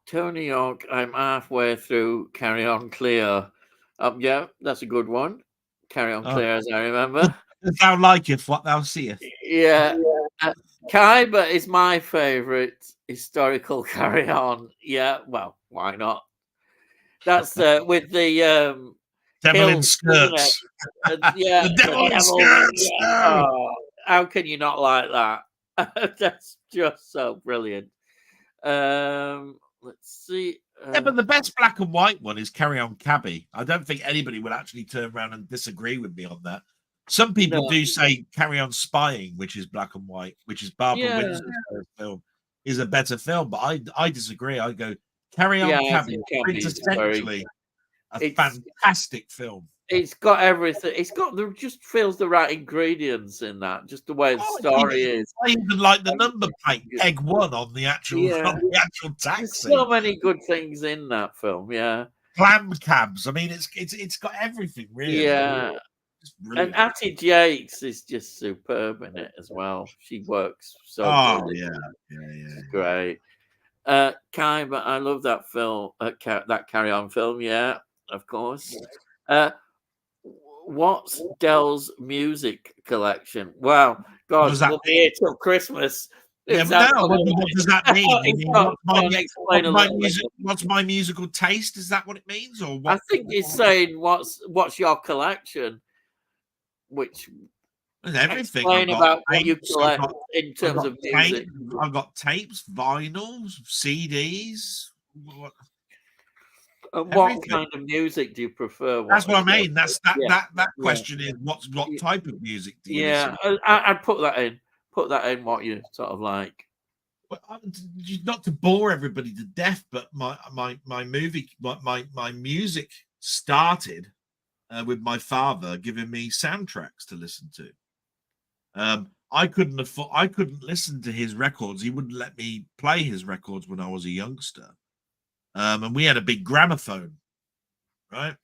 Tony Hawk. I'm halfway through. Carry On Clear. Yeah, that's a good one. Carry On Clear, as I remember. Thou liketh what thou seest. Yeah. Kaiba is my favorite historical Carry On. Yeah, well, why not? That's with the Devil in skirts. Yeah, the devil in skirts. Yeah. Oh, how can you not like that? That's just so brilliant. Let's see. Yeah, but the best black and white one is Carry On Cabby. I don't think anybody would actually turn around and disagree with me on that. Some people do say Carry On Spying, which is black and white, which is Barbara Windsor's first film, is a better film. But I disagree. I go Carry On Cabby, quintessentially a fantastic film. It's got everything. It's got just feels the right ingredients in that. Just the way the story is. I even like the number plate, Egg 1 on the actual taxi. There's so many good things in that film. Yeah, clam cabs. I mean, it's got everything really. Yeah, and Attie Yates is just superb in it as well. She works so. Oh good. Yeah. Great. Kaiba, I love that film. That Carry On film. Yeah, of course. What's Dell's music collection? Wow, God, we'll be here till Christmas. Yeah, but what does that mean? What's my musical taste? Is that what it means, or what? I think it's saying what's your collection, which everything. Explain about what you collect in terms of music. I've got tapes, vinyls, CDs. What kind of music do you prefer? That's what I mean. That question is what type of music do you listen to? I'd put that in. Put that in what you sort of like. Well, not to bore everybody to death, but my music started with my father giving me soundtracks to listen to. I couldn't listen to his records. He wouldn't let me play his records when I was a youngster. And we had a big gramophone, right?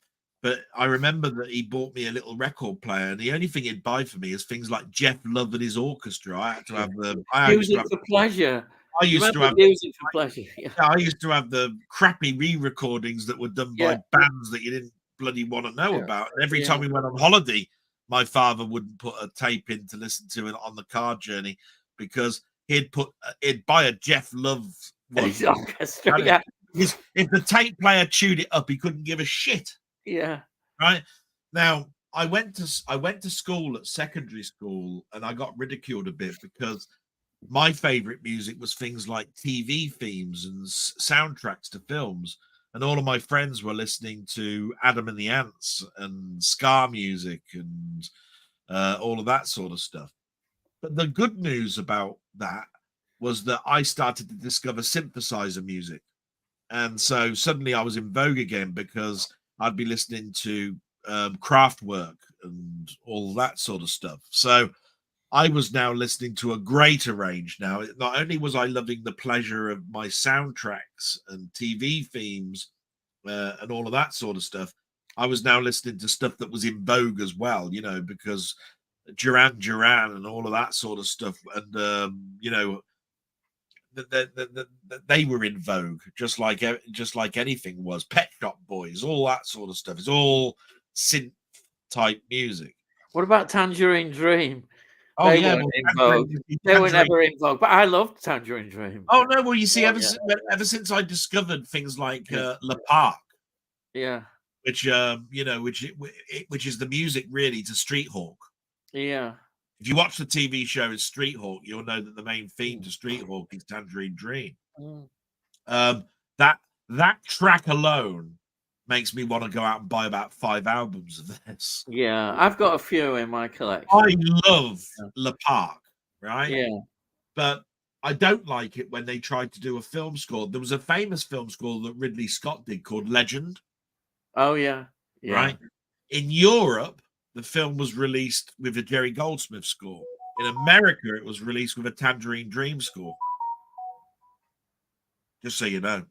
But I remember that he bought me a little record player, and the only thing he'd buy for me is things like Jeff Love and his orchestra. I had to have the music for pleasure. I used to have music for pleasure. I used to have the crappy re-recordings that were done by bands that you didn't bloody want to know about. And every time we went on holiday, my father wouldn't put a tape in to listen to it on the car journey because he'd buy a Jeff Love one. His orchestra, Because if the tape player chewed it up, he couldn't give a shit. Yeah. Right. Now, I went to school at secondary school, and I got ridiculed a bit because my favorite music was things like TV themes and soundtracks to films, and all of my friends were listening to Adam and the Ants and ska music and all of that sort of stuff. But the good news about that was that I started to discover synthesizer music. And so suddenly I was in vogue again because I'd be listening to Kraftwerk and all that sort of stuff. So I was now listening to a greater range now. Not only was I loving the pleasure of my soundtracks and TV themes and all of that sort of stuff, I was now listening to stuff that was in vogue as well, you know, because Duran Duran and all of that sort of stuff. And, you know, they were in vogue, just like anything was. Pet Shop Boys, all that sort of stuff. It's all synth type music. What about Tangerine Dream? Oh, they weren't in vogue. They were never in vogue, but I loved Tangerine Dream. Oh no, well you see, ever since I discovered things like Le Parc, which you know, which is the music really to Street Hawk. Yeah. If you watch the TV show Street Hawk, you'll know that the main theme to Street Hawk is Tangerine Dream. That track alone makes me want to go out and buy about 5 albums of this. Yeah, I've got a few in my collection. I love Le Parc, right? Yeah. But I don't like it when they tried to do a film score. There was a famous film score that Ridley Scott did called Legend. Oh, yeah. Yeah. Right? In Europe, the film was released with a Jerry Goldsmith score. In America, it was released with a Tangerine Dream score. Just so you know.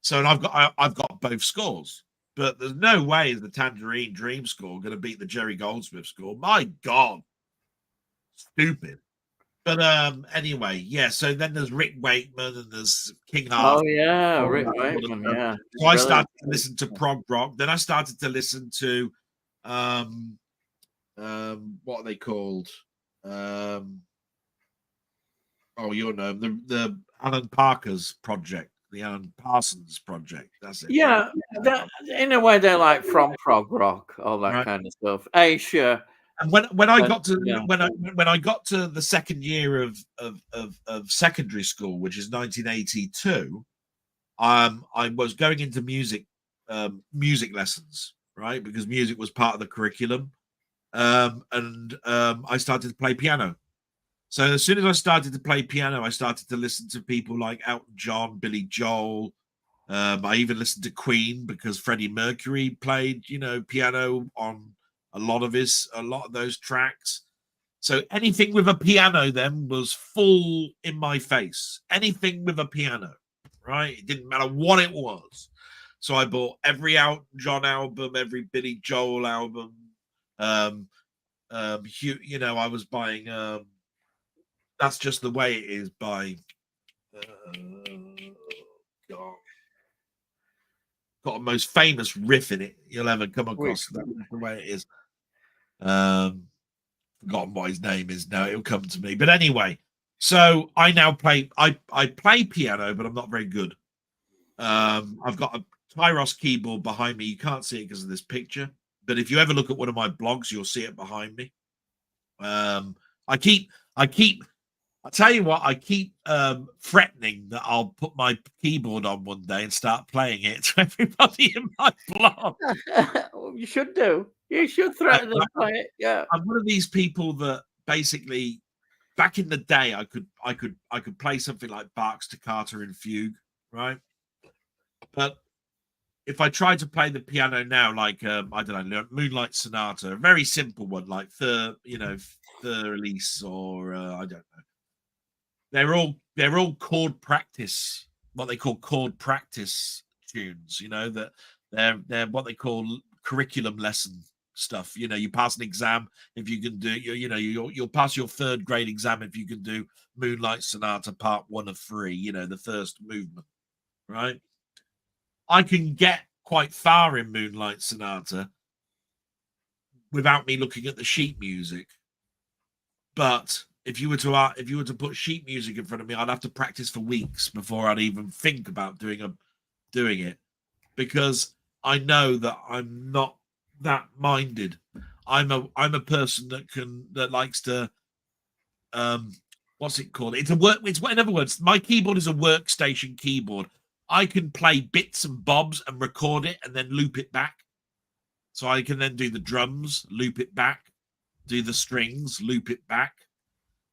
So, and I've got both scores, but there's no way is the Tangerine Dream score going to beat the Jerry Goldsmith score. My God, stupid. But anyway, yeah. So then there's Rick Wakeman and there's King Arthur. Oh yeah, Rick Wakeman. Yeah. So I started to listen to prog rock. Then I started to listen to what are they called? Oh, you'll know the Alan Parker's project, the Alan Parsons project. That's it. Yeah, that, in a way they're like from prog rock, all that kind of stuff. Asia. And when I got to when I got to the second year of secondary school, which is 1982, I was going into music lessons, right? Because music was part of the curriculum. And I started to play piano. So as soon as I started to play piano, I started to listen to people like Elton John, Billy Joel. I even listened to Queen because Freddie Mercury played, piano on a lot of those tracks. So anything with a piano then was full in my face. Anything with a piano, right? It didn't matter what it was. So I bought every Elton John album, every Billy Joel album. I was buying That's Just the Way It Is by got a most famous riff in it you'll ever come across. That's the way it is. Forgotten what his name is now. It'll come to me. But anyway, so I now play. I play piano, but I'm not very good. I've got a Tyros keyboard behind me. You can't see it because of this picture, but if you ever look at one of my blogs, you'll see it behind me. I tell you what, I keep threatening that I'll put my keyboard on one day and start playing it to everybody in my blog. You should do. You should threaten and play it. Yeah. I'm one of these people that basically, back in the day, I could play something like Bach's Toccata and Fugue, right? But if I try to play the piano now, like I don't know, Moonlight Sonata, a very simple one, like Third Release, or I don't know. They're all chord practice, what they call chord practice tunes. That they're what they call curriculum lesson stuff. You pass an exam if you can do. You'll pass your third grade exam if you can do Moonlight Sonata Part 1 of 3. The first movement, right? I can get quite far in Moonlight Sonata without me looking at the sheet music, but if you were to put sheet music in front of me, I'd have to practice for weeks before I'd even think about doing it, because I know that I'm not that minded. I'm a person that likes to what's it called? It's in other words, my keyboard is a workstation keyboard. I can play bits and bobs and record it and then loop it back. So I can then do the drums, loop it back, do the strings, loop it back,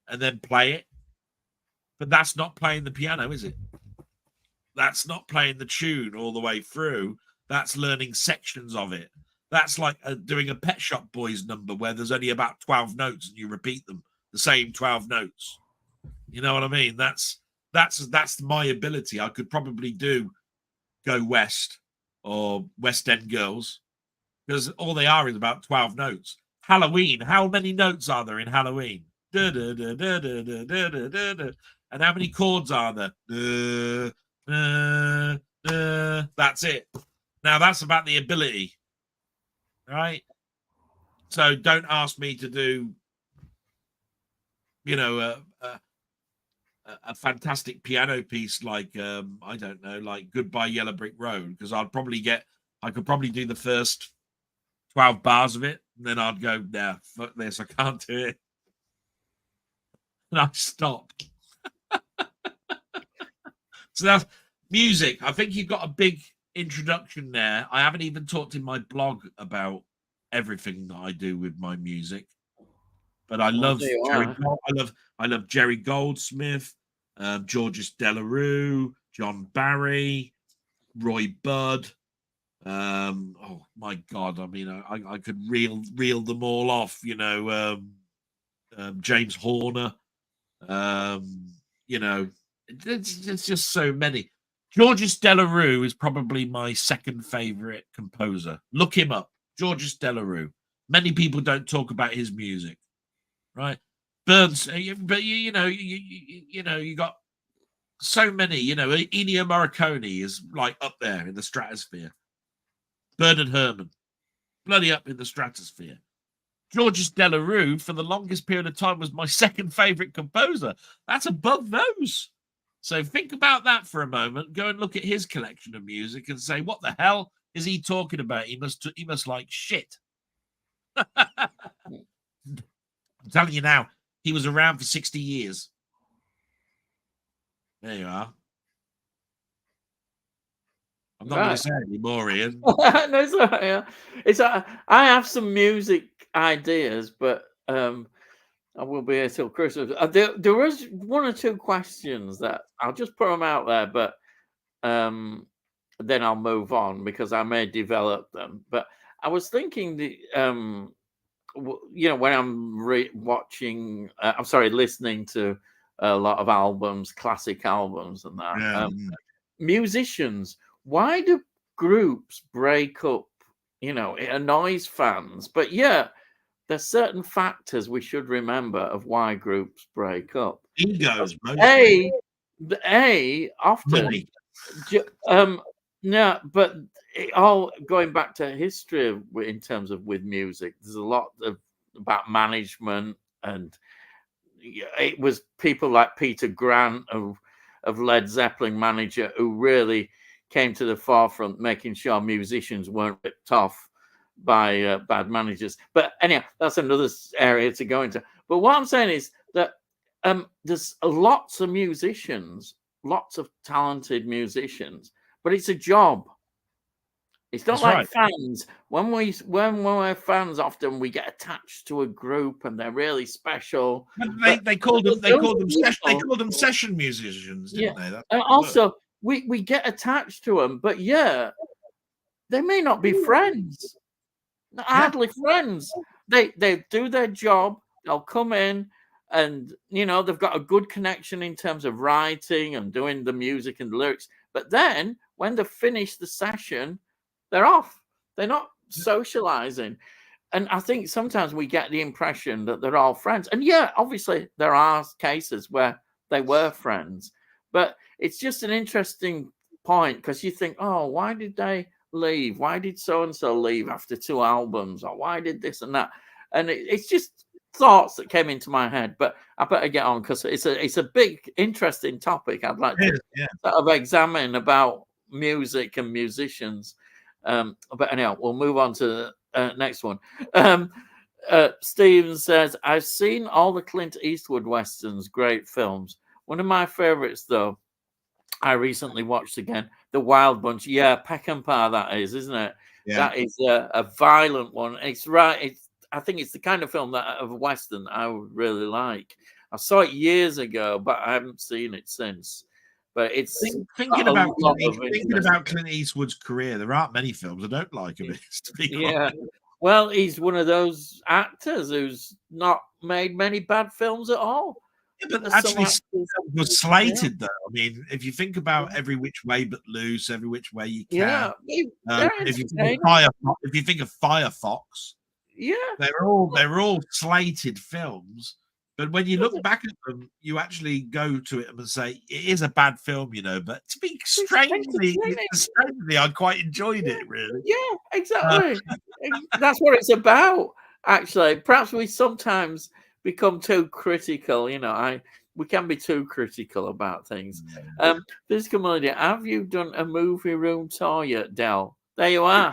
and then play it. But that's not playing the piano, is it? That's not playing the tune all the way through. That's learning sections of it. That's like doing a Pet Shop Boys number where there's only about 12 notes and you repeat them, the same 12 notes. You know what I mean? That's my ability. I could probably do Go West or West End Girls, because all they are is about 12 notes. Halloween, how many notes are there in Halloween? Da, da, da, da, da, da, da, da, da. And how many chords are there? That's it. Now that's about the ability, right? So don't ask me to do, a fantastic piano piece like I don't know, like Goodbye Yellow Brick Road, because I could probably do the first 12 bars of it, and then I'd go, nah, fuck this, I can't do it. And I'd stop. So that's music. I think you've got a big introduction there. I haven't even talked in my blog about everything that I do with my music, but I Well, love there you Jerry. are. I love Jerry Goldsmith, Georges Delarue, John Barry, Roy Budd. Oh my God! I mean, I could reel them all off. James Horner. You know, it's just so many. Georges Delarue is probably my second favorite composer. Look him up, Georges Delarue. Many people don't talk about his music, right? Burns, but you got so many. Ennio Morricone is like up there in the stratosphere. Bernard Herrmann, bloody up in the stratosphere. Georges Delarue, for the longest period of time, was my second favorite composer. That's above those. So think about that for a moment. Go and look at his collection of music and say, what the hell is he talking about? He must like shit. I'm telling you now, he was around for 60 years. There you are. I'm not going to say any more, Ian. No, it's all right, yeah. I have some music ideas, but I will be here till Christmas. There was one or two questions that I'll just put them out there, but then I'll move on because I may develop them. But I was thinking when I'm listening to a lot of albums, classic albums, and that. Yeah. Musicians, why do groups break up? It annoys fans, but yeah, there's certain factors we should remember of why groups break up. Egos, mostly. Often, Money. no, but all going back to history in terms of with music, there's a lot about management, and it was people like Peter Grant of Led Zeppelin manager who really came to the forefront, making sure musicians weren't ripped off by bad managers. But anyhow, that's another area to go into. But what I'm saying is that there's lots of musicians, lots of talented musicians, but it's a job. It's not like fans. When we're fans, often we get attached to a group and they're really special. They called them session musicians, didn't they? And also we get attached to them, but yeah, they may not be friends. Hardly friends. They do their job. They'll come in, and they've got a good connection in terms of writing and doing the music and the lyrics. But then when they finish the session, they're off. They're not socializing. And I think sometimes we get the impression that they're all friends. And yeah, obviously there are cases where they were friends, but it's just an interesting point because you think, oh, why did they leave? Why did so-and-so leave after 2 albums? Or why did this and that? And it's just thoughts that came into my head, but I better get on because it's a big, interesting topic. I'd like to sort of examine about music and musicians. But anyhow, we'll move on to the next one. Steven says, I've seen all the Clint Eastwood westerns, great films. One of my favorites, though, I recently watched again, The Wild Bunch. Yeah, Peckinpah, that is, isn't it? Yeah. That is a violent one. It's right. I think it's the kind of film of a western I would really like. I saw it years ago, but I haven't seen it since. But it's thinking about Clint Eastwood's career. There aren't many films I don't like of his. To be honest. Well, he's one of those actors who's not made many bad films at all. Yeah, but actually was slated though. I mean, if you think about Every Which Way But Loose, Every Which Way You Can. If you think of Firefox, they're all slated films. But when you look back at them, you actually go to it and say it is a bad film, But to be strangely, I quite enjoyed it. Really. Yeah, exactly. That's what it's about. Actually, perhaps we sometimes become too critical. We can be too critical about things. Physical Melody, have you done a movie room tour yet, Del? There you are.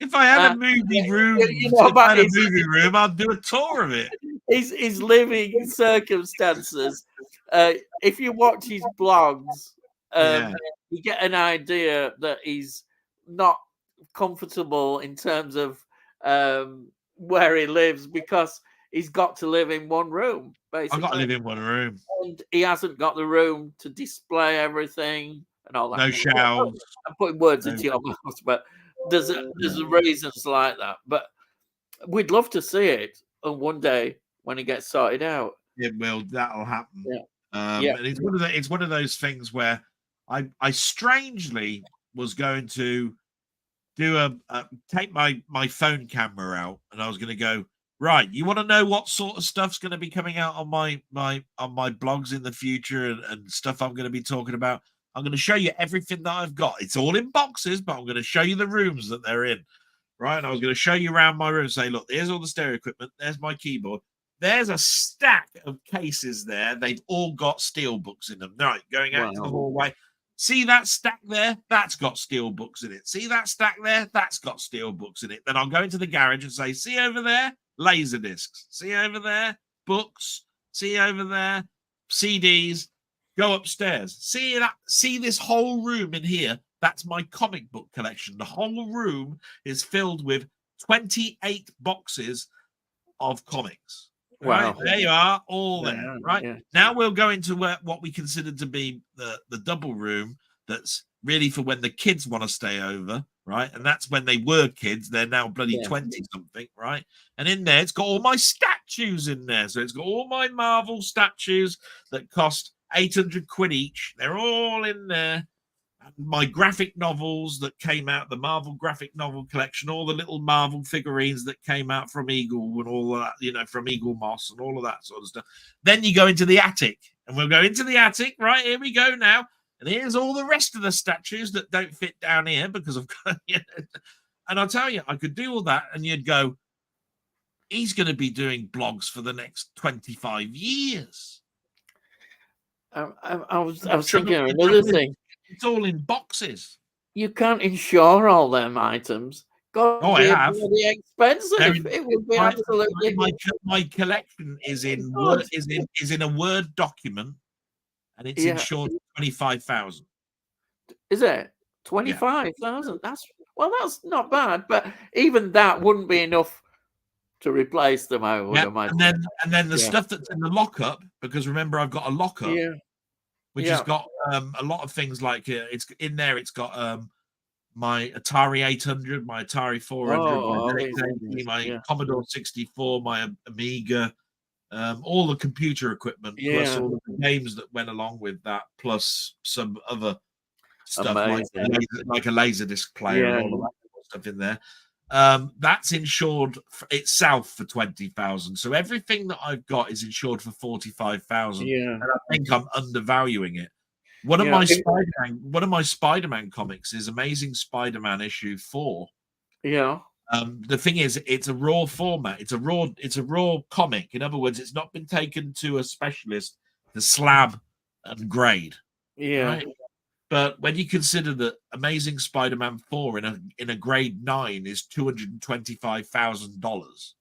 If I had a movie room, I'd do a tour of it. His living circumstances. If you watch his blogs, you get an idea that he's not comfortable in terms of where he lives because he's got to live in one room, I've got to basically. live in one room. And he hasn't got the room to display everything and all that. No shelves. I'm putting words No. into your mouth, but there's reasons like that. But we'd love to see it on one day when it gets sorted out. It will. That'll happen. Yeah. And it's one of those things where I strangely was going to do take my phone camera out, and I was going to go, right, you want to know what sort of stuff's going to be coming out on my blogs in the future and stuff I'm going to be talking about. I'm going to show you everything that I've got. It's all in boxes, but I'm going to show you the rooms that they're in. Right. And I was going to show you around my room and say, look, there's all the stereo equipment. There's my keyboard. There's a stack of cases there. They've all got steel books in them. Right. Going out to the hallway. See that stack there? That's got steel books in it. See that stack there? That's got steel books in it. Then I'll go into the garage and say, see over there? Laser discs. See over there? Books. See over there? CDs. Go upstairs. See that? See this whole room in here? That's my comic book collection. The whole room is filled with 28 boxes of comics. Right, there you are, all there. Right. Yeah. Now we'll go into what we consider to be the double room that's really for when the kids want to stay over, right? And that's when they were kids. They're now bloody 20-something, right? And in there, it's got all my statues in there. So it's got all my Marvel statues that cost 800 quid each. They're all in there. My graphic novels that came out, the Marvel graphic novel collection, all the little Marvel figurines that came out from Eagle and all that, from Eagle Moss and all of that sort of stuff. Then you go into the attic, and we'll go into the attic. Right, here we go now. And here's all the rest of the statues that don't fit down here because of, and I'll tell you, I could do all that, and you'd go, he's going to be doing blogs for the next 25 years. I was thinking of another thing. It's all in boxes. You can't insure all them items. I have. Really expensive. It would be absolutely. My collection is in a Word document, and it's insured 25,000. Is it 25,000? That's not bad, but even that wouldn't be enough to replace them. I would imagine. And then the stuff that's in the lockup, because remember I've got a lockup. Yeah. Which has got a lot of things like it's in there. It's got my Atari 800, my Atari 400, my Commodore 64, my Amiga, all the computer equipment, plus all the games that went along with that, plus some other stuff like a laser disc player and all of that stuff in there. That's insured itself for 20,000. So everything that I've got is insured for 45,000. And I think I'm undervaluing it. One of my Spider-Man comics is Amazing Spider-Man issue 4. Yeah. The thing is, it's a raw format. It's a raw comic. In other words, it's not been taken to a specialist to slab and grade. Yeah. Right? But when you consider that Amazing Spider-Man 4 in a grade 9 is $225,000.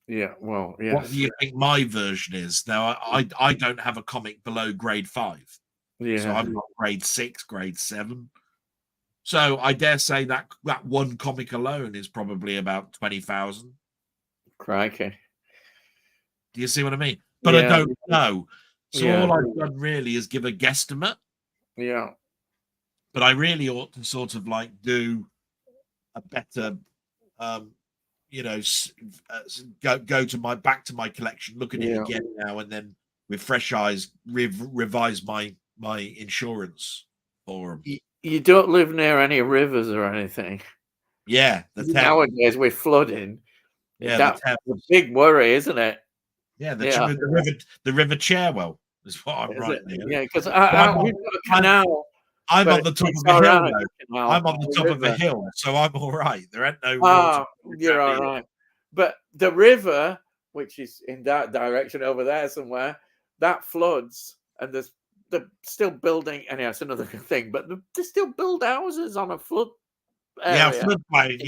Yeah, well, yeah. What do you think my version is? Now, I don't have a comic below grade 5. Yeah. So I've got grade 6, grade 7. So I dare say that one comic alone is probably about 20,000. Crikey. Do you see what I mean? But I don't know. So all I've done really is give a guesstimate. Yeah. But I really ought to sort of like do a better, go to back to my collection, look at it again now, and then with fresh eyes revise my insurance for them. You don't live near any rivers or anything. Yeah, nowadays with flooding. Yeah, that's a big worry, isn't it? Yeah, the river Cherwell is what I'm writing here. Yeah, because we've got a canal. I'm on the top of a hill. I'm on the top of a hill, so I'm all right. There ain't no water. You're all right. But the river, which is in that direction over there somewhere, that floods, and they're still building. And it's another thing, but they still build houses on a flood area. Yeah, floodplain.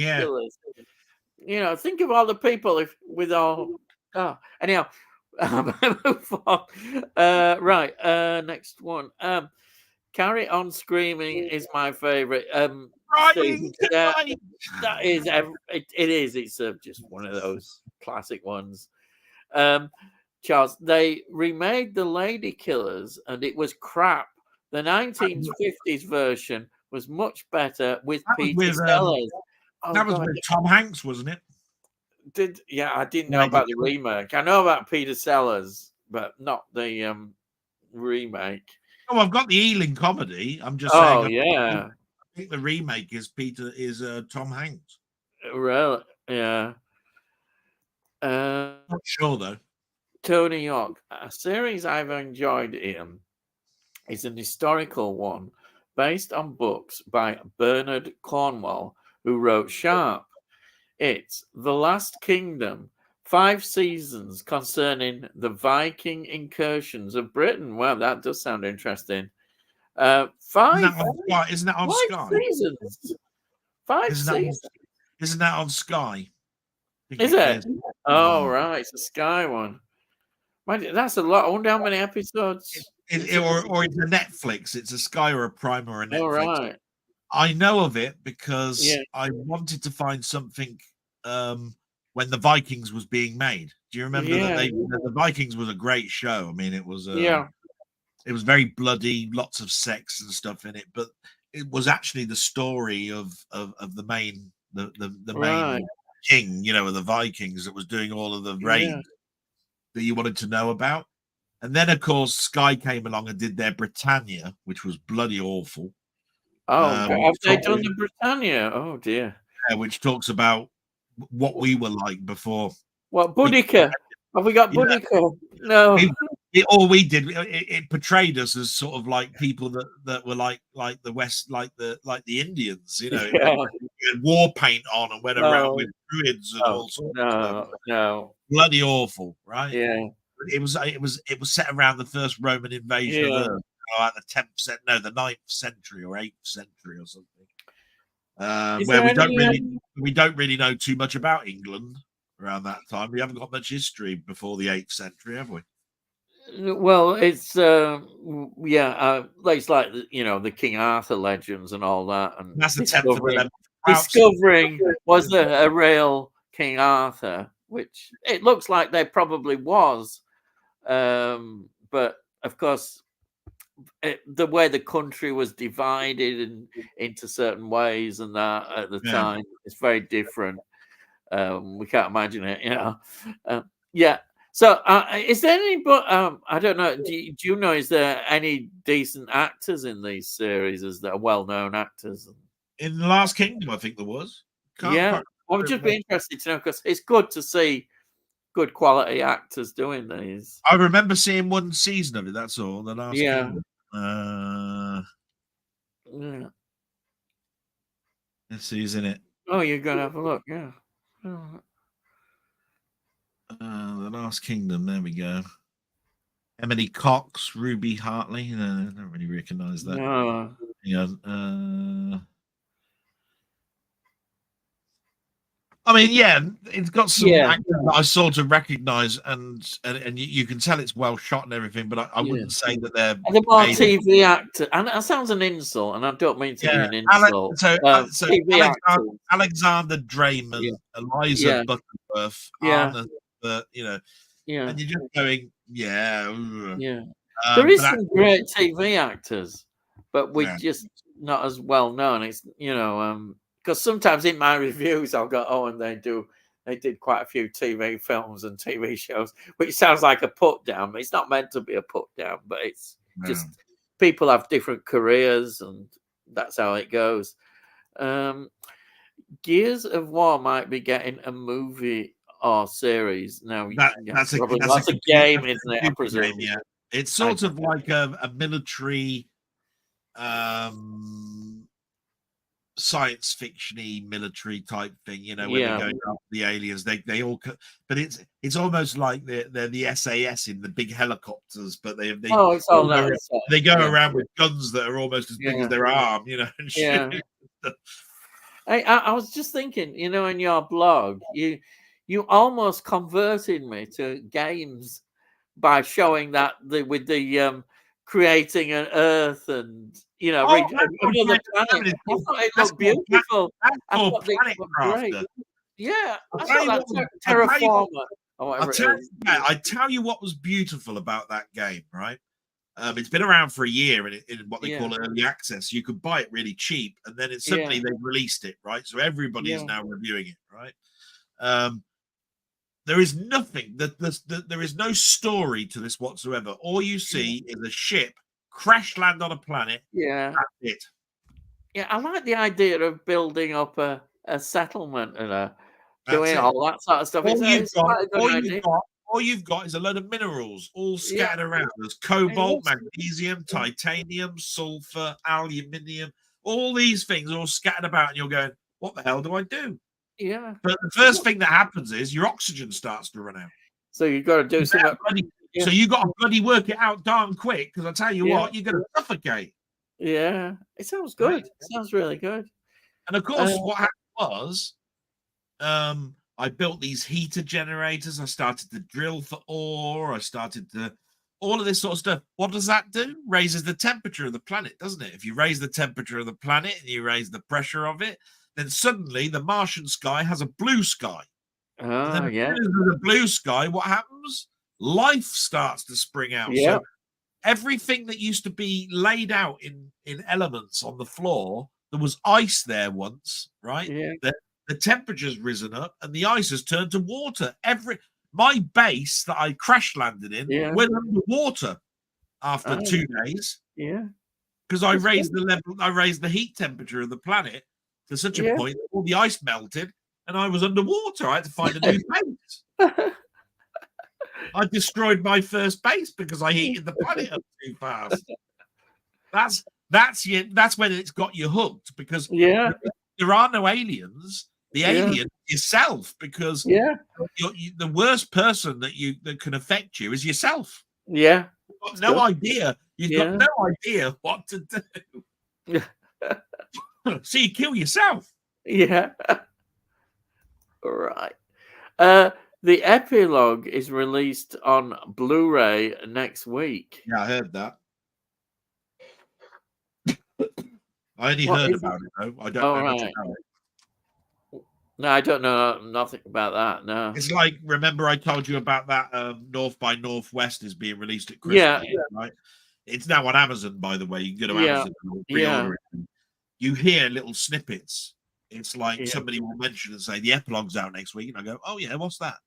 Yeah. Think of all the people with all. Anyhow, move on. Right. Next one. Carry On Screaming is my favorite. crying Yeah, tonight. that is it is. It's just one of those classic ones. Charles, they remade The Lady Killers, and it was crap. The 1950s version was much better with That was Peter with Sellers. Oh that was God, with Tom Hanks, wasn't it? I didn't know Lady about the Killers. remake. I know about Peter Sellers, but not the remake. Oh, I've got the Ealing comedy. I'm just saying. Oh yeah, I think the remake is Tom Hanks. really, yeah. Uh, Not sure though. Tony Hawk, a series I've enjoyed, Ian, is an historical one based on books by Bernard Cornwell, who wrote Sharp. It's The Last Kingdom, 5 seasons concerning the Viking incursions of Britain. Well, that does sound interesting. Five, Isn't that on Sky? seasons. 5 seasons. Isn't that on Sky? Is it? Oh, right. It's a Sky one. That's a lot. I wonder how many episodes. Or it's a Netflix. It's a Sky or a Prime or a Netflix. All right. I know of it because I wanted to find something when the Vikings was being made. Do you remember that the Vikings was a great show? I mean, it was it was very bloody, lots of sex and stuff in it, but it was actually the story of the main main king, of the Vikings that was doing all of the raids that you wanted to know about. And then, of course, Sky came along and did their Britannia, which was bloody awful. Oh, have they done the Britannia? Oh dear. Yeah, which talks about what we were like before. What, Boudica? Have we got Boudica? No. All we did, it portrayed us as sort of like people that were like the West, like the Indians, had war paint on and went around with druids and all sorts of stuff. No. Bloody awful, right? Yeah. It was set around the first Roman invasion of Earth, like the 10th, no, the 9th century or 8th century or something. Where we don't really know too much about England around that time. We haven't got much history before the 8th century, have we? Well, it's it's like the King Arthur legends and all that, and that's the discovering was there a real King Arthur, which it looks like there probably was, but of course, the way the country was divided into certain ways and that at the time, it's very different. We can't imagine it, So, is there any? But I don't know. Do you know? Is there any decent actors in these series? Is there well-known actors? In The Last Kingdom, I think there was. I would just be interested to know, because it's good to see good quality actors doing these. I remember seeing one season of it. That's all. The Last Kingdom. Let's see, who's in it? Oh, you're gonna have a look. Yeah. The Last Kingdom. There we go. Emily Cox, Ruby Hartley. No, I don't really recognize that. No. I mean, it's got some actors that I sort of recognize, and you can tell it's well shot and everything. But I wouldn't say that they're more TV actors. And that sounds an insult, and I don't mean to be an insult. So Alexander Drayman, Eliza Butterworth, Anna, and you're just going, there is some great TV actors, but we're just not as well known. It's because sometimes in my reviews I'll go, and they did quite a few TV films and TV shows, which sounds like a put down. It's not meant to be a put down, but it's just people have different careers, and that's how it goes. Gears of War might be getting a movie or series now. That's a game, isn't it? I presume. Yeah, it's sort of like a military, science fictiony military type thing. When they're going after the aliens, they all. But it's almost like they're the SAS in the big helicopters, but they go around with guns that are almost as big as their arm. I was just thinking, in your blog, you almost converted me to games by showing that with the creating an Earth and Oh, another planet. Planet I Crafter. thought it That's looked called beautiful. that's I called thought they Planet looked great. Crafter. Yeah, I I'll thought tell you that what. I'll tell you what. Terraformer or I'll whatever tell it is. yeah, I tell you what was beautiful about that game, right? It's been around for a year in what they Yeah, call early access. You could buy it really cheap, and then suddenly yeah, they've released it, right? So everybody is yeah, now reviewing it, right? There is nothing there is no story to this whatsoever. All you see is a ship crash land on a planet. yeah. That's it. Yeah, I like the idea of building up a settlement and That's doing it. all that sort of stuff. All you've It's got, quite a good all you've idea. got, all you've got is a load of minerals all Yeah, scattered around. There's it cobalt, looks magnesium, titanium, sulfur, aluminium, all these things are all scattered about, and you're going, what the hell do I do? yeah. But the first thing that happens is your oxygen starts to run out. So you've got to do something. So you got to bloody work it out darn quick, because I tell you Yeah, what, you're going to suffocate. yeah. It sounds Right? good. It sounds really good. And of Uh, course, what happened was, I built these heater generators. I started to drill for ore. I started to all of this sort of stuff. What does that do? Raises the temperature of the planet, doesn't it? If you raise the temperature of the planet and you raise the pressure of it, then suddenly the Martian sky has a blue sky. And then yeah, the blue sky, what happens? Life starts to spring out. yeah, So everything that used to be laid out in elements on the floor, there was ice there once, right? yeah, The temperature's risen up and the ice has turned to water. My base that I crash landed in yeah. went underwater after Oh, 2 days yeah. because I That's good. raised the heat temperature of the planet to such a Yeah. point that all the ice melted and I was underwater. I had to find a new base. I destroyed my first base because I heated the planet up too fast. That's when it's got you hooked, because Yeah, there are no aliens. The yeah, alien is yourself, because yeah, the worst person that can affect you is yourself. yeah. You've got It's no good. idea. You've got Yeah. no idea what to do. So you kill yourself. Yeah. All right. The epilogue is released on Blu-ray next week. Yeah, I heard that. I only What heard is about it though. I don't All know much right. about it. No, I don't know nothing about that. No. It's like, remember I told you about that North by Northwest is being released at Yeah. Christmas, right? It's now on Amazon, by the way. You can go to Yeah. Amazon and Yeah. pre-order it. You hear little snippets. It's like Yeah. somebody will mention and say the epilogue's out next week, and I go, "Oh yeah, what's that?"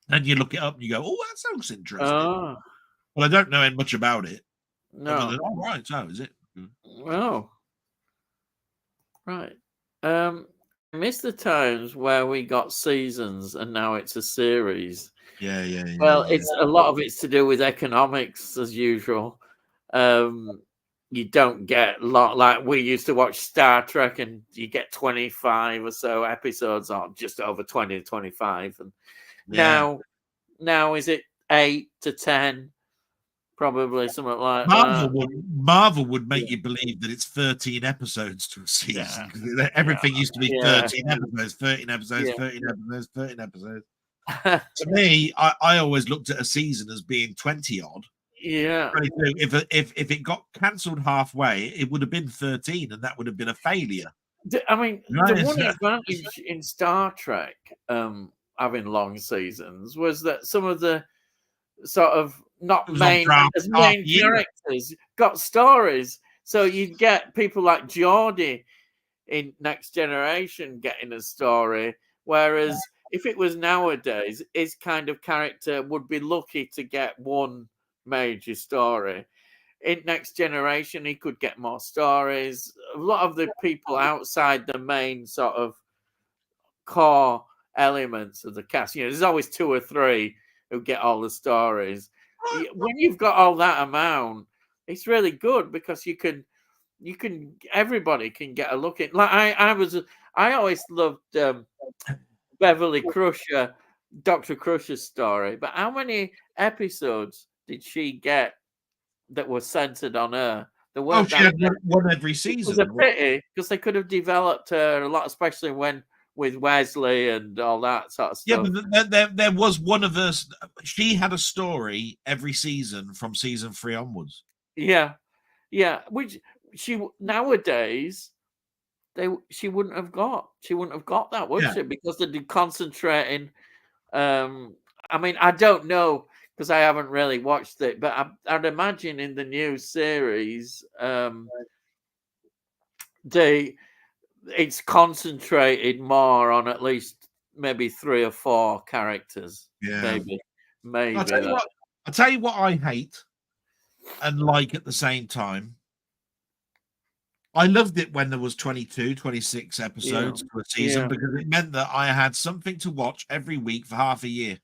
And you look it up and you go, "Oh, that sounds interesting." Oh, Well, I don't know much about it. Other no. than, oh right, so is it? Oh. Right. I miss the times where we got seasons and now it's a series. Yeah. Well, it's a lot of it's to do with economics as usual. You don't get a lot like we used to watch Star Trek, and you get 25 or so episodes, or just over 20 to 25. And now is it 8 to 10? Probably something like that. Marvel would make you believe that it's 13 episodes to a season. Yeah. Everything used to be Yeah. 13 episodes, 13 episodes, Yeah. 13 episodes, 13 episodes. To me, I always looked at a season as being 20 odd. Yeah. 22. If it got cancelled halfway, it would have been 13, and that would have been a failure. I mean, Right. the one advantage in Star Trek having long seasons was that some of the sort of not It was on main for half year. characters got stories. So you'd get people like Geordie in Next Generation getting a story, whereas if it was nowadays, his kind of character would be lucky to get one major story. In Next Generation, he could get more stories. A lot of the people outside the main sort of core elements of the cast, there's always 2 or 3 who get all the stories. When you've got all that amount, it's really good because everybody can get a look at. Like I always loved Beverly Crusher, Dr. Crusher's story, but how many episodes did she get that were centered on her? She had one every season. It was a pity because they could have developed her a lot, especially when with Wesley and all that sort of Yeah, stuff. but there was one of us. She had a story every season from season 3 onwards. Yeah, yeah. Which nowadays she wouldn't have got. She wouldn't have got that, would she? Because they're concentrating. I mean, I don't know because I haven't really watched it, but I'd imagine in the new series, it's concentrated more on at least maybe 3 or 4 characters. Yeah, Maybe. I'll tell you what I hate and like at the same time. I loved it when there was 22, 26 episodes per season because it meant that I had something to watch every week for half a year.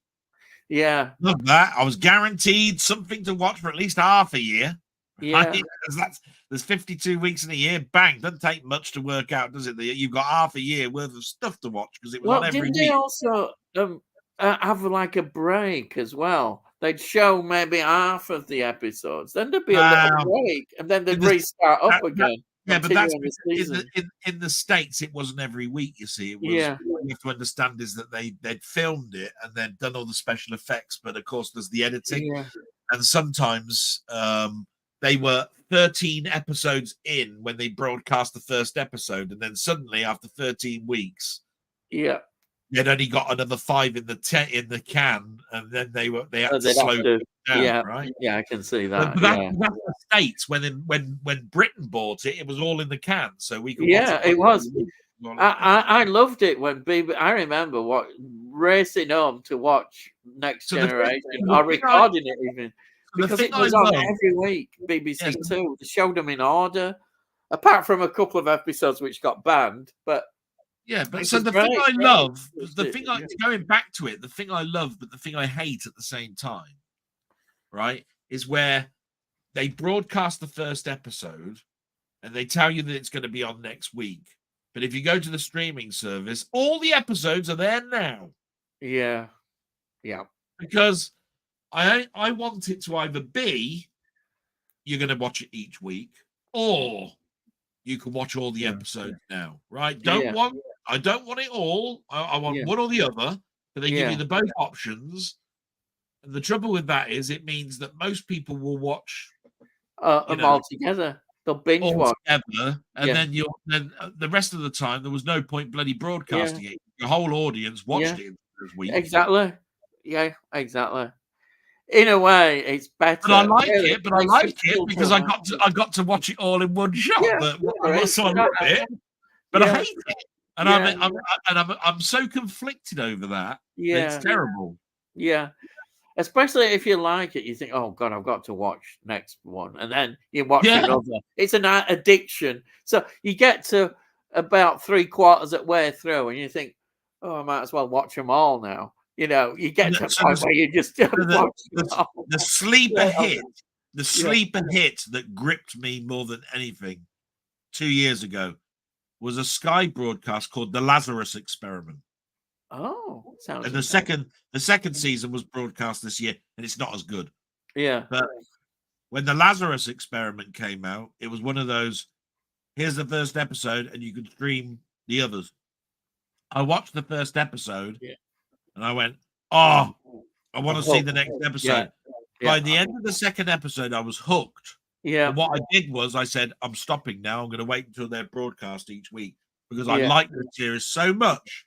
Yeah. Love that. I was guaranteed something to watch for at least half a year. Yeah. Right? There's 52 weeks in a year. Bang. Doesn't take much to work out, does it? You've got half a year worth of stuff to watch because it was on every week. Didn't they also have like a break as well? They'd show maybe half of the episodes. Then there'd be a little break and then they'd restart up again. Yeah, but that's in the States, it wasn't every week, you see. It was what you have to understand is that they'd filmed it and they'd done all the special effects, but of course there's the editing. Yeah. And sometimes they were 13 episodes in when they broadcast the first episode, and then suddenly after 13 weeks, they'd only got another 5 in the can, and then they had to slow down, right? Yeah, I can see that. But that's the States. When Britain bought it, it was all in the can, so we could. Yeah, it was. I loved it when I remember racing home to watch Next Generation or recording it even because it was on every week. BBC Two. They showed them in order, apart from a couple of episodes which got banned, but. Yeah, but so the thing I love, going back to it, the thing I love, but the thing I hate at the same time, right, is where they broadcast the first episode and they tell you that it's going to be on next week. But if you go to the streaming service, all the episodes are there now. Yeah. Yeah. Because I want it to either be you're going to watch it each week, or you can watch all the episodes now, right? I don't want it all. I want one or the other, but they give you the both options. And the trouble with that is it means that most people will watch them all together. They'll binge watch together, and then the rest of the time there was no point bloody broadcasting it. Your whole audience watched it this week. Exactly. Yeah, exactly. In a way, it's better. But I like it. But I like it because I got to watch it all in one shot. So I love it. But I hate it. And I'm so conflicted over that. Yeah, it's terrible. Yeah, especially if you like it, you think, "Oh God, I've got to watch next one," and then you watch another. It's an addiction. So you get to about 3/4 of the way through, and you think, "Oh, I might as well watch them all now." You know, you get to a point where you just the sleeper hit, sleeper hit that gripped me more than anything 2 years ago was a Sky broadcast called The Lazarus Experiment. Oh, sounds. And the second season was broadcast this year, and it's not as good. Yeah. But when The Lazarus Experiment came out, it was one of those, here's the first episode, and you can stream the others. I watched the first episode, and I went, oh, I want to see the next episode. By the end of the second episode, I was hooked. Yeah. And what I did was I said, I'm stopping now. I'm going to wait until they're broadcast each week because I like the series so much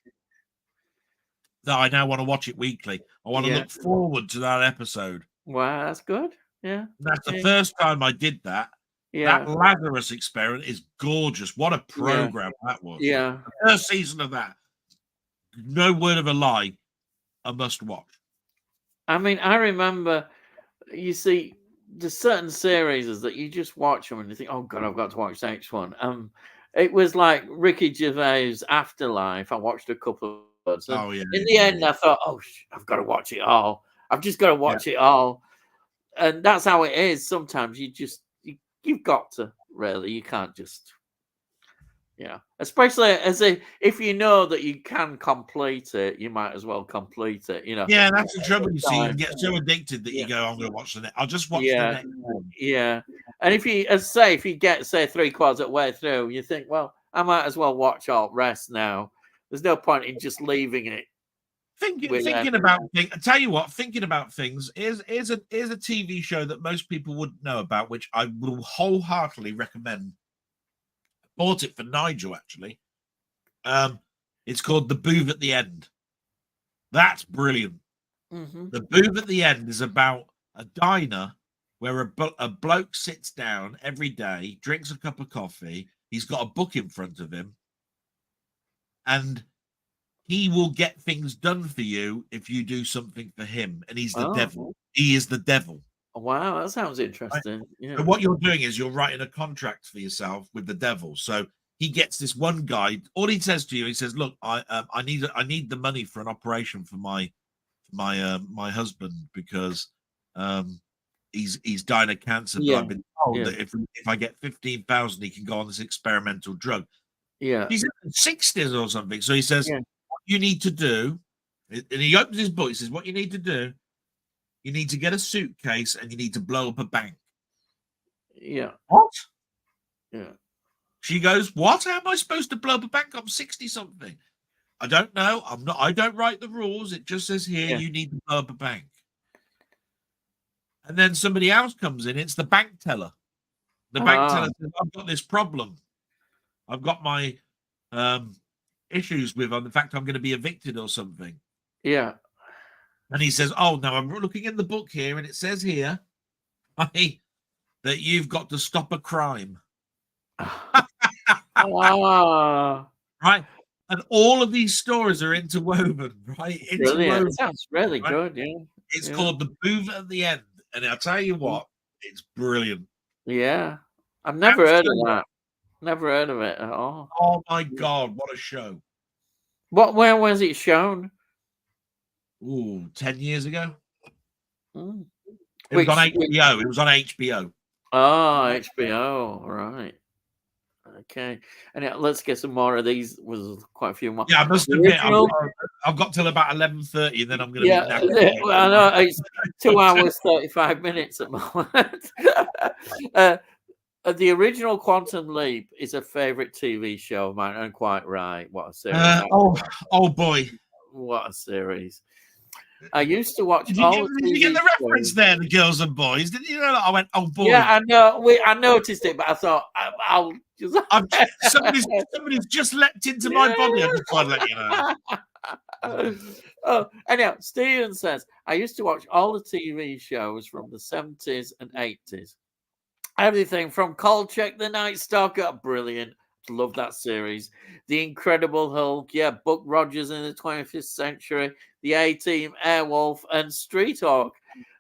that I now want to watch it weekly. I want to look forward to that episode. Wow, that's good. Yeah. That's the first time I did that. Yeah. That Lazarus Experiment is gorgeous. What a program that was. Yeah. The first season of that, no word of a lie, a must watch. I mean, I remember, you see, there's certain series that you just watch them and you think, oh God, I've got to watch the next one. It was like Ricky Gervais' Afterlife. I watched a couple of episodes. In the end, I thought, oh, I've got to watch it all. I've just got to watch it all. And that's how it is. Sometimes you've got to, really. You can't just, especially if you know that you can complete it, you might as well complete it, Yeah, that's the trouble. You see, you get so addicted that you go, I'm going to watch the next. I'll just watch the next one. Yeah. And if you get, say, 3/4 of the way through, you think, well, I might as well watch all the rest now. There's no point in just leaving it. Thinking about things. I tell you what, thinking about things is a TV show that most people wouldn't know about, which I will wholeheartedly recommend. Bought it for Nigel actually. It's called The Booth at the End. That's brilliant. Mm-hmm. The Booth at the End is about a diner where a bloke sits down every day, drinks a cup of coffee. He's got a book in front of him, and he will get things done for you if you do something for him. And he's the devil. He is the devil. Wow, that sounds interesting. Right? Yeah. So what you're doing is you're writing a contract for yourself with the devil. So he gets this one guy. All he says to you, he says, "Look, I need the money for an operation for my husband because he's dying of cancer. But I've been told that if I get 15,000, he can go on this experimental drug." Yeah, he's in his 60s or something. So he says, "What you need to do," and he opens his book. He says, "What you need to do, you need to get a suitcase and you need to blow up a bank." Yeah. What? Yeah. She goes, "What? How am I supposed to blow up a bank? I'm 60 something." "I don't know. I don't write the rules. It just says here you need to blow up a bank." And then somebody else comes in. It's the bank teller. The bank teller says, "I've got this problem. I've got my issues with the fact I'm going to be evicted or something." Yeah. And he says, "Oh, no, I'm looking in the book here, and it says here that you've got to stop a crime." Right? And all of these stories are interwoven, right? Brilliant. It sounds really good, yeah. It's called The Booth at the End. And I'll tell you what, it's brilliant. Yeah. I've never heard of that. Never heard of it at all. Oh, my God, what a show. Where was it shown? Ooh, 10 years ago. Mm. It was on HBO. It was on HBO. Oh, HBO, right. Okay. And let's get some more of these. Was quite a few more. Yeah, I must admit, I've got till about 11:30, and then I'm going to be knackered. Well, I know it's 2 hours 35 minutes at the moment. The original Quantum Leap is a favorite TV show of mine, and quite right. What a series! Oh boy, what a series! I used to watch. Did you get the reference there, the girls and boys? Didn't you know that? I went, "Oh boy." Yeah, I know. I noticed it, but I thought I'll just. somebody's just leapt into my body. I just want to let you know. Anyhow, Steven says, "I used to watch all the TV shows from the 70s and 80s. Everything from Kolchak the Night Stalker, brilliant. Love that series. The Incredible Hulk, Buck Rogers in the 25th Century, the A-Team, Airwolf, and Street Hawk.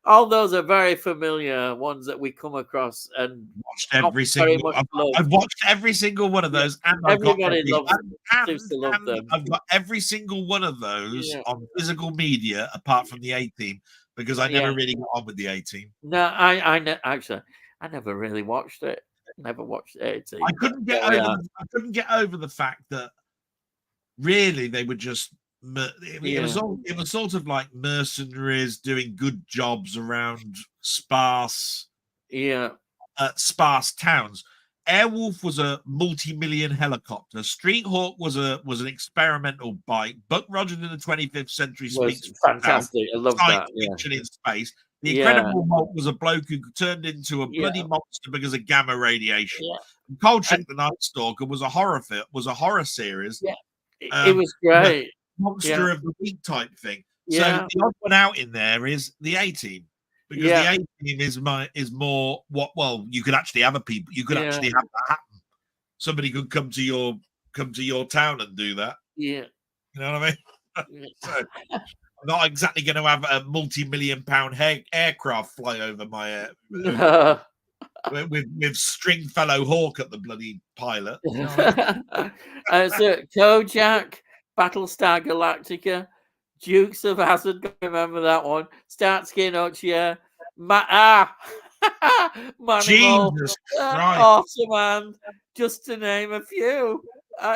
All those are very familiar ones that we come across and watched every single. I've watched every single one of those, and everybody seems to love them. I've got every single one of those on physical media, apart from the A-Team, because I never really got on with the A-Team. No, I never really watched it. Never watched A-Team. I couldn't get over the fact that really they were just. It was sort of like mercenaries doing good jobs around sparse towns. Airwolf was a multi-million helicopter. Street Hawk was an experimental bike. Buck Rogers in the 25th Century speaks fantastic. I love that. Fiction in space. The Incredible Hulk was a bloke who turned into a bloody monster because of gamma radiation. Yeah. Kolchak the Night Stalker was a horror series. Yeah. It was great. Monster of the week type thing. So the odd one out in there is the A-Team, because the A-Team is more what. Well, you could actually have you could actually have that happen. Somebody could come to your town and do that. Yeah, you know what I mean. So, I'm not exactly going to have a multi-million-pound aircraft fly over my with Stringfellow Hawk at the bloody pilot. You know so Kojak, Battlestar Galactica, Dukes of Hazzard, remember that one? Starsky and Hutch, Manimal, Jesus Christ. Awesome, man. Just to name a few.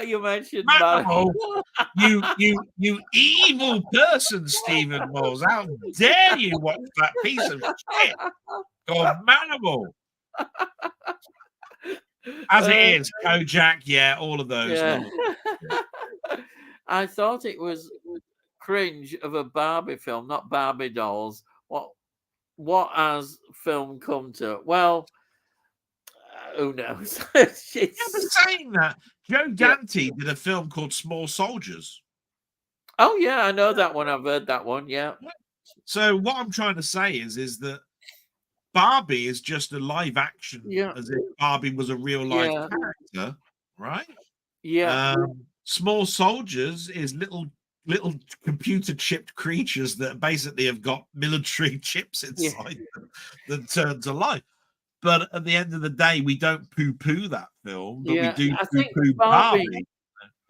You mentioned Manimal. you evil person, Stephen Moles. How dare you watch that piece of shit called Manimal? As it is, Kojak, all of those. I thought it was cringe of a Barbie film, not Barbie dolls. What has film come to? Well, who knows? Yeah, but It's, saying that, Joe yeah. Dante did a film called Small Soldiers. Oh yeah, I know that one. I've heard that one. Yeah. So what I'm trying to say is that Barbie is just a live action, Yeah. as if Barbie was a real life Yeah. character, right? Yeah. Small Soldiers is little computer chipped creatures that basically have got military chips Yeah. inside them that turn to life. But at the end of the day, we don't poo-poo that film, but we Yeah. do I think poo-poo Barbie Barbie.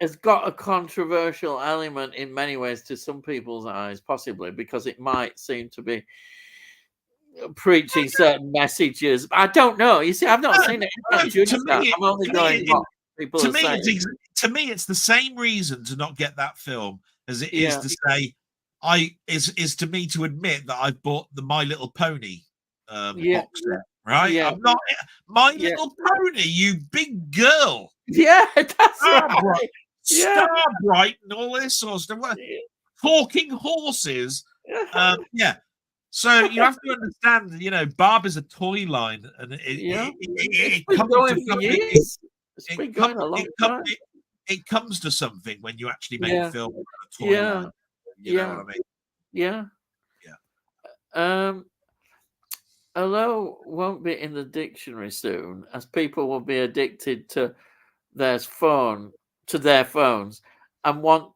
has got a controversial element in many ways to some people's eyes, possibly because it might seem to be preaching certain messages. I don't know. You see, I've not seen it. I can't judge that. I'm only going what people are saying. To me, it's the same reason to not get that film as it is Yeah. to say is to me to admit that I've bought the My Little Pony Yeah. box set. Right? Yeah. I'm not My Yeah. Little Pony, you big girl. Yeah, that's right. Yeah. Starbright and all this sort of stuff. Talking horses. Yeah. So you have to understand, you know, Barb is a toy line, and It's been going for years. It's been going a long time. It comes to something when you actually make a film with a toy Yeah. line. You know what I mean? Yeah. Yeah. Hello won't be in the dictionary soon, as people will be addicted to their phones and won't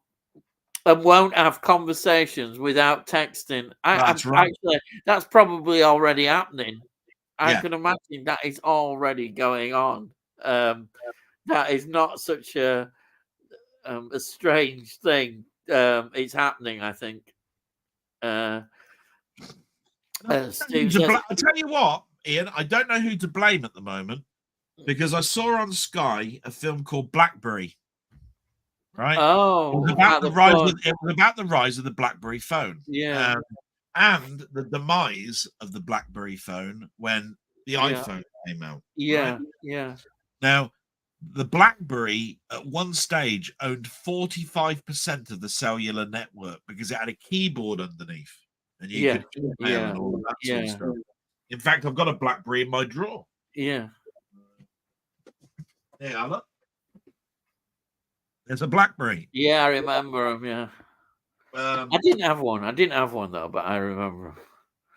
have conversations without texting. That's right. Actually, that's probably already happening. I Yeah. can imagine that is already going on. That is not such a strange thing. It's happening, I think. Steve says, I tell you what, Ian, I don't know who to blame at the moment because I saw on Sky a film called Blackberry. Right? Oh, it was about the rise of the BlackBerry phone. Yeah. And the demise of the BlackBerry phone when the iPhone came out. Yeah. Right? Yeah. Now, the BlackBerry at one stage owned 45% of the cellular network because it had a keyboard underneath, and you could email and all of that sort of stuff. In fact, I've got a BlackBerry in my drawer. Yeah. Yeah, look. There's a BlackBerry. Yeah, I remember them. Yeah. I didn't have one though, but I remember 'em.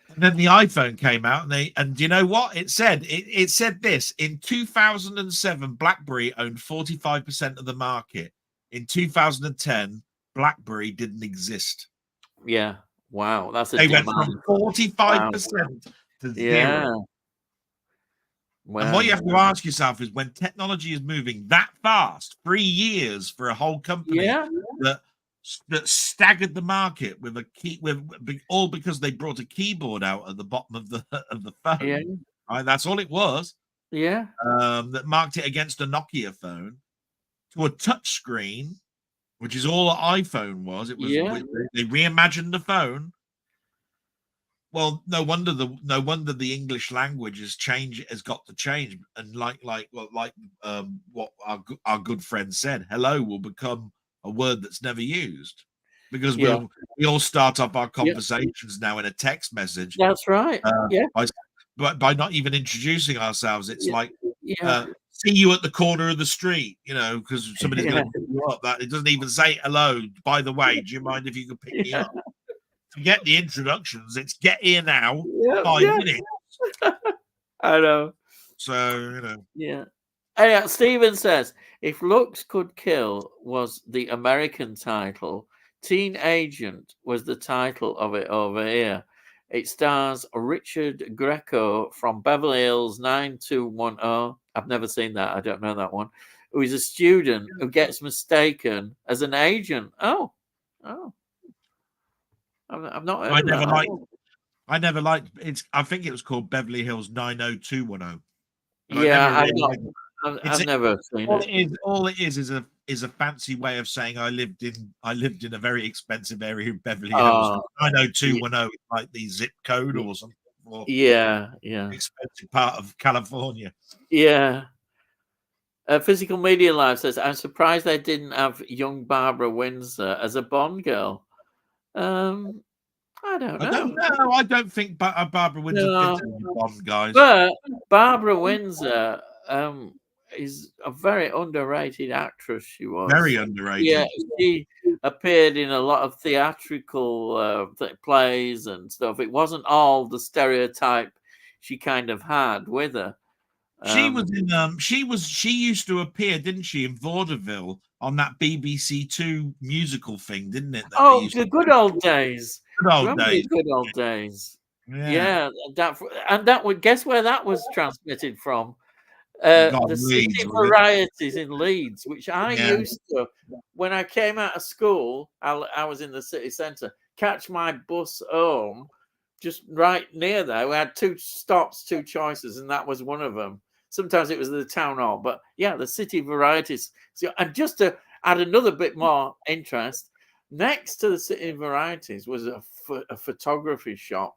And then the iPhone came out, and you know what it said? It said this: in 2007, BlackBerry owned 45% of the market. In 2010, BlackBerry didn't exist. Yeah. Wow, that's they went from 45% to zero. Wow. And what you have to ask yourself is, when technology is moving that fast, 3 years for a whole company that staggered the market with all because they brought a keyboard out at the bottom of the phone. Yeah. Right? That's all it was. Yeah. That marked it against a Nokia phone to a touch screen, which is all an iPhone was. It was they reimagined the phone. Well, no wonder the English language has got to change, and what our good friend said, hello will become a word that's never used, because we all start off our conversations now in a text message. That's right. By not even introducing ourselves, it's like see you at the corner of the street, you know, because somebody's going to pick you up. That it doesn't even say hello. By the way, do you mind if you could pick me up? Forget the introductions. It's get here now. 5 minutes. I know. So, you know. Yeah. Anyhow, Stephen says, if Looks Could Kill was the American title, Teen Agent was the title of it over here. It stars Richard Greco from Beverly Hills 90210. I've never seen that. I don't know that one. Who is a student who gets mistaken as an agent. Oh. I've not heard of that. I never liked it. I think it was called Beverly Hills 90210. I've never seen it. All it is a fancy way of saying I lived in a very expensive area of Beverly Hills. 90210 is like the zip code or something. Or yeah. expensive part of California. Yeah. Physical Media Live says, I'm surprised they didn't have young Barbara Windsor as a Bond girl. I don't know. I don't think Barbara Windsor fits in the Bond, guys. But Barbara Windsor is a very underrated actress. She was very underrated. Yeah, she appeared in a lot of theatrical plays and stuff. It wasn't all the stereotype she kind of had with her. She was in she used to appear, didn't she, in vaudeville on that BBC Two musical thing, didn't it? The good old days. Good old Remember days. the good old days. Yeah. That would guess where that was transmitted from. The City Varieties in Leeds, which I used to, when I came out of school, I was in the city centre, catch my bus home just right near there. We had 2 stops, 2 choices, and that was one of them. Sometimes it was the town hall, but yeah, the City Varieties. So, and just to add another bit more interest, next to the City Varieties was a photography shop.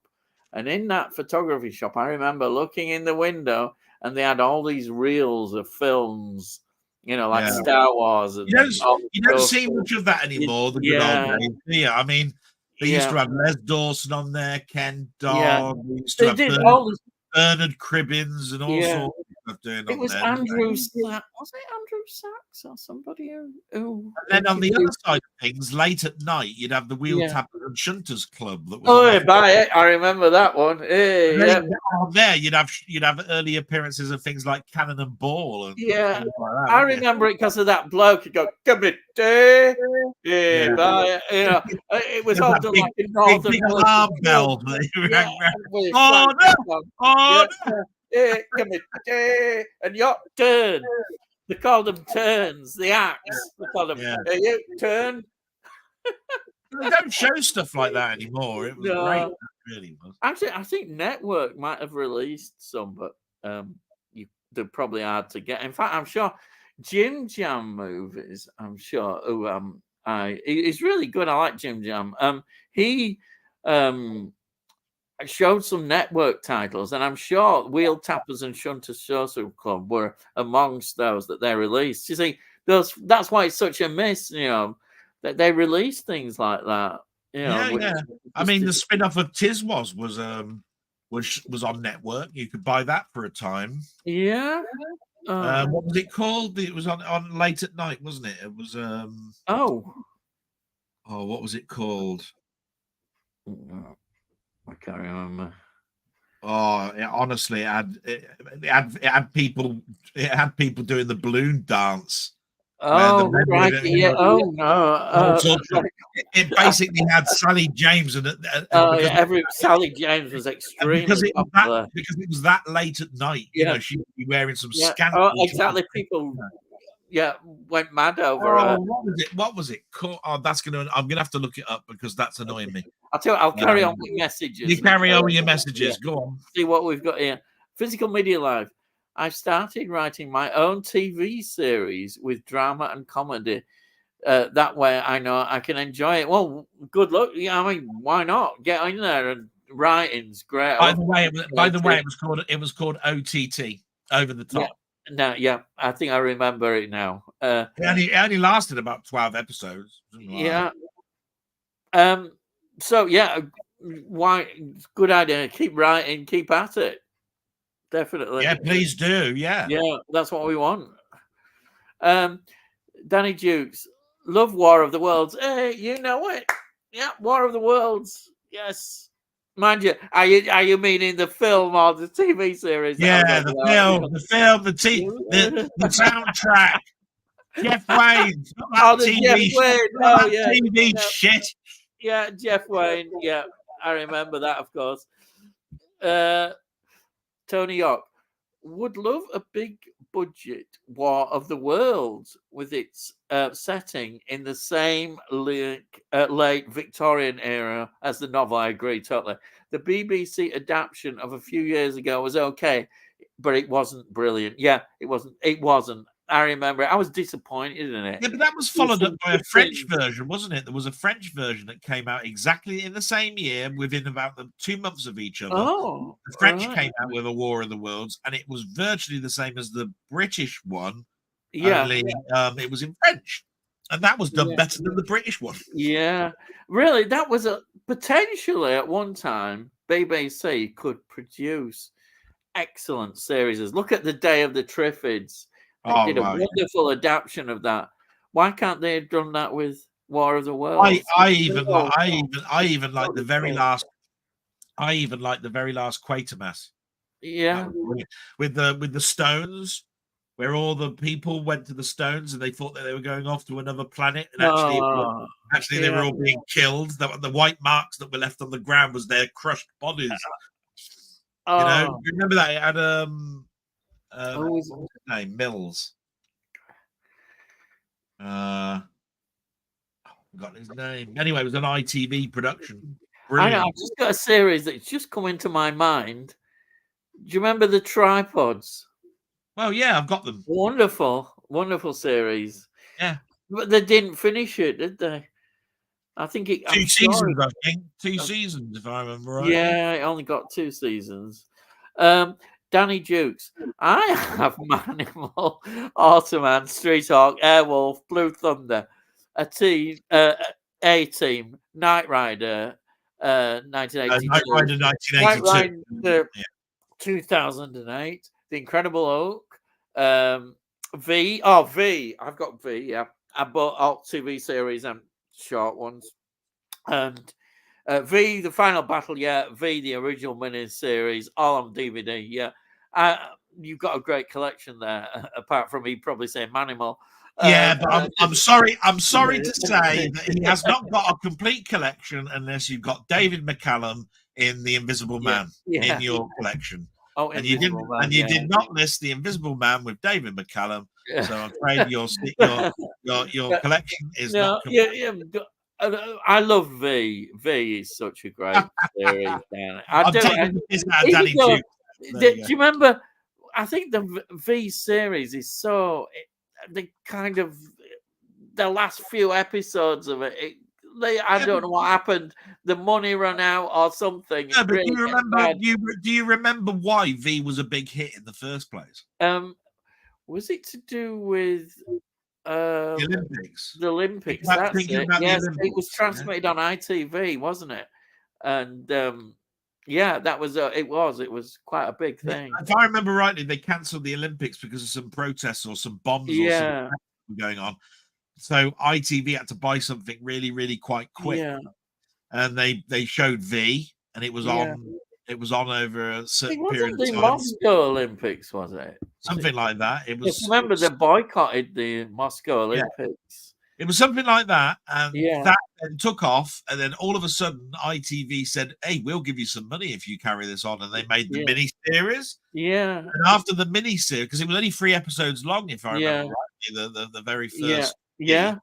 And in that photography shop, I remember looking in the window, and they had all these reels of films, like Star Wars. And you don't see much of that anymore. The good old days. Yeah, I mean, they used to have Les Dawson on there, Ken Dodd. They used to have Bernard Cribbins and all sorts of stuff doing on there. It was Andrew Sachs. Was it Andrew Sachs or somebody who? And then on the other side of things, late at night, you'd have the Wheel Tappers and Shunters Club. That was I remember that one. On there, you'd have early appearances of things like Cannon and Ball. And like that, I remember it because of that bloke. He'd go, committee. It was often like a northern big alarm bell. And your turn. They called them turns. The axe. They called them. You turn. They don't show stuff like that anymore. It was great. It really was. Actually, I think Network might have released some, but they're probably hard to get. In fact, I'm sure Jim Jam movies. I'm sure. He's really good. I like Jim Jam. He showed some Network titles, and I'm sure Wheel Tappers and Shunters Social Club were amongst those that they released. You see, that's why it's such a miss, that they release things like that. I mean, the spin-off of Tiswas was on Network. You could buy that for a time. Yeah. What was it called? It was on late at night, wasn't it? It was what was it called? I can't remember. Honestly, it had people doing the balloon dance. Right. It basically had Sally James and Sally James was extremely popular because it was that late at night. She would be wearing some scant. Exactly. People went mad over her. What was it called? I'm gonna have to look it up because that's annoying me. I'll carry on with messages. You carry on with your messages. Go on. See what we've got here. Physical Media Live. I've started writing my own TV series with drama and comedy. That way I know I can enjoy it. Well, good luck. I mean, why not? Get in there, and writing's great. By the way, it was called OTT, Over the Top. I think I remember it now. It only lasted about 12 episodes. So why? Good idea. Keep writing. Keep at it. Definitely. Yeah, please do. Yeah, that's what we want. Danny Dukes, love War of the Worlds. Hey, you know it. Yeah, War of the Worlds. Yes. Mind you, are you meaning the film or the TV series? Yeah, the soundtrack. Jeff Wayne. TV shit. Yeah, Jeff Wayne. Yeah, I remember that, of course. Tony York would love a big budget War of the Worlds with its setting in the same late Victorian era as the novel. I agree totally. The BBC adaptation of a few years ago was okay, but it wasn't brilliant. Yeah, it wasn't. I remember I was disappointed in it. Yeah, but that was followed up by a French version, wasn't it? There was a French version that came out exactly in the same year, within about 2 months of each other. The French came out with a War of the Worlds, and it was virtually the same as the British one, Yeah. only it was in French, and that was done better than the British one. Yeah. Really, that was a potentially at one time BBC could produce excellent series. Look at the Day of the Triffids. They Oh, did a wow, yeah. wonderful adaptation of that. Why can't they have done that with War of the I Worlds? even like the very last. I even like the very last Quatermass. Yeah. With the stones, where all the people went to the stones and they thought that they were going off to another planet, and actually they were all being killed. The white marks that were left on the ground was their crushed bodies. You know, remember that it had what's his name? Mills. Got his name. Anyway, it was an ITV production. Brilliant. I know, I've just got a series that's just come into my mind. Do you remember the Tripods? Oh yeah, I've got them. Wonderful, wonderful series. Yeah, but they didn't finish it, did they? I think it. Two seasons, I think. 2 seasons, if I remember right. Yeah, it only got 2 seasons. Danny Dukes. I have Manimal, Automan, Street Hawk, Airwolf, Blue Thunder, A-Team, Knight Rider, 1982. Knight Rider 1982. Knight Rider 2008. The Incredible Hulk. V. I've got V, yeah. I bought all TV series and short ones. And V, the final battle, yeah. V, the original mini series, all on DVD, yeah. You've got a great collection there, apart from me probably saying Manimal. Yeah, but I'm sorry to say that he has not got a complete collection unless you've got David McCallum in The Invisible Man in your collection. Oh, and you didn't, and you did not list The Invisible Man with David McCallum. So I'm afraid your collection is not complete. I love V. V is such a great series. I'm taking the piss out of Danny Duke. Do you remember? I think the V series is so the kind of the last few episodes of it. I don't know what happened. The money ran out or something. Yeah, but do you remember why V was a big hit in the first place? Was it to do with the Olympics? The Olympics. That's it. Yes, it was transmitted on ITV, wasn't it? And yeah, that was it was quite a big thing. If I remember rightly, they cancelled the Olympics because of some protests or some bombs or something going on. So ITV had to buy something really, really quite quick, and they showed V, and it was on. It was on over a certain period of time. The Moscow Olympics, was it? Something like that. It was. Remember, they boycotted the Moscow Olympics. It was something like that, and that then took off, and then all of a sudden, ITV said, "Hey, we'll give you some money if you carry this on," and they made the mini series. Yeah. And after the mini series, because it was only 3 episodes long, if I remember rightly, the very first. Yeah.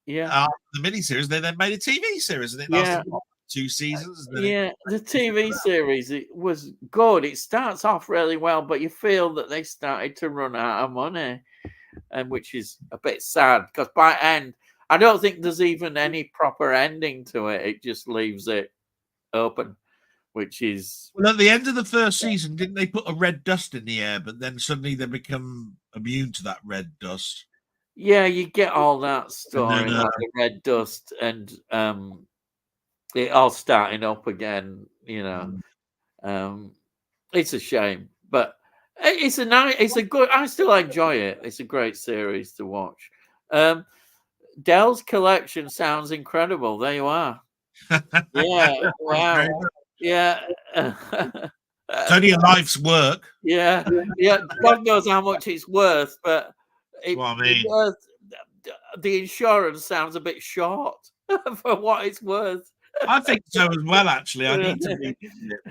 After the mini series, they then made a TV series, and it lasted 2 seasons. The TV series, it was good. It starts off really well, but you feel that they started to run out of money, and which is a bit sad because by end, I don't think there's even any proper ending to it. It just leaves it open, which is well. At the end of the first season, didn't they put a red dust in the air? But then suddenly they become immune to that red dust. Yeah, you get all that story about the red dust and it all starting up again. You know, it's a shame, but it's a good. I still enjoy it. It's a great series to watch. Dell's collection sounds incredible. There you are. Yeah. Wow. Yeah. It's only a life's work. Yeah. God knows how much it's worth, but the insurance sounds a bit short for what it's worth. I think so as well. Actually, I need to read it.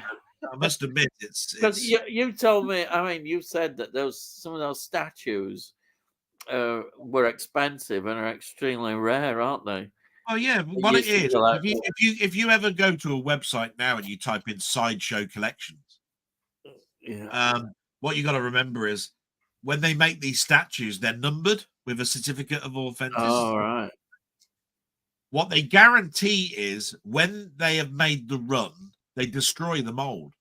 I must admit, it's because you told me. I mean, you said that some of those statues were expensive and are extremely rare, aren't they? Oh yeah, what it is. If you ever go to a website now and you type in sideshow collections, what you got to remember is when they make these statues, they're numbered with a certificate of authenticity. Oh, right. What they guarantee is when they have made the run, they destroy the mold.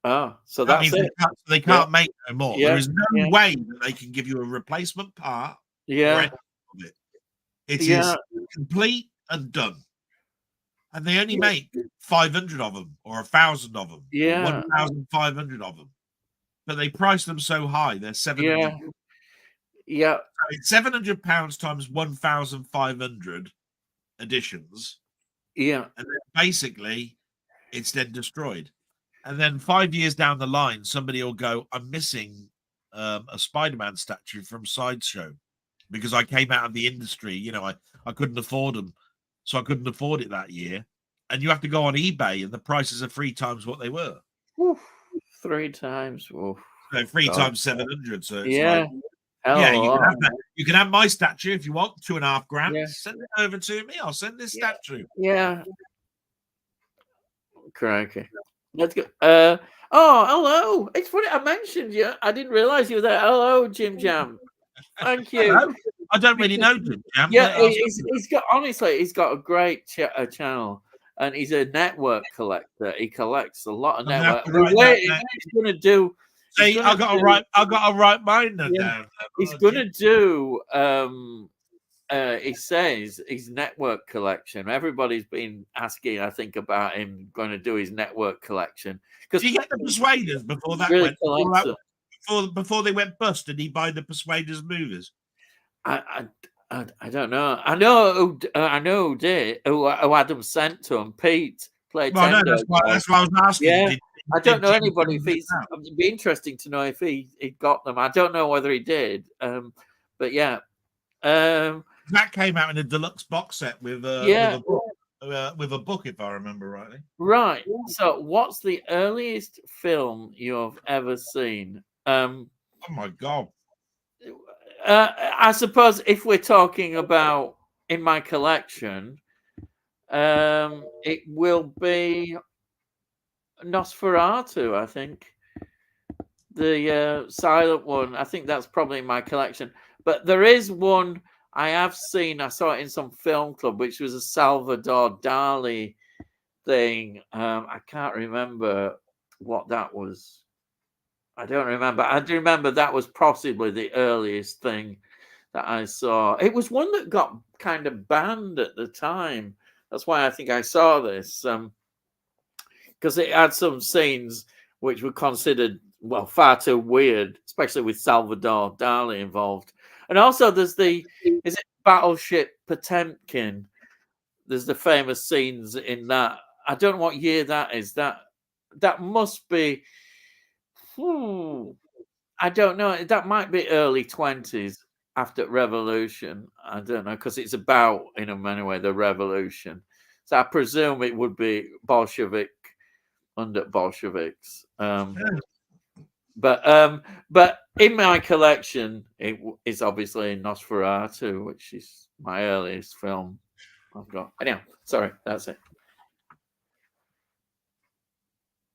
Oh, so That that's means it. they can't make no more. Yeah. There is no way that they can give you a replacement part or Yeah. anything of it. It Yeah. is complete and done. And they only make 500 of them or 1,000 of them or Yeah. 1,500 of them. But they price them so high, they're 700. Yeah. Yeah. It's £700 times 1,500 editions. Yeah. And then basically it's then destroyed. And then 5 years down the line, somebody will go, I'm missing a SpiderMan statue from Sideshow because I came out of the industry. You know, I couldn't afford them. So I couldn't afford it that year. And you have to go on eBay and the prices are 3 times what they were. Oof. 3 times. Oof. So 3 God. times 700. So it's Yeah. like, Hell yeah, of a you can lot. have that. You can have my statue if you want, £2.5 grand. Yeah. Send it over to me. I'll send this statue. Yeah. Crikey. That's good. Oh, hello. It's funny. I mentioned you. I didn't realize you were there. Hello, Jim Jam. Thank you. Hello? I don't really know Jim Jam. Yeah, but he's got, honestly, he's got a great channel, and he's a network collector. He collects a lot of I'm gonna have network. to write that down. He's going to do. See, I got to write mine down. He's going to do. He says his network collection. Everybody's been asking, I think, about him going to do his network collection. Did he get the Persuaders before that really went before they went bust? Did he buy the Persuaders movies? I don't know. I know who did. Who Adam sent to him. Pete played. Well, no, that's why I was asking. Yeah. I don't know Jim anybody if he's. It'd be interesting to know if he got them. I don't know whether he did. But yeah. That came out in a deluxe box set with a book, if I remember rightly. Right. So, what's the earliest film you've ever seen? Oh my God. I suppose if we're talking about in my collection, it will be Nosferatu, I think. The silent one. I think that's probably in my collection. But there is one I have seen. I saw it in some film club, which was a Salvador Dali thing. I can't remember what that was. I don't remember. I do remember that was possibly the earliest thing that I saw. It was one that got kind of banned at the time. That's why I think I saw this. Because it had some scenes which were considered, well, far too weird, especially with Salvador Dali involved. And also there's is it Battleship Potemkin? There's the famous scenes in that. I don't know what year that is. That must be, I don't know. That might be early 20s after Revolution. I don't know, because it's about, in a many way, the revolution. So I presume it would be Bolshevik under Bolsheviks. But in my collection, it is obviously Nosferatu, which is my earliest film I've got. Anyhow, sorry, that's it.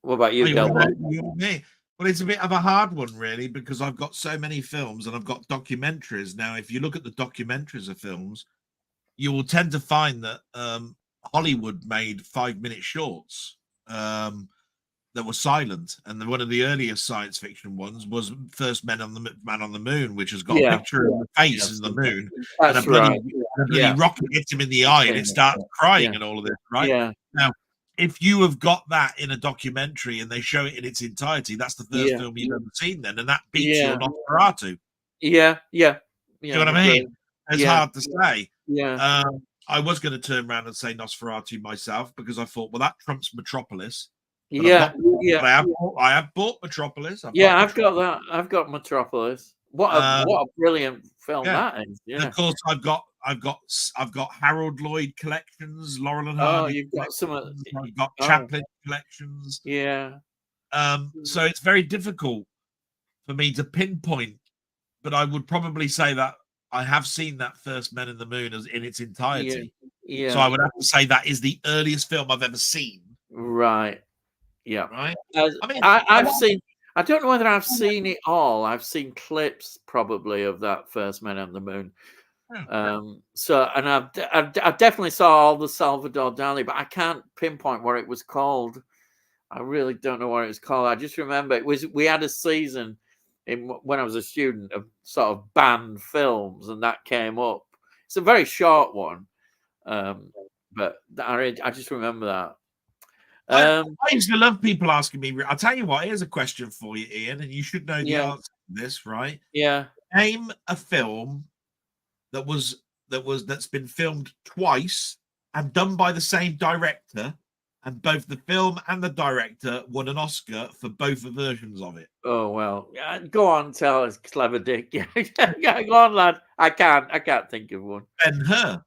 What about you, Delboy? Well, it's a bit of a hard one, really, because I've got so many films and I've got documentaries. Now, if you look at the documentaries of films, you will tend to find that Hollywood made 5-minute shorts that were silent, and one of the earliest science fiction ones was First Man on the Moon, which has got a picture of the face in the moon, and a bloody rocket hits him in the eye, and it starts crying and all of this, right? Yeah. Now, if you have got that in a documentary and they show it in its entirety, that's the first film you've ever seen, then, and that beats your Nosferatu. Yeah. You know what I mean? It's hard to say. Yeah. I was going to turn around and say Nosferatu myself because I thought, well, that trumps Metropolis. But I have bought Metropolis. I've got that. I've got Metropolis. What a brilliant film that is! Yeah. And of course, I've got Harold Lloyd collections, Laurel and Hardy. You've got some. I've got Chaplin collections. Yeah. So it's very difficult for me to pinpoint, but I would probably say that I have seen that First Men in the Moon in its entirety. Yeah. So I would have to say that is the earliest film I've ever seen. Right. Yeah. Right. I've seen. I don't know whether I've seen it all. I've seen clips probably of that First Man on the Moon. So, and I definitely saw all the Salvador Dali, but I can't pinpoint what it was called. I really don't know what it was called. I just remember we had a season when I was a student of sort of banned films, and that came up. It's a very short one, but I just remember that. I used to love people asking me. I'll tell you what. Here's a question for you, Ian, and you should know the Yeah, answer to this, right? yeah. Name a film that's been filmed twice and done by the same director, and both the film and the director won an Oscar for both versions of it. Oh well, go on, tell us, clever Dick. Yeah, go on, lad. I can't think of one. Ben-Hur.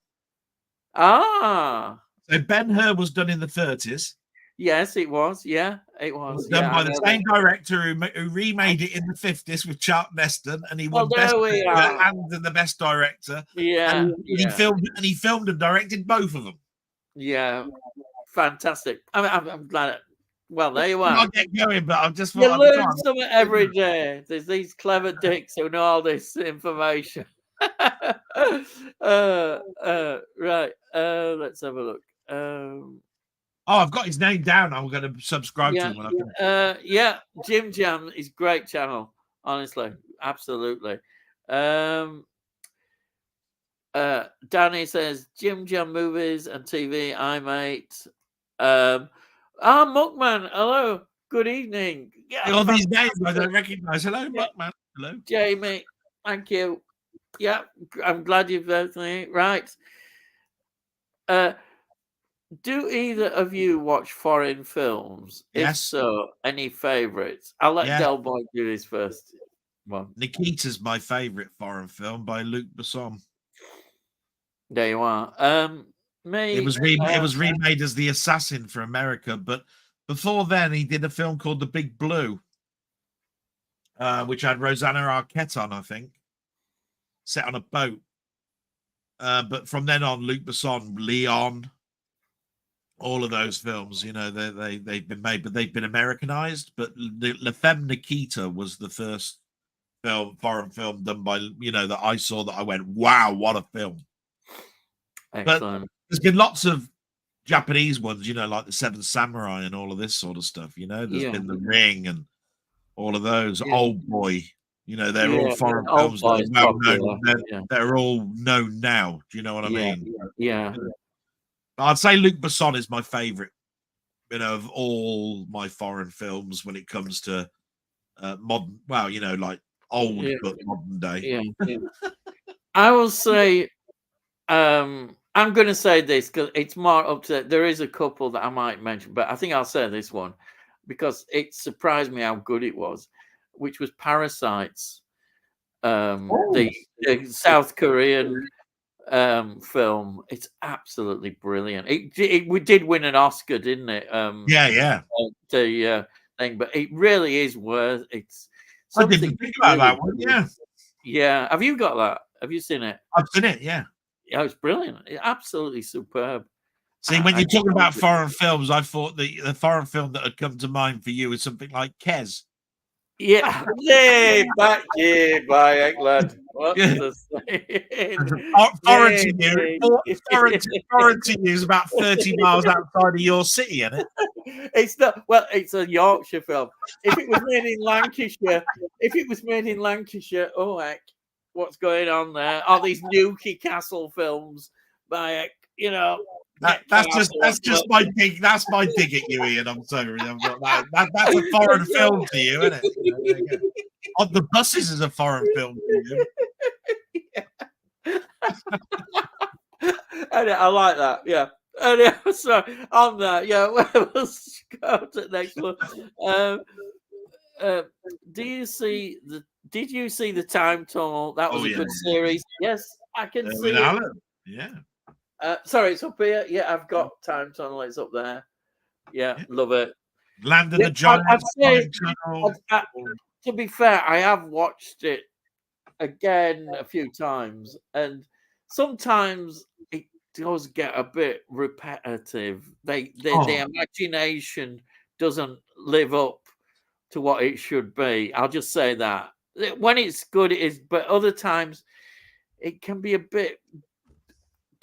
Ah, So Ben-Hur was done in the 30s. yes, it was. Yeah, it It was. was done Yeah, by I the know same that. director who remade it in the 50s with Charlton Heston, and he Well, won Best there we Picture are. and the Best Director. Yeah, And he yeah, filmed and directed both of them. yeah. Fantastic. I'm glad. Well, there you are. I'll get going, but I just You thought I'd learn gone. something every day. There's these clever dicks who know all this information. Right. Let's have a look. Oh, I've got his name down. I'm going to subscribe to Yeah, him when I can. yeah. Jim Jam is great channel. Honestly, absolutely. Danny says Jim Jam movies and TV. I mate. Muckman. Hello. Good evening. Yeah, All these names I don't recognize. Hello, yeah. Muckman. Hello. Jamie. Thank you. Yeah, I'm glad you've both right. Do either of you watch foreign films? If Yes. so, any favourites? I'll let Yeah. Delboy do his first one. Nikita's my favorite foreign film by Luc Besson. There you are. Me. It was remade as The Assassin for America, but before then he did a film called The Big Blue, which had Rosanna Arquette on, I think, set on a boat. But from then on, Luc Besson, Leon, all of those films, you know, they've been made, but they've been Americanized. But La Femme Nikita was the first foreign film done by, you know, that I saw that I went, wow, what a film. Excellent. But there's been lots of Japanese ones, you know, like The Seven Samurai and all of this sort of stuff, you know. There's been The Ring and all of those. Old Boy, you know, they're all foreign films that are well known. They're all known now. Do you know what I mean? Yeah. I'd say Luc Besson is my favorite, you know, of all my foreign films when it comes to modern, well, you know, like old but modern day. Yeah. I will say, I'm going to say this because it's more up to. There is a couple that I might mention, but I think I'll say this one because it surprised me how good it was, which was Parasites, the South Korean film. It's absolutely brilliant. We did win an Oscar, didn't it? Yeah. The thing, but it really is worth. It's. I didn't think about that one. Yeah. Have you got that? Have you seen it? I've seen it. Yeah. Yeah, it's brilliant. It's absolutely superb. See, when you're talking about foreign films, I thought the foreign film that had come to mind for you is something like Kes. Yeah. Yay, back here, by England. What's the saying? Foreign to you is about 30 miles outside of your city, isn't it? It's not. Well, it's a Yorkshire film. If it was made in Lancashire, oh heck, what's going on there? All these Newcastle films by, you know. That's just my dig. That's my dig at you, Ian. I'm sorry. That's a foreign film to you, isn't it? On the Buses is a foreign film to you. I like that. Yeah. So on that, yeah, we'll go to the next one. Did you see the Time Tunnel? That was a good series. Yes, I can see it. Yeah. Sorry, it's up here. Yeah, I've got Time Tunnel. It's up there. Yeah. Love it. Land of the Giants. To be fair, I have watched it again a few times, and sometimes it does get a bit repetitive. The imagination doesn't live up to what it should be. I'll just say that. When it's good, it is, but other times it can be a bit.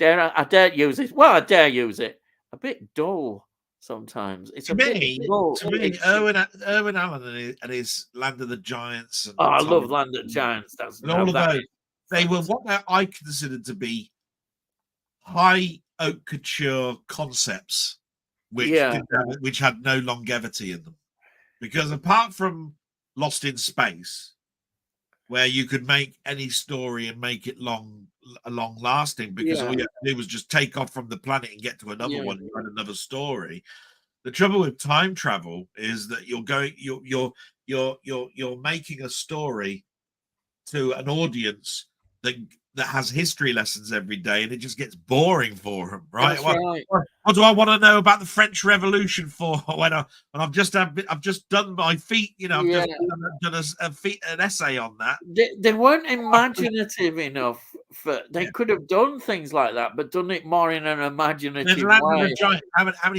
I dare use it. Well, I dare use it. A bit dull sometimes. It's To a bit me, dull. to me, Irwin Allen and his Land of the Giants and Oh, I Tom love Land of Giants. and all of That those, is they were fantastic. what I considered to be high haute couture concepts, which Yeah, which had no longevity in them. Because apart from Lost in Space, where you could make any story and make it long lasting, because all yeah, you had to do was just take off from the planet and get to another yeah, one and write another story. The trouble with time travel is that you're making a story to an audience that has history lessons every day, and it just gets boring for them, right? that's right. What do I want to know about the French Revolution for when I've just done my feet, I've Yeah, just done an essay on that. they weren't imaginative enough for. They could have done things like that, but done it more in an Then imaginative Land of the way. Giant.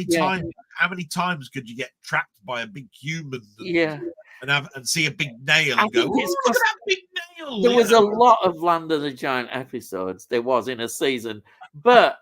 Yeah, How many times could you get trapped by a big human yeah. and see a big nail I and go, think "Oh, it's look at because that big nail"? there was a lot of Land of the Giant episodes. There was in a season, but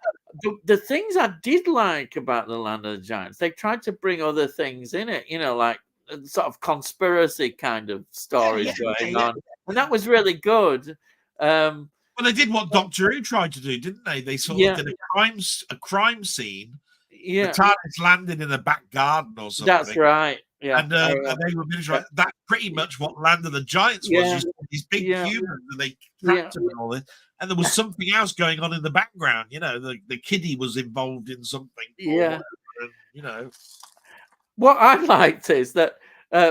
the things I did like about the Land of the Giants, they tried to bring other things in it. Like sort of conspiracy kind of stories going on, and that was really good. Well, they did what Doctor Who tried to do, didn't they? They sort of Yeah, did a crime scene. The yeah, TARDIS landed in a back garden or that's something, right. Yeah, and I they were remember. that's pretty much what Land of the Giants was. You Yeah, saw these big yeah, humans, and they yeah, trapped them and all this. And there was something else going on in the background. The kiddie was involved in something or yeah. whatever. And, What I liked is that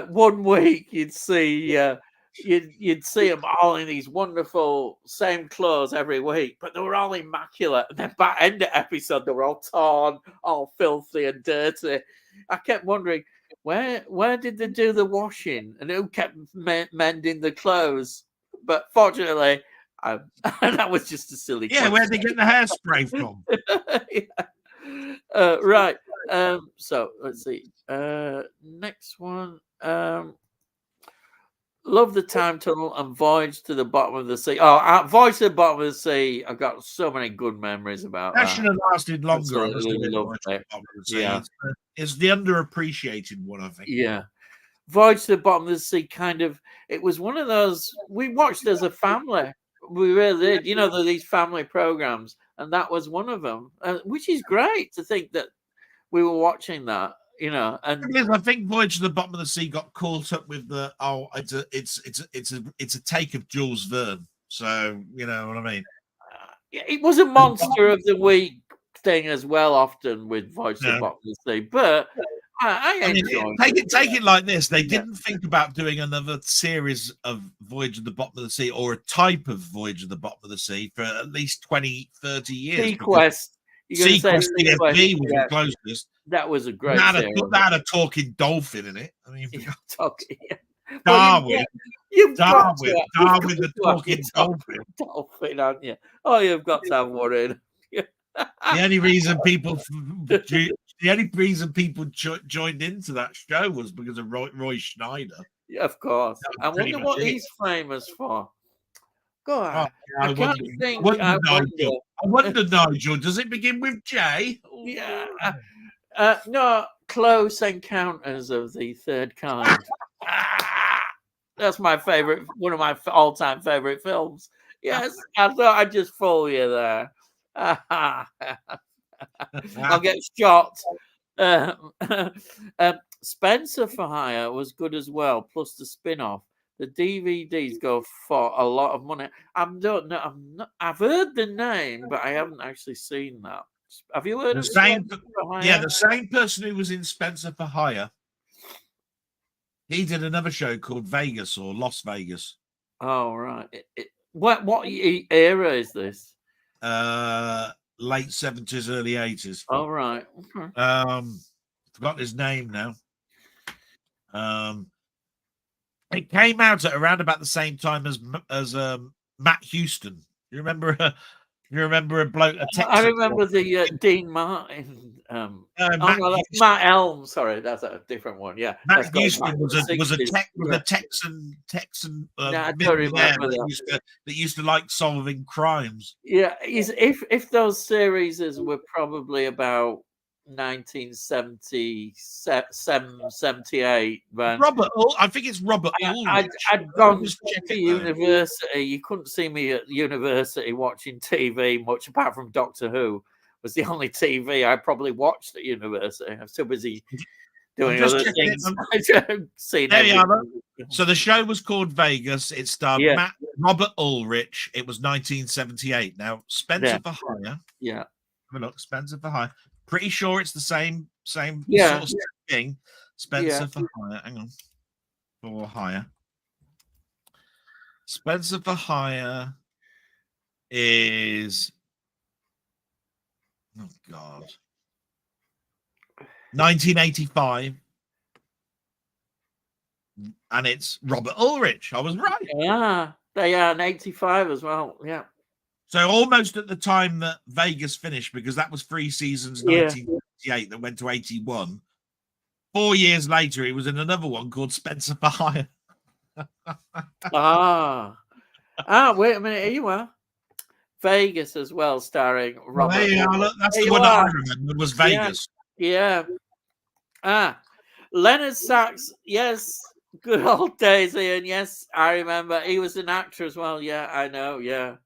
one week you'd see you'd see them all in these wonderful same clothes every week, but they were all immaculate. And then by end of episode, they were all torn, all filthy and dirty. I kept wondering where did they do the washing and who kept mending the clothes? But fortunately, that was just a silly question. where'd they get the hairspray from? Yeah. Right. So let's see. Next one. Love the time tunnel and voyage to the bottom of the sea. Oh, voyage to the bottom of the sea. I've got so many good memories about That that. should have lasted longer. I must Absolutely admit, loved it. Yeah, it's the underappreciated one, I think. yeah. Voyage to the bottom of the sea. Kind of. It was one of those we watched as a family. We really did. These family programs, and that was one of them. Which is great to think that we were watching that. And I think Voyage to the Bottom of the Sea got caught up with it's a take of Jules Verne. So you know what I mean. it was a monster of the week thing as well, often with Voice of the Bottom of the Sea. But I enjoyed it. Take it like this. They didn't think about doing another series of Voyage of the Bottom of the Sea or a type of Voyage of the Bottom of the Sea for at least 20, 30 years. Sequest. Sequest CFB was the closest. That was a great series. That had a talking dolphin in it. I mean, Darwin. Darwin the talking dolphin, aren't you? Oh, you've got to have one in. The only reason people joined into that show was because of Roy Schneider. Yeah, of course. I wonder what he's famous for. God, I can't think. I wonder, Nigel. Does it begin with J? Yeah. No, Close Encounters of the Third Kind. That's my favorite. One of my all-time favorite films. Yes, I thought I'd just fool you there. I'll get shot. Spencer for Hire was good as well, plus the spin-off. The DVDs go for a lot of money. I've heard the name, but I haven't actually seen that. Have you heard the of same? Yeah, the same person who was in Spencer for Hire. He did another show called Vegas or Las Vegas. Oh right. What era is this? Late 70s, early 80s. Oh right. Okay. Forgot his name now. It came out at around about the same time as Matt Houston. You remember a bloke? I remember the Dean Martin. That's Matt Elm. Sorry, that's a different one. Yeah, Matt Houston was a Texan. I don't remember that used to like solving crimes. Yeah, if those series were probably about 1978. When I think it's Robert Ulrich. I'd gone to university. You couldn't see me at university watching TV much, apart from Doctor Who. Was the only TV I probably watched at university. I was too busy doing other things. There we are. So the show was called Vegas. It starred Robert Ulrich. It was 1978. Now, Spencer for Hire. Yeah. Have a look. Spencer for Hire. Pretty sure it's the same sort of thing. Spencer for Hire. Hang on. For Hire. Spencer for Hire is... Oh, God. 1985. And it's Robert Ulrich. I was right. Yeah, they are in 85 as well. Yeah. So almost at the time that Vegas finished, because that was 3 seasons, 1978, that went to 81. 4 years later, he was in another one called Spencer for Hire. Wait a minute. Here you are. Vegas as well, starring Robert. Well, there you are. Look, that's the one I remember was Vegas. Yeah. Leonard Sachs. Yes. Good old days, Ian. Yes, I remember. He was an actor as well. Yeah, I know. Yeah.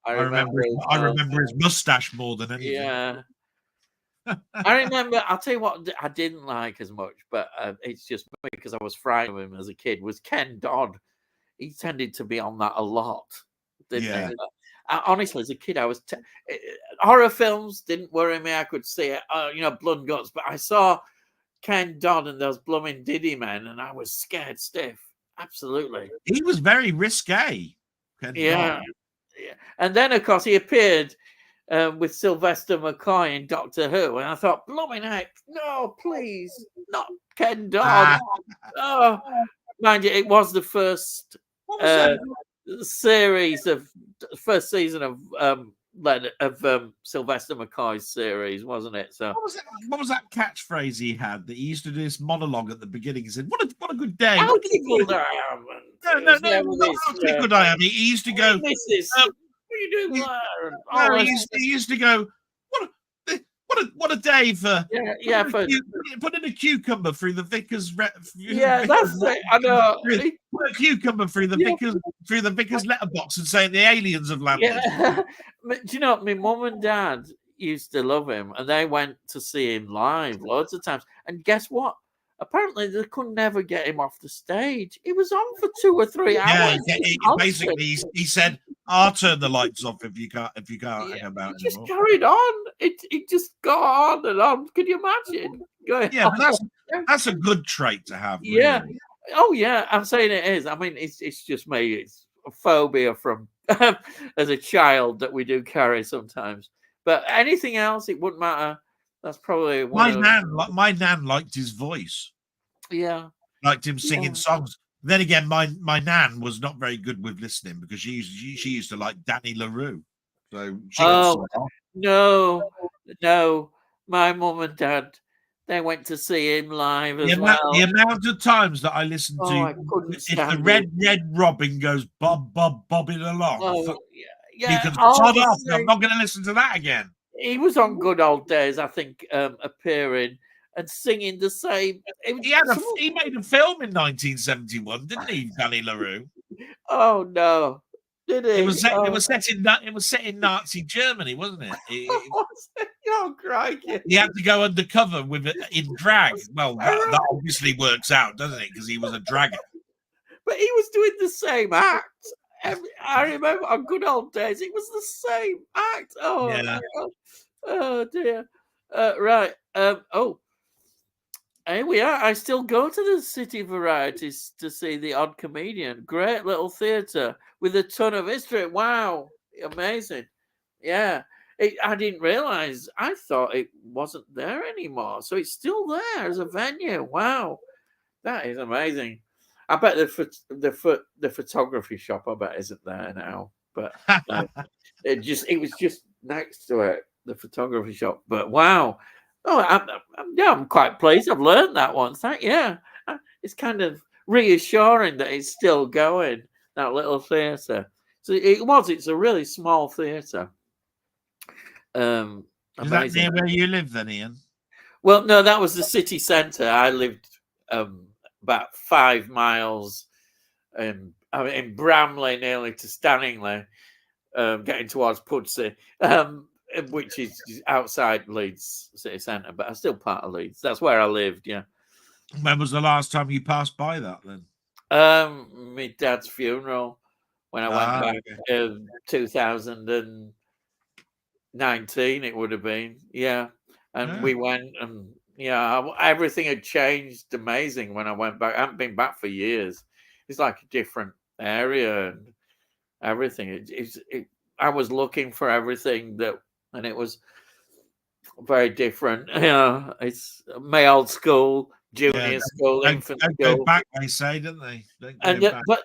I remember his mustache more than anything. Yeah. I remember. I'll tell you what I didn't like as much, but it's just because I was frightened of him as a kid, was Ken Dodd. He tended to be on that a lot, didn't he? Honestly, as a kid, I was horror films didn't worry me. I could see it, blood and guts, but I saw Ken Dodd and those blooming Diddy men, and I was scared stiff. Absolutely, he was very risque. Ken Dodd. And then of course he appeared with Sylvester McCoy in Doctor Who, and I thought, blooming heck, no, please, not Ken Dodd. Oh, mind you, it was the first first season of Sylvester McCoy's series, wasn't it? So what was that catchphrase he had that he used to do this monologue at the beginning? He said, "What a good day! How tickled I am!" No, how tickled I am. He used to go, "What are you doing there?" He used to go, What a day for putting a cucumber through the vicar's. That's it. I know. Put a cucumber through the vicar's letterbox and saying the aliens have landed. Yeah. Do you know, my mum and dad used to love him, and they went to see him live loads of times. And guess what? Apparently, they could never get him off the stage. He was on for 2 or 3 hours. Basically, he said, "I'll turn the lights off if you can't hang about." He just carried on. It just got on and on. Can you imagine? But that's a good trait to have. Really. Yeah. Oh yeah, I'm saying it is. I mean, it's just me. It's a phobia from as a child that we do carry sometimes. But anything else, it wouldn't matter. That's probably my nan liked his voice. Yeah, liked him singing songs. Then again, my nan was not very good with listening because she used to like Danny LaRue. So no, my mum and dad, they went to see him live as well. The amount of times that I listened to if the red robin goes bobbing along. You can sod off. I'm not going to listen to that again. He was on Good Old Days, I think, appearing and singing the same. He made a film in 1971, didn't he, Danny LaRue? Oh no, did he? It was set in Nazi Germany, wasn't it? Oh, crikey! He had to go undercover with it in drag. Well, that obviously works out, doesn't it? Because he was a dragger. But he was doing the same act. I remember on Good Old Days, it was the same act. Oh, yeah. Oh dear. Right. Here we are. I still go to the City Varieties to see The Odd Comedian. Great little theatre with a ton of history. Wow. Amazing. Yeah. I didn't realise. I thought it wasn't there anymore. So it's still there as a venue. Wow. That is amazing. I bet the photography shop, I bet, isn't there now. But it was just next to it, the photography shop. But wow. Oh, I'm quite pleased. I've learned that one. It's kind of reassuring that it's still going, that little theatre. So it's a really small theatre. Is that near where you live then, Ian? Well, no, that was the city centre. I lived about 5 miles in Bramley, nearly to Stanningley, getting towards Pudsey, which is outside Leeds city centre, but I'm still part of Leeds. That's where I lived, yeah. When was the last time you passed by that then? My dad's funeral when I went back in 2019, it would have been, yeah. And we went, and everything had changed amazing when I went back. I haven't been back for years. It's like a different area and everything. I was looking for everything and it was very different. It's my old school, junior school, infant school. Go back, they say, don't they? But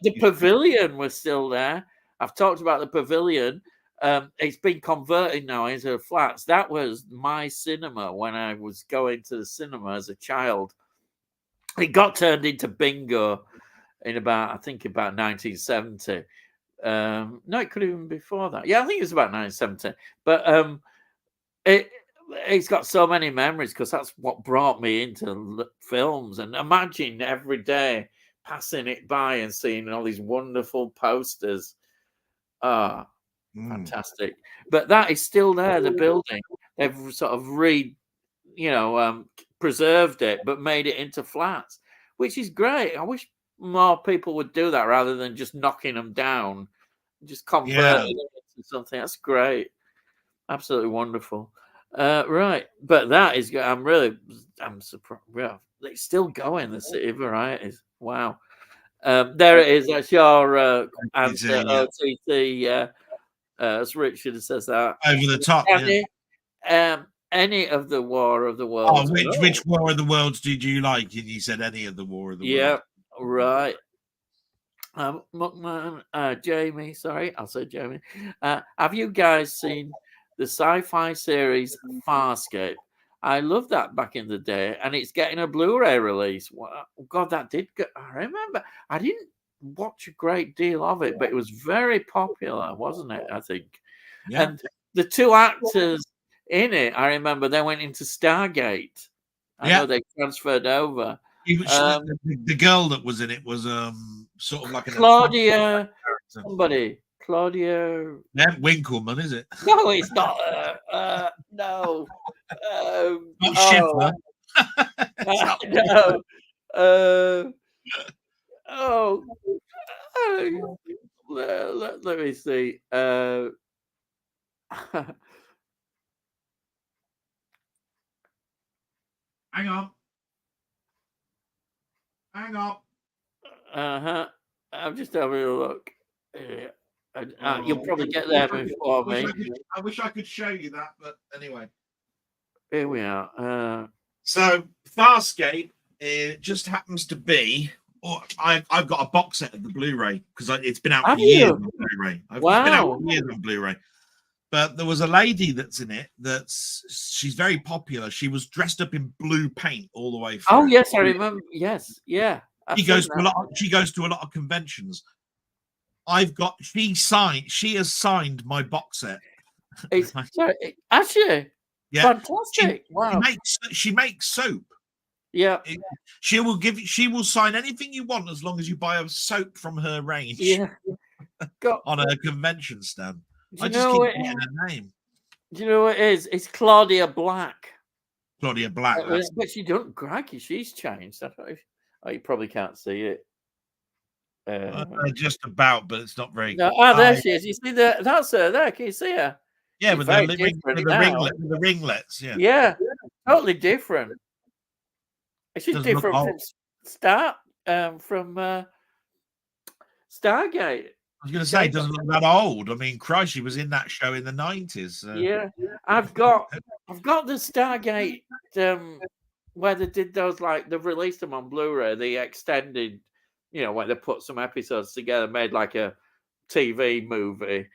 the pavilion was still there. I've talked about the pavilion. It's been converted now into flats. That was my cinema when I was going to the cinema as a child. It got turned into bingo in about 1970. No, it could have been before that. Yeah, I think it was about 1970. But it's got so many memories because that's what brought me into films. And imagine every day passing it by and seeing all these wonderful posters. Fantastic. But that is still there, the building. They've sort of preserved it, but made it into flats, which is great. I wish more people would do that rather than just knocking them down, just convert them into something. That's great. Absolutely wonderful. Right. But that is good. I'm surprised. Yeah, it's still going, the City of Varieties. Wow. There it is. That's your answer, OTT. As Richard says that. Over the top. Any of the War of the Worlds. Which War of the Worlds did you like? And you said any of the War of the Worlds. Yeah, right. Jamie, sorry, I'll say Jamie. Have you guys seen the sci-fi series Farscape? I loved that back in the day, and it's getting a Blu-ray release. God, that did go. I remember. I didn't watch a great deal of it, but it was very popular, wasn't it? I think. Yeah. And the two actors in it, I remember they went into Stargate. I know they transferred over. The girl that was in it was sort of like Claudia. Claudia. Yeah, Winkleman, is it? No, it's not. No. Not Schiffer. No. Let me see. Hang on. I'm just having a look. You'll probably get there before me. I wish I could show you that, but anyway. Here we are. So Farscape, it just happens to be. I've got a box set of the Blu-ray because it's been out for years on Blu-ray. It's been out for years on Blu-ray. But there was a lady that's in it she's very popular. She was dressed up in blue paint all the way through. Oh yes, I remember. Yes, yeah. She goes to a lot of conventions. She has signed my box set. Actually, yeah, fantastic. Wow. She makes soap. Yeah. She will sign anything you want as long as you buy a soap from her range. Yeah. On a convention stand. I just keep getting her name. Do you know what it is? It's Claudia Black. Claudia Black. But she don't crikey, she's changed. You probably can't see it. Just about, but it's not very. No, there she is. You see that? That's her there. Can you see her? Yeah, with the ringlets. Yeah. Yeah, totally different. She's different from Stargate. I was going to say, it doesn't look that old. I mean, Christ, she was in that show in the 90s. So. Yeah, I've got the Stargate where they did those, like they've released them on Blu-ray, the extended, where they put some episodes together, made like a TV movie.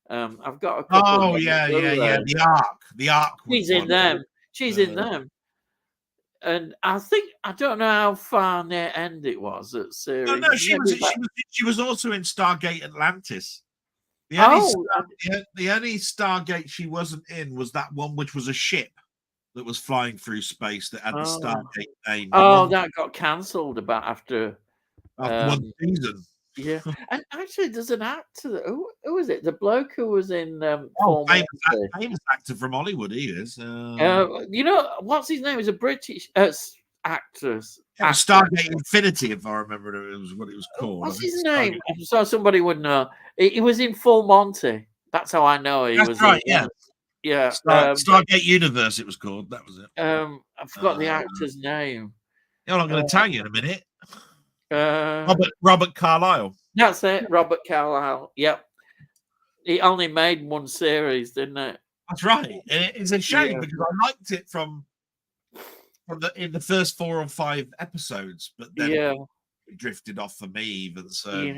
I've got a couple. Oh yeah. The Ark. She's in them. She's in them. And I don't know how far near end it was that series. No, she was also in Stargate Atlantis. The only Stargate she wasn't in was that one, which was a ship. that was flying through space that had the Stargate name. Oh, that got cancelled about after one season. Yeah, and actually, there's an actor. Who was it? The bloke who was in Famous actor from Hollywood. He is. You know what's his name? He's a British actress. Stargate Infinity, if I remember, it was what it was called. What's his name? So somebody would know. He was in Full Monty. That's how I know he was. Right. Yeah. Stargate Universe. It was called. That was it. I forgot the actor's name. I'm not going to tell you in a minute. Robert Carlyle. That's it, Robert Carlyle. Yep. He only made one series, didn't it? That's right. And it's a shame because I liked it from in the first 4 or 5 episodes, but then it drifted off for me even. So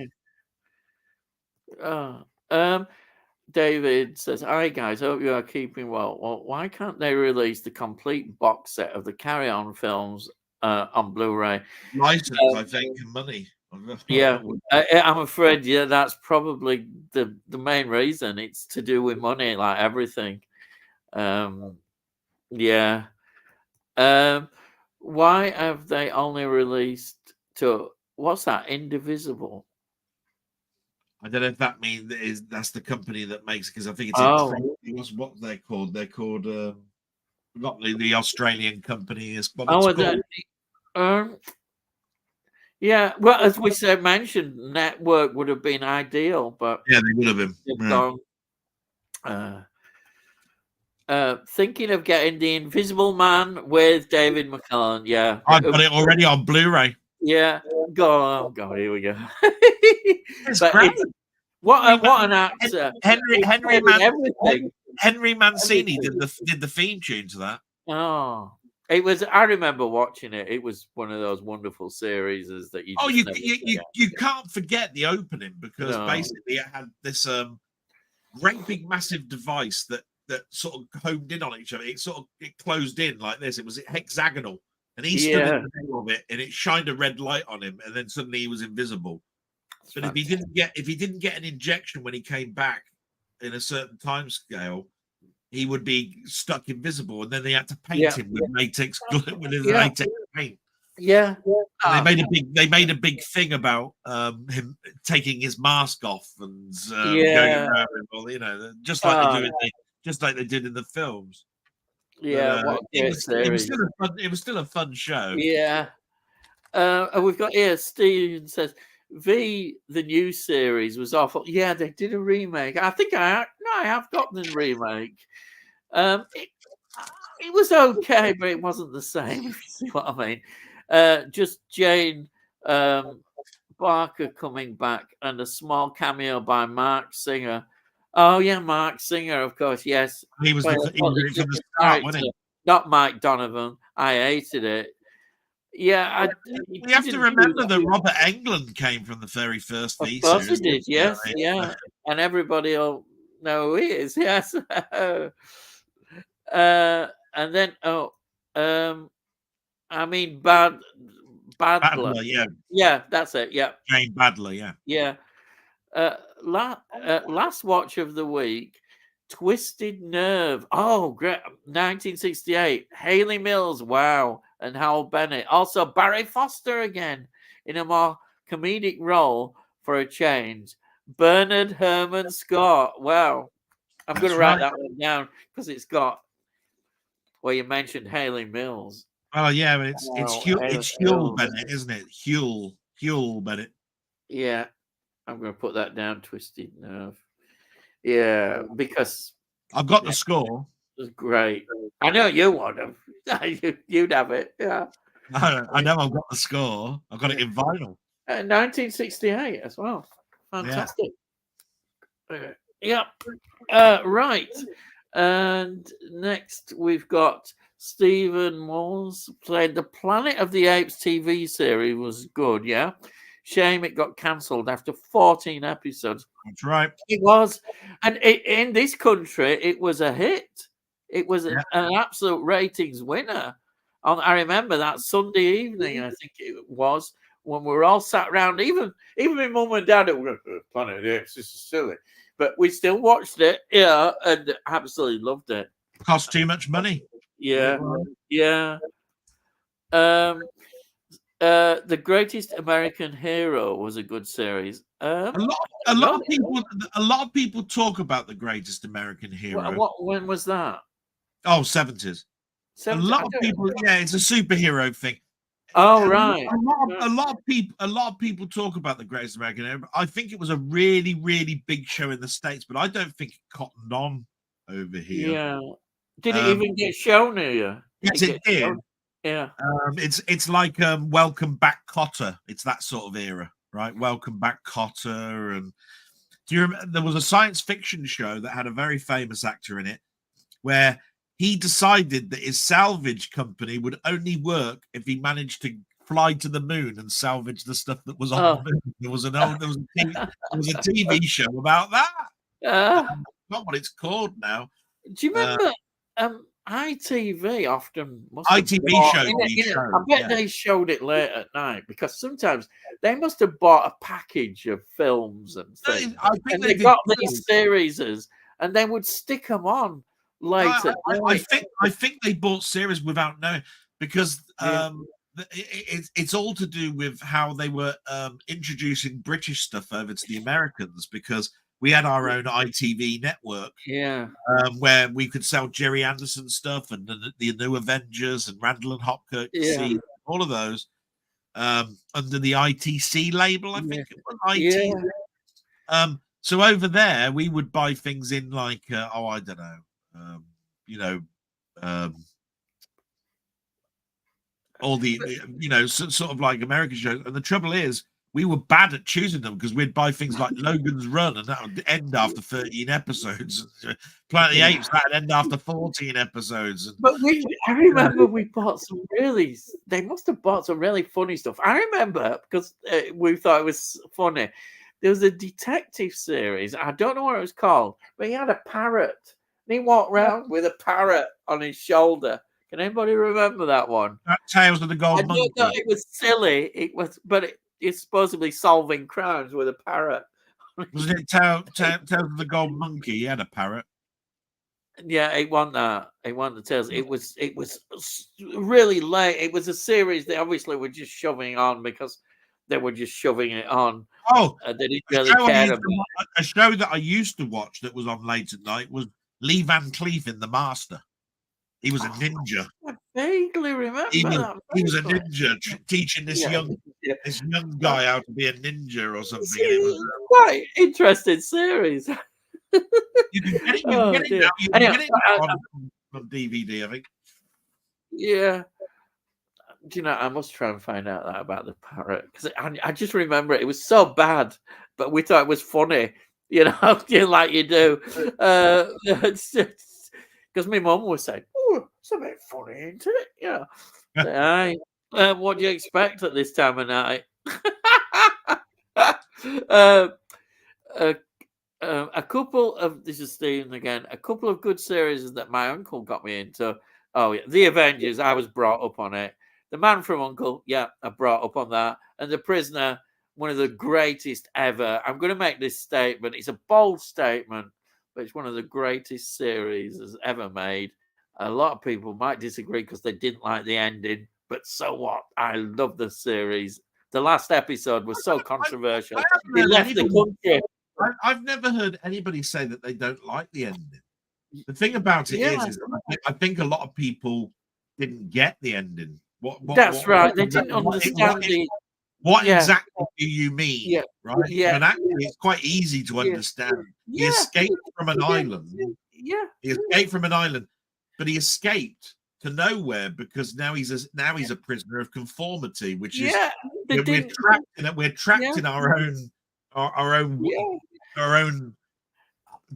David says, "Hi guys, hope you are keeping well. Well, why can't they release the complete box set of the Carry On films on Blu-ray? License, I think, and money." Yeah, I'm afraid. Yeah, that's probably the main reason. It's to do with money, like everything. Why have they only released to what's that? Indivisible. I don't know if that means that's the company that makes, because I think it's what they're called. They're called not the Australian company. Is what it's called. Yeah, well, as we mentioned, Network would have been ideal, but yeah, they would have been. Thinking of getting The Invisible Man with David McCullough. Yeah, I've got it already on Blu-ray. Yeah, go. Here we go. It's great. What an actor! Henry Mancini did the theme tune to that. Oh, it was. I remember watching it. It was one of those wonderful series that you. You can't forget the opening, because basically it had this great big massive device that sort of homed in on each other. It closed in like this. It was hexagonal, and he stood in the middle of it, and it shined a red light on him, and then suddenly he was invisible. But if he didn't get an injection when he came back in a certain time scale, he would be stuck invisible, and then they had to paint him with latex latex paint. Yeah, and they made a big thing about him taking his mask off and going around, just like they did in the films. Yeah, it was still a fun show. Yeah, and we've got here. Steve says the new series was awful. Yeah, they did a remake. I think I have gotten the remake. It was okay, but it wasn't the same. If you see what I mean. Just Jane Barker coming back, and a small cameo by Mark Singer. Oh yeah, Mark Singer, of course. Yes, he was the start, wasn't he? Not Mike Donovan. I hated it. Yeah, we have to remember that Robert Englund came from the very first V series. Of course he did. Yes, yeah, and everybody will know who he is. Yes. And then I mean Badler. Yeah, that's it. Yeah, Jane Badler. Yeah. Last watch of the week, Twisted Nerve. Oh, great! 1968. Haley Mills. Wow, and Hal Bennett. Also Barry Foster again in a more comedic role for a change. Bernard Herrmann Scott. Wow, I'm going to write that one down because it's got. Well, you mentioned Haley Mills. Oh yeah, but it's Huell Bennett, isn't it? Huell Bennett. Yeah, I'm going to put that down. Twisted Nerve. Yeah, because I've got the score. It was great. I know you would have. You'd have it. Yeah. I know I've got the score. I've got it in vinyl. 1968 as well. Fantastic. Yeah. Right. And next we've got Stephen Moores played the Planet of the Apes TV series. Was good, yeah. Shame it got cancelled after 14 episodes. That's right. It was. And in this country, it was a hit. It was an absolute ratings winner. I remember that Sunday evening, I think it was, when we were all sat around, even my mum and dad, were Planet of the Apes, this is silly. But we still watched it, and absolutely loved it. Cost too much money. Yeah, Right? yeah. The Greatest American Hero was a good series. A lot, I don't know. a lot of people talk about the Greatest American Hero. When was that? Oh, 70s. A 70. lot of people, yeah, it's a superhero thing. Oh, right. A lot of people talk about the Greatest American Hero. I think it was a really, really big show in the States, but I don't think it cottoned on over here. Yeah. Did it Um, even get shown here? yes, it did. Shown? Yeah. It's like Welcome Back Cotter. It's that sort of era, right? Welcome Back Cotter. And do you remember there was a science fiction show that had a very famous actor in it where he decided that his salvage company would only work if he managed to fly to the moon and salvage the stuff that was on the moon. There was a TV show about that. Not what it's called now. Do you remember ITV often must ITV have showed these shows. I bet they showed it late at night because sometimes they must have bought a package of films and things. And they got these series and they would stick them on later. I think they bought series without knowing because it's all to do with how they were introducing British stuff over to the Americans because we had our own ITV network, where we could sell Jerry Anderson stuff and the New Avengers and Randall and Hopkirk, all of those under the ITC label. I think it was ITC. So over there, we would buy things in like, I don't know, all the sort of like American shows. And the trouble is, we were bad at choosing them because we'd buy things like Logan's Run, and that would end after 13 episodes. Planet of the Apes, that would end after 14 episodes. But I remember we bought they must have bought some really funny stuff. I remember because we thought it was funny. There was a detective series. I don't know what it was called, but he had a parrot. And he walked around with a parrot on his shoulder. Can anybody remember that one? Tales of the Gold Monkey. I know it was silly. It's supposedly solving crimes with a parrot. Wasn't it Tales of the Gold Monkey? He had a parrot. Yeah, it won that. It won the Tales. It was really late. It was a series they obviously were just shoving on because they were just shoving it on. Oh, they didn't really care about. A show that I used to watch that was on late at night was Lee Van Cleef in The Master. He was a ninja. I vaguely remember that. He was a ninja teaching this young guy how to be a ninja or something. It was quite interesting series. You can get it on DVD, I think. Yeah. Do you know, I must try and find out that about the parrot because I just remember it was so bad, but we thought it was funny, like you do. Because my mum was saying, "Oh, it's a bit funny, isn't it?" Yeah. What do you expect at this time of night? A couple of this is Stephen again. A couple of good series that my uncle got me into. Oh yeah, The Avengers. I was brought up on it. The Man from U.N.C.L.E. Yeah, I brought up on that. And The Prisoner, one of the greatest ever. I'm going to make this statement. It's a bold statement, but it's one of the greatest series as ever made. A lot of people might disagree because they didn't like the ending, but so what? I love the series. The last episode was so controversial. He left the country. I've never heard anybody say that they don't like the ending. The thing about it is I think a lot of people didn't get the ending. That's right. They didn't understand what exactly do you mean? Yeah. Right? Yeah. And actually, it's quite easy to understand. He escaped from an island. Yeah. He escaped from an island, but he escaped to nowhere because now he's a prisoner of conformity, which is we're trapped in our own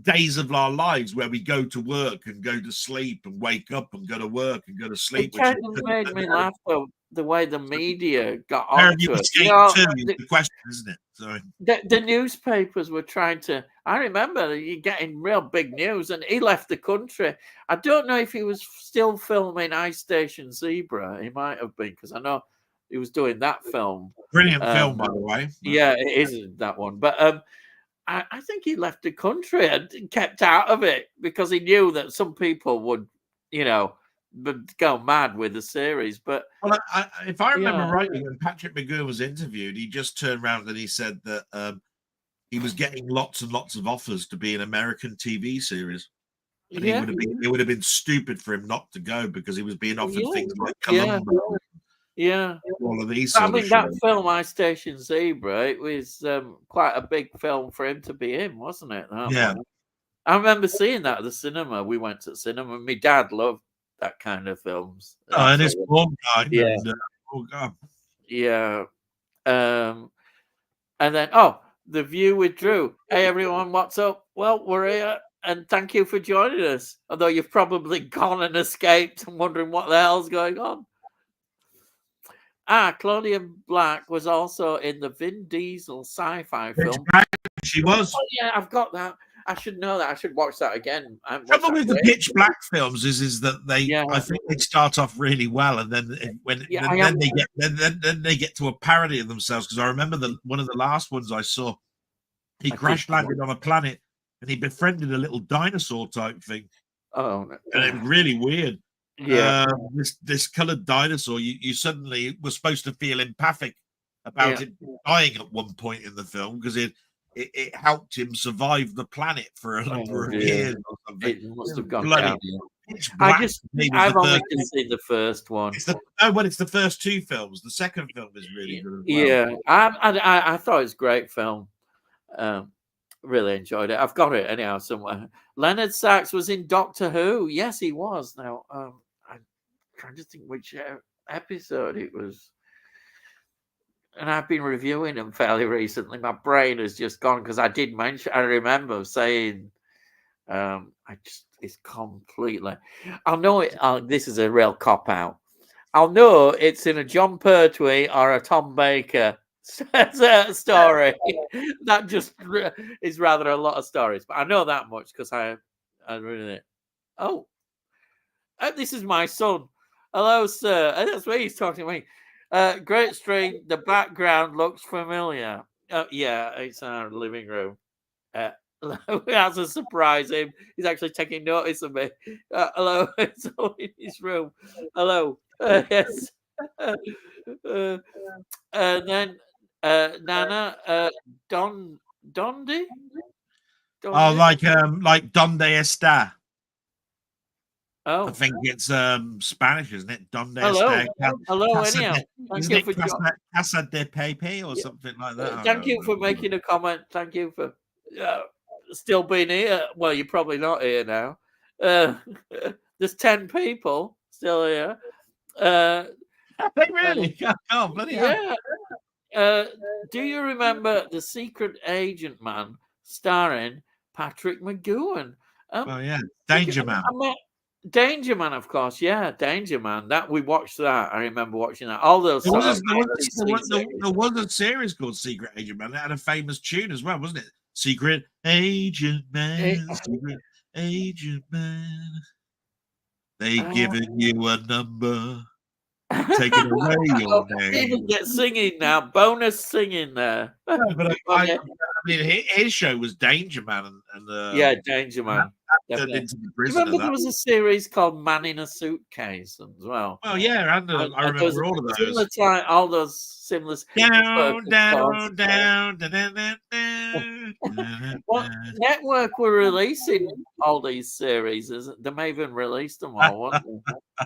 days of our lives where we go to work and go to sleep and wake up and go to work and go to sleep. It kind of made me laugh though, the way the media got onto it. The question, isn't it? Sorry. The newspapers were trying to. I remember you getting real big news, and he left the country. I don't know if he was still filming Ice Station Zebra. He might have been because I know he was doing that film. Brilliant film, by the way. Yeah, it is that one. But I think he left the country and kept out of it because he knew that some people would, go mad with the series. But well, if I remember yeah, rightly, when Patrick McGowan was interviewed, he just turned around and he said that he was getting lots and lots of offers to be an American TV series, and yeah, it would have been stupid for him not to go because he was being offered yeah, things like yeah, Columbo, yeah. all of these I sort of mean, that shows. film, I Station Zebra, it was quite a big film for him to be in, wasn't it? That Yeah. one. I remember seeing that at the cinema. We went to the cinema. My dad loved that kind of films. Oh, That and it's film. Born Kind Yeah, and oh god. yeah. Um, and then, the View with Drew. Hey, everyone, what's up? Well, we're here, and thank you for joining us. Although you've probably gone and escaped and wondering what the hell's going on. Claudia Black was also in the Vin Diesel sci-fi film. She was. Oh yeah, I've got that. I should know that. I should watch that again. Trouble with the Pitch Black films is that Yeah. I think they start off really well, and then then they get to a parody of themselves. Because I remember one of the last ones I saw, he crash landed on a planet and he befriended a little dinosaur type thing. Oh, and it was really weird. Yeah. This coloured dinosaur, you suddenly were supposed to feel empathic about it dying at one point in the film because it helped him survive the planet for a number of years or something. It must have gone Bloody down. I've only just seen the first one. It's the first two films. The second film is really good as well. Yeah, I thought it was a great film. Really enjoyed it. I've got it anyhow somewhere. Leonard Sachs was in Doctor Who. Yes, he was. Now, I'm trying to think which episode it was. And I've been reviewing them fairly recently. My brain has just gone because I remember saying, it's completely. I'll know it. This is a real cop out. I'll know it's in a John Pertwee or a Tom Baker story. That just is rather a lot of stories, but I know that much because I read it. Oh, this is my son. Hello, sir. That's what he's talking to me. Great stream. The background looks familiar. Yeah, it's our living room. We have to surprise him. He's actually taking notice of me. Hello, it's all in his room. Hello. Yes. And then Nana Dondi. Oh, like Donde Está. Oh, I think it's Spanish, isn't it? Donde hello. Está. Hello, anyhow. Isn't it Casa de Pepe or something like that? Thank you for making a comment. Thank you for still being here. Well, you're probably not here now. There's 10 people still here. Really? Oh, bloody hell. Do you remember The Secret Agent Man starring Patrick McGowan? Oh yeah, Danger Man. Danger Man, of course. Yeah, Danger Man. That we watched that. I remember watching that. All those. There was a series called Secret Agent Man that had a famous tune as well, wasn't it? Secret Agent Man, Secret Agent Man. They given you a number. Taking away your name. Even get singing now. Bonus singing there. No, but I mean, his show was Danger Man, yeah, Danger Man. Turned into the Remember, there was a series called Man in a Suitcase as well. Oh yeah, and I remember all of those. All those similar. Down. Well, Network were releasing all these series. They may even release them all, won't they?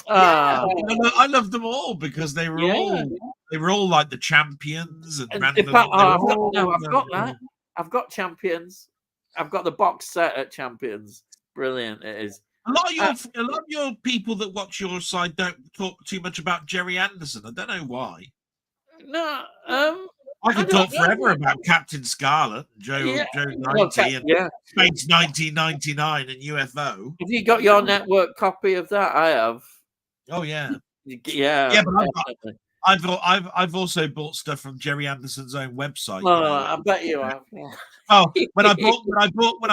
I loved them all because they were all like the Champions and I've got that. I've got Champions. I've got the box set at Champions. Brilliant it is. A lot of your people that watch your side don't talk too much about Jerry Anderson. I don't know why. No, I could talk forever about Captain Scarlet, Joe 90, and Space 1999 and UFO. Have you got your network copy of that? I have. Oh yeah, but I've also bought stuff from Jerry Anderson's own website. Oh, I bet you have. Yeah. Oh, when I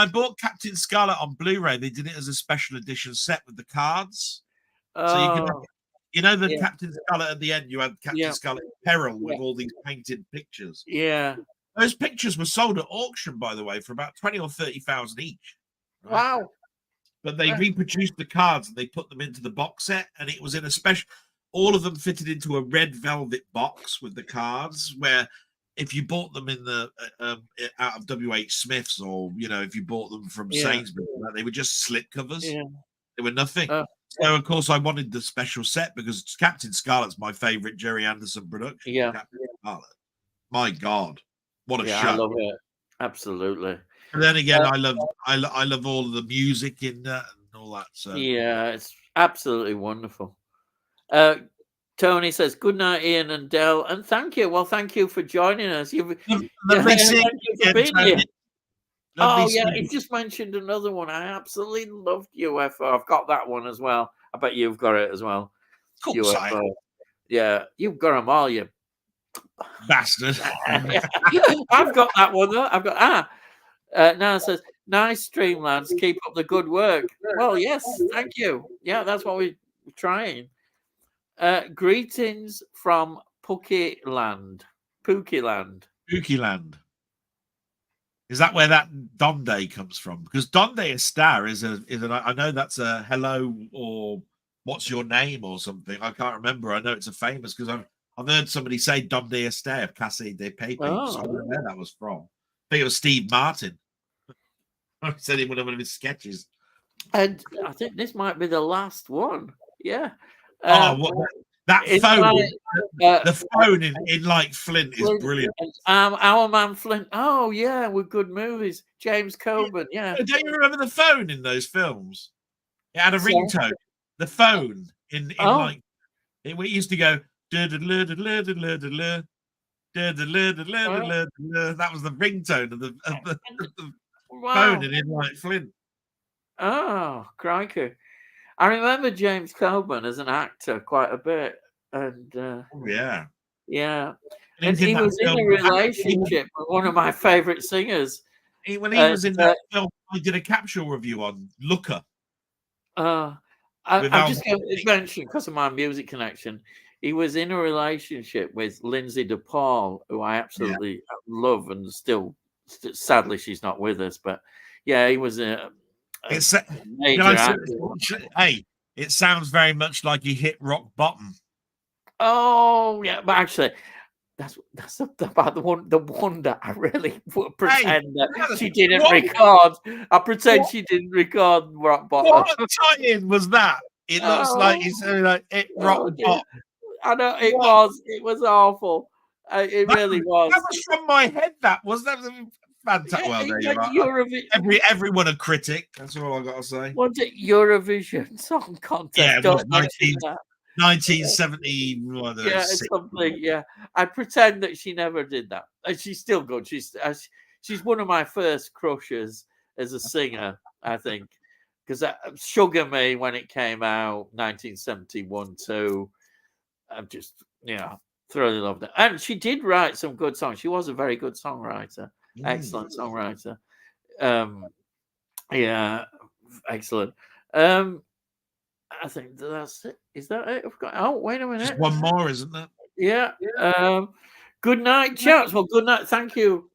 bought Captain Scarlet on Blu-ray, they did it as a special edition set with the cards. So you can, the Captain Scarlet at the end. You had Captain Scarlet Peril with all these painted pictures. Yeah, those pictures were sold at auction, by the way, for about 20 or 30,000 each. Right? Wow. but they reproduced the cards and they put them into the box set, and it was in a special. All of them fitted into a red velvet box with the cards. Where if you bought them in the out of WH Smith's, or if you bought them from Sainsbury's, they were just slip covers. Yeah. They were nothing. So of course I wanted the special set because Captain Scarlet's my favorite Jerry Anderson production. Yeah. Captain Scarlet. My God, what a show! I love it. Absolutely. And then again, I love all of the music in that and all that. So yeah, it's absolutely wonderful. Tony says, "Good night, Ian and Del, and thank you." Well, thank you for joining us. Thank you for being here. Oh yeah, he just mentioned another one. I absolutely loved UFO. I've got that one as well. I bet you've got it as well. Cool, UFO. Yeah, you've got them all, you bastard. I've got that one though. I've got now it says, "Nice stream, lads. Keep up the good work." Well, yes, thank you. Yeah, that's what we're trying. Greetings from Pookie Land. Is that where that Donde comes from? Because Donde Estar is I know that's a hello or what's your name or something. I can't remember. I know it's a famous because I've heard somebody say Donde Estar, Casi de Pepe. So I don't know where that was from. I think it was Steve Martin. I said it in one of his sketches. And I think this might be the last one. Yeah. That phone, the phone in like Flint is brilliant. Our Man Flint. Oh yeah, with good movies. James Coburn. Yeah. Don't you remember the phone in those films? It had a ringtone. The phone in like it used to go. That was the ringtone of the phone in like Flint. Oh, crikey. I remember James Coburn as an actor quite a bit. And yeah. And he was in a relationship with one of my favorite singers. When he was in that film, I did a capsule review on Looker. I'm just going to mention, because of my music connection, he was in a relationship with Lindsay DePaul, who I absolutely love, and still, sadly, she's not with us. But yeah, he was a major actor. Hey, it sounds very much like he hit rock bottom. Oh yeah, but actually, that's about the one that I really would pretend that she didn't record. I pretend she didn't record rock bottom. What tie-in was that? It looks like he's like it rock bottom. I know it was. It was awful. It really was. That was from my head. That was fantastic. Well, there you are. Everyone a critic. That's all I got to say. Was it Eurovision Song Contest? Yeah, it was 1970. Yeah, something. Yeah, I pretend that she never did that. And she's still good. She's one of my first crushes as a singer, I think, because Sugar Me, when it came out, 1971 too. I'm just thoroughly loved it, and she did write some good songs. She was a very good songwriter, excellent songwriter. Excellent. I think that's it. Is that it? Wait a minute. Just one more, isn't that? Yeah. Good night, chaps. Well, good night. Thank you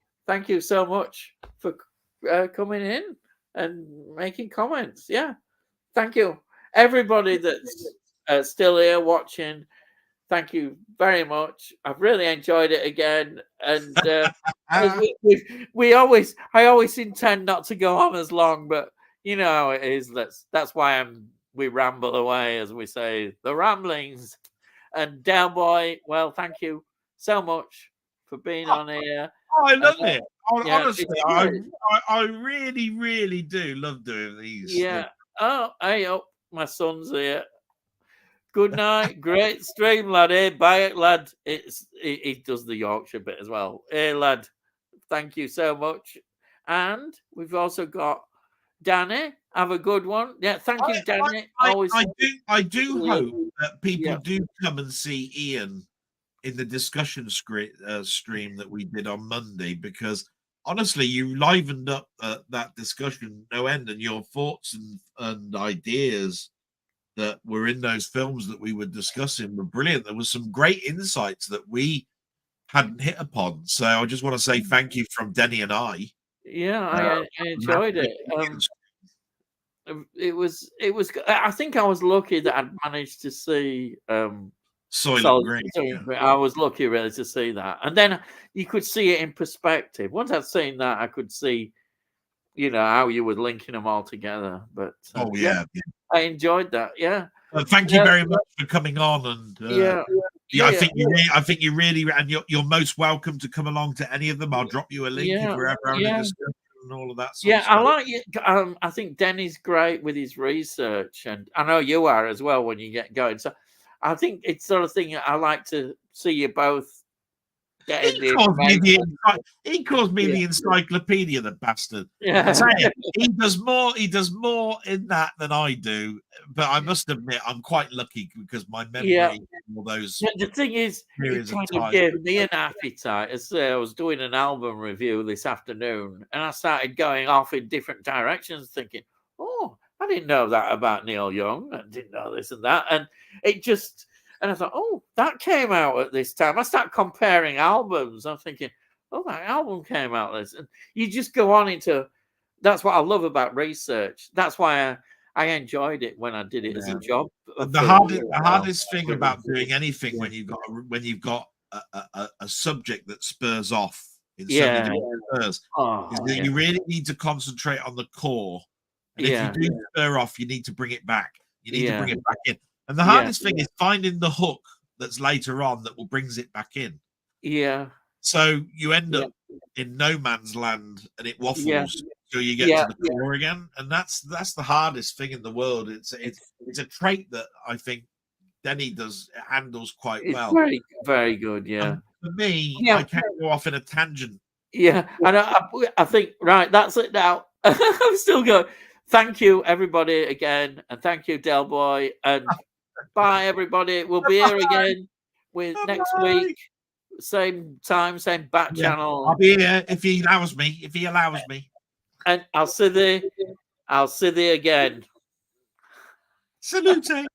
so much for coming in and making comments. Yeah, thank you, everybody that's still here watching. Thank you very much. I've really enjoyed it again, and I always intend not to go on as long, but you know how it is. That's why we ramble away, as we say, the ramblings. And Delboy, well, thank you so much for being on here. I love it. Honestly, I really, really do love doing these. Yeah. My son's here. Good night. Great stream, lad. Hey, bye it, lad. He does the Yorkshire bit as well. Hey, lad. Thank you so much. And we've also got Danny. Have a good one. Yeah, thank you, Danny. I do hope that people do come and see Ian in the discussion stream that we did on Monday, because honestly, you livened up that discussion no end, and your thoughts and ideas that were in those films that we were discussing were brilliant. There was some great insights that we hadn't hit upon. So I just want to say thank you from Denny and I. Yeah, I enjoyed it. it was. I think I was lucky that I'd managed to see Soylent Green. I was lucky really to see that, and then you could see it in perspective. Once I'd seen that, I could see, how you were linking them all together. But yeah, I enjoyed that. Yeah. Thank you very much for coming on, and I think you really, and you're most welcome to come along to any of them. I'll drop you a link if we're ever having a discussion and all of that sort of stuff. I like it. I think Denny's great with his research, and I know you are as well when you get going. So I think it's sort of thing I like to see you both. He calls me the encyclopedia, the bastard. Yeah. He does more in that than I do. But I must admit, I'm quite lucky because my memory and all those. The thing is, it kind of gave me an appetite. As I was doing an album review this afternoon, and I started going off in different directions, thinking, "Oh, I didn't know that about Neil Young. I didn't know this and that," and it just. And I thought, oh, that came out at this time. I start comparing albums. I'm thinking, oh, that album came out this. And you just go on into, that's what I love about research. That's why I enjoyed it when I did it as a job. The hardest thing about doing anything when you've got a subject that spurs off in so many different spurs is that you really need to concentrate on the core. And if you do spur off, you need to bring it back. You need to bring it back in. And the hardest thing is finding the hook that's later on that will brings it back in. Yeah. So you end up in no man's land and it waffles till you get to the core again. And that's the hardest thing in the world. It's a trait that I think Denny handles quite well. Very, very good. Yeah. And for me, I can't go off in a tangent. Yeah. And I think, right, that's it now. I'm still going. Thank you, everybody, again. And thank you, Delboy. And bye, everybody. We'll be here again with next week. Same time, same back channel. I'll be here if he allows me. And I'll see thee again. Salute.